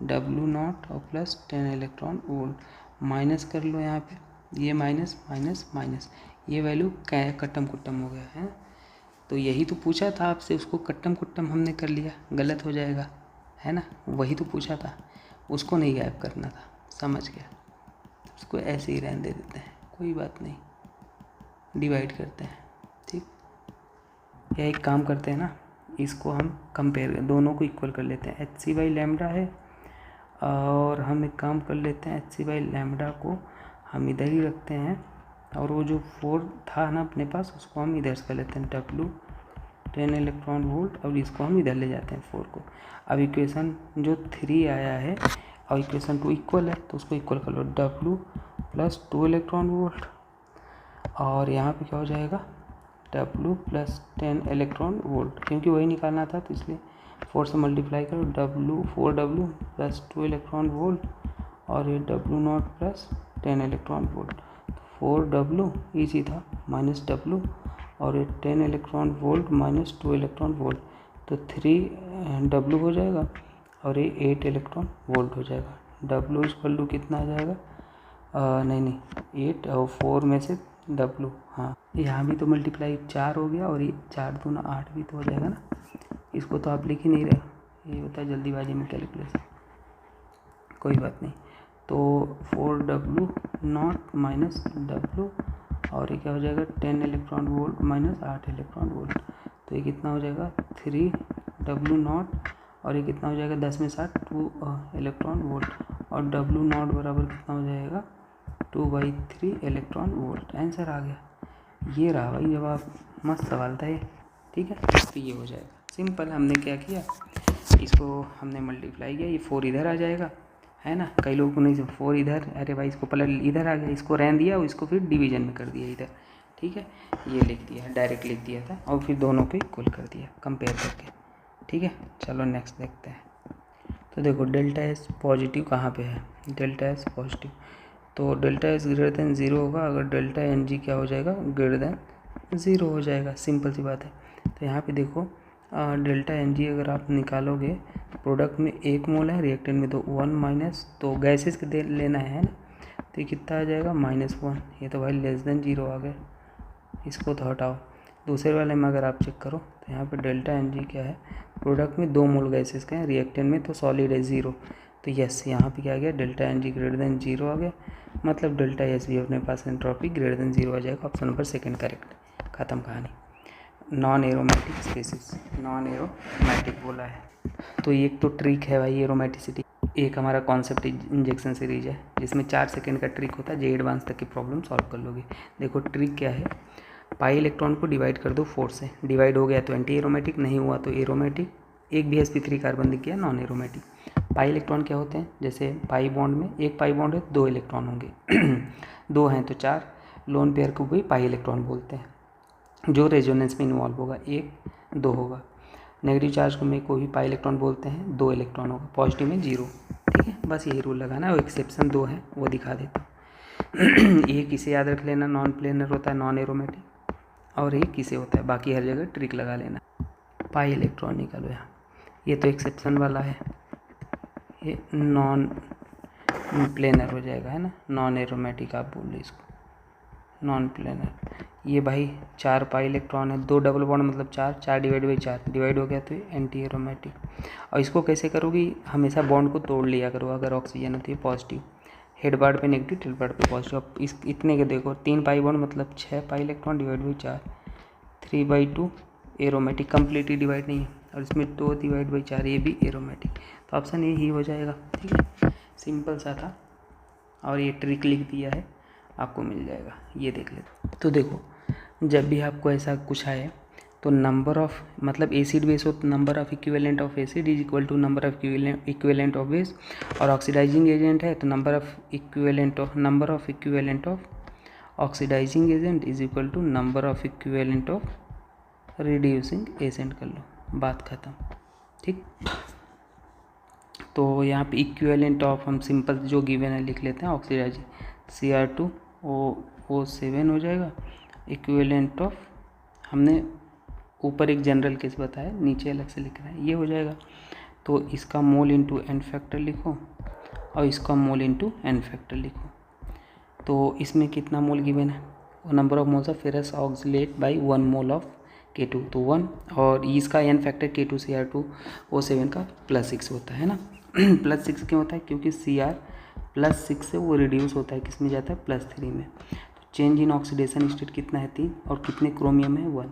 Speaker 1: W0 और प्लस 10 इलेक्ट्रॉन वोल्ट, माइनस कर लो यहाँ पे, ये माइनस माइनस माइनस, ये वैल्यू कट्टम कुट्टम हो गया है। तो यही तो पूछा था आपसे, उसको कट्टम कुट्टम हमने कर लिया, गलत हो जाएगा है ना, वही तो पूछा था, उसको नहीं गायब करना था, समझ गया, उसको ऐसे ही रहने दे देते हैं, कोई बात नहीं, डिवाइड करते हैं। ठीक, या एक काम करते हैं ना, इसको हम कंपेयर दोनों को इक्वल कर लेते हैं, hc/λ है, और हम एक काम कर लेते हैं, hc/λ को हम इधर ही रखते हैं, और वो जो 4 था ना अपने पास उसको हम इधर से कर लेते हैं, W 10 इलेक्ट्रॉन वोल्ट, और इसको हम इधर ले जाते हैं 4 को। अब इक्वेशन जो 3 आया है और इक्वेशन 2 इक्वल है, तो उसको इक्वल कर लो, W + 2 इलेक्ट्रॉन वोल्ट, और यहाँ पे क्या हो जाएगा W + 10 इलेक्ट्रॉन वोल्ट, क्योंकि वही निकालना था तो इसलिए 4 से मल्टीप्लाई करो,4W + 2 इलेक्ट्रॉन वोल्ट, और ये W0 + 10 electron volt, 4W easy था -W, और ये 10 इलेक्ट्रॉन वोल्ट -2 इलेक्ट्रॉन वोल्ट, तो 3W हो जाएगा, और ये 8 इलेक्ट्रॉन वोल्ट हो जाएगा। W = कितना आ जाएगा, नहीं 8 और 4 में से W, हाँ यहाँ भी तो मल्टीप्लाई 4 हो गया, और ये 4 दूना 8 भी तो हो जाएगा ना, इसको तो आप लिख ही नहीं रहे, ये होता है जल्दीबाजी में कैलकुलेशन, कोई बात नहीं। तो 4W0 - W, और ये क्या हो जाएगा 10 इलेक्ट्रॉन वोल्ट -8 इलेक्ट्रॉन वोल्ट, तो ये कितना हो जाएगा 3W0, और ये कितना हो जाएगा 10 में 7 2 इलेक्ट्रॉन वोल्ट, और W0 बराबर कितना हो जाएगा 2/3 इलेक्ट्रॉन वोल्ट। आंसर आ गया, ये रहा भाई जवाब, मस्त सवाल था ये। ठीक है, तो ये हो जाएगा सिंपल। हमने क्या किया, इसको हमने मल्टीप्लाई किया, ये 4 इधर आ जाएगा है ना, कई लोगों को नहीं 4 इधर, अरे भाई इसको पलट इधर आ गया, इसको रहने दिया और इसको फिर डिवीजन में कर दिया इधर। ठीक है, ये लिख दिया, डायरेक्ट लिख दिया था, और फिर दोनों को इक्वल कर दिया कंपेयर करके। ठीक है, चलो नेक्स्ट देखते हैं। तो देखो ΔS पॉजिटिव कहाँ पे है, ΔS पॉजिटिव, तो ΔS > 0 होगा अगर ΔNG क्या हो जाएगा >0 हो जाएगा, सिंपल सी बात है। तो यहाँ पे देखो ΔNG अगर आप निकालोगे तो प्रोडक्ट में 1 मोल है, रिएक्टेंट में तो 1 - तो गैसेस के लेना है ना, तो ये कितना आ जाएगा -1, ये तो भाई <0 आ गए, इसको तो हटाओ। दूसरे वाले में अगर आप चेक करो तो यहाँ पे ΔNG क्या है, प्रोडक्ट में 2 मोल गैसेस के हैं, रिएक्टेंट में तो सॉलिड है 0, तो यस यहाँ पे क्या आ गया, delta N G greater than 0 आ गया, मतलब डेल्टा एस भी अपने पास एंट्रोपी ग्रेटर देन 0 आ जाएगा। ऑप्शन नंबर सेकंड करेक्ट, ख़त्म कहानी। Non aromatic species, non aromatic बोला है, तो एक तो ट्रिक है भाई एरोमेटिसिटी। एक हमारा कॉन्सेप्ट इंजेक्शन सीरीज है जिसमें 4 सेकंड का ट्रिक होता है, जे एडवांस तक की प्रॉब्लम सॉल्व कर लोगे। देखो ट्रिक क्या है, पाई इलेक्ट्रॉन को डिवाइड कर दो 4 से, डिवाइड हो गया तो एंटी एरोमेटिक, नहीं हुआ तो एरोमेटिक, एक भी sp3 कार्बन दिख गया नॉन एरोमेटिक। पाई इलेक्ट्रॉन क्या होते हैं, जैसे पाई बॉन्ड में एक पाई बॉन्ड है 2 इलेक्ट्रॉन होंगे 2 हैं तो 4, लोन पेयर को भी पाई इलेक्ट्रॉन बोलते हैं। जो रेजोनेंस में इन्वॉल्व होगा 1 2 होगा। नेगेटिव चार्ज को में कोई भी पाई इलेक्ट्रॉन बोलते हैं, 2 इलेक्ट्रॉन होगा, पॉजिटिव में 0। ठीक है, बस यही रूल लगाना है, और एक्सेप्शन 2 है वो दिखा देता हूँ। एक इसे याद रख लेना, नॉन प्लेनर होता है नॉन एरोमेटिक, और एक किसे होता है, बाकी हर जगह ट्रिक लगा लेना। पाई इलेक्ट्रॉन निकालो यहाँ, ये तो एक्सेप्शन वाला है, ये नॉन प्लेनर हो जाएगा है ना, नॉन एरोमेटिक आप बोल लो इसको, नॉन प्लेनर। ये भाई 4 पाई इलेक्ट्रॉन है, 2 डबल बॉन्ड मतलब 4, 4 डिवाइड बाई 4 डिवाइड हो गया तो ये एंटी एरोमेटिक। और इसको कैसे करोगी, हमेशा बॉन्ड को तोड़ लिया करो, अगर ऑक्सीजन होती है पॉजिटिव, हेड बार्ड पे नेगेटिव, टेल बार्ड पे पॉजिटिव। अब इस इतने के देखो 3 पाई बॉन्ड मतलब 6 pi electron divide by 4, 3/2 aromatic, completely divide नहीं है, और इसमें 2 डिवाइड बाई 4 ये भी एरोमेटिक, तो ऑप्शन ये ही हो जाएगा। ठीक है, सिंपल सा था, और ये ट्रिक लिख दिया है, आपको मिल जाएगा, ये देख लेते। तो देखो जब भी आपको ऐसा कुछ आए तो नंबर ऑफ, मतलब एसिड बेस हो तो number of equivalent of acid is equal to number of equivalent of base, और ऑक्सीडाइजिंग एजेंट है तो number of equivalent of oxidising agent is equal to number of equivalent of reducing agent कर लो, बात ख़त्म। ठीक, तो यहाँ पे इक्विवेलेंट ऑफ हम सिंपल जो गिवन है लिख लेते हैं, ऑक्सीडाइजिंग Cr2O7 हो जाएगा, इक्विवेलेंट ऑफ, हमने ऊपर एक जनरल केस बताया, नीचे अलग से लिख रहे हैं, ये हो जाएगा। तो इसका मोल इंटू एन फैक्टर लिखो, और इसका मोल इंटू एन फैक्टर लिखो। तो इसमें कितना मोल गिवन है, number of moles of ferrous oxalate by 1 mole of K2, तो 1, और इसका एन फैक्टर K2Cr2O7 का +6 होता है ना। +6 क्यों होता है, क्योंकि Cr +6 से वो रिड्यूस होता है, किस में जाता है, +3 में। तो चेंज इन ऑक्सीडेशन स्टेट कितना है, 3, और कितने क्रोमियम है, 1,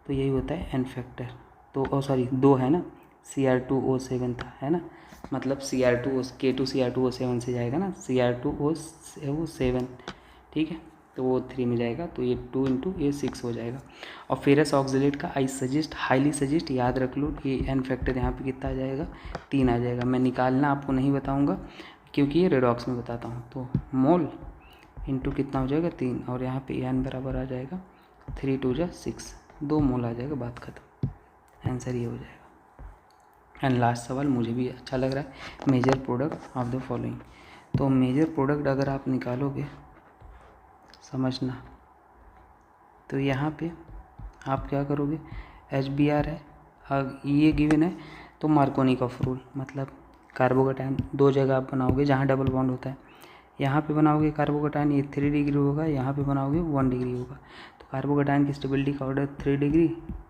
Speaker 1: तो यही होता है एन फैक्टर। तो सॉरी 2 है ना, Cr2O7 था है ना, मतलब K2Cr2O7 से जाएगा ना Cr2O7, ठीक है, तो वो 3 में जाएगा, तो ये 2 इंटू ये 6 हो जाएगा। और फेरस ऑक्सीलेट का हाईली सजेस्ट याद रख लो, ये एन फैक्टर यहाँ पे कितना आ जाएगा, 3 आ जाएगा। मैं निकालना आपको नहीं बताऊँगा क्योंकि ये रेडॉक्स में बताता हूँ। तो मोल इंटू कितना हो जाएगा, 3, और यहाँ पे एन बराबर आ जाएगा 3 2 जा 6, 2 मोल आ जाएगा, बात खत्म, आंसर ये हो जाएगा। एंड लास्ट सवाल मुझे भी अच्छा लग रहा है, major product of the following. तो मेजर प्रोडक्ट अगर आप निकालोगे, समझना, तो यहाँ पे आप क्या करोगे, HBr है, ये गिवन है, तो मार्कोनिकॉफ रूल, मतलब कार्बोकेटाइन 2 जगह आप बनाओगे जहाँ डबल बॉन्ड होता है, यहाँ पे बनाओगे कार्बोकेटाइन, ये 3 डिग्री होगा, यहाँ पे बनाओगे 1 डिग्री होगा। तो कार्बोकेटाइन की स्टेबिलिटी का ऑर्डर 3 डिग्री,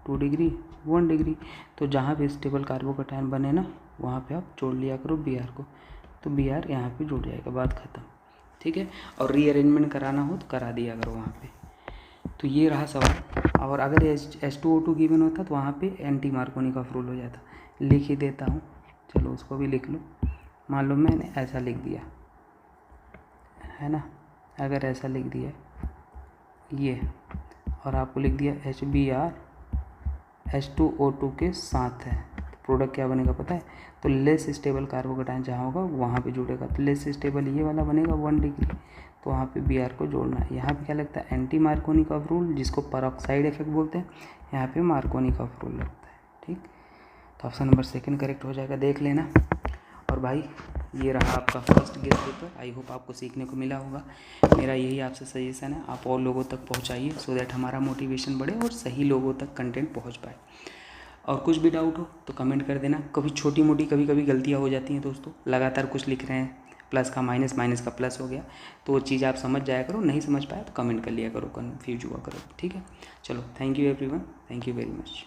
Speaker 1: 2 डिग्री, 1 डिग्री, तो जहाँ पे स्टेबल कार्बोकेटाइन बने ना, वहाँ पे आप जोड़ लिया करो Br को, तो Br यहाँ पे जुड़ जाएगा, बात खत्म। ठीक है, और रीअरेंजमेंट कराना हो तो करा दिया करो वहाँ पे। तो ये रहा सवाल, और अगर H2O2 गिवन होता तो वहाँ पे एंटी मार्कोनिकॉफ रूल हो जाता। लिख ही देता हूँ, चलो उसको भी लिख लो। मान लो मैंने ऐसा लिख दिया है ना, अगर ऐसा लिख दिया ये, और आपको लिख दिया HBr H2O2 के साथ है, तो प्रोडक्ट क्या बनेगा पता है, तो लेस स्टेबल कार्बोकेटाइन जहाँ होगा वहाँ पे जुड़ेगा, तो लेस स्टेबल ये वाला बनेगा 1 डिग्री, तो वहाँ पे Br को जोड़ना है। यहाँ पे क्या लगता है, एंटी मार्कोनिकॉफ रूल, जिसको परऑक्साइड इफेक्ट बोलते हैं, यहाँ पे मार्कोनिकॉफ रूल लगता है। ठीक, तो ऑप्शन नंबर सेकंड करेक्ट हो जाएगा, देख लेना। और भाई ये रहा आपका first guest paper, I hope आपको सीखने को मिला होगा। मेरा यही आपसे सजेशन है, आप और लोगों तक पहुंचाइए, सो दैट हमारा मोटिवेशन बढ़े और सही लोगों तक कंटेंट पहुंच पाए। और कुछ भी डाउट हो तो कमेंट कर देना। कभी छोटी मोटी कभी कभी गलतियाँ हो जाती हैं दोस्तों, लगातार कुछ लिख रहे हैं, प्लस का माइनस, माइनस का प्लस हो गया, तो वो चीज़ आप समझ जाया करो, नहीं समझ पाया तो कमेंट कर लिया करो, कन्फ्यूज हुआ करो। ठीक है, चलो, thank you everyone, thank you very much.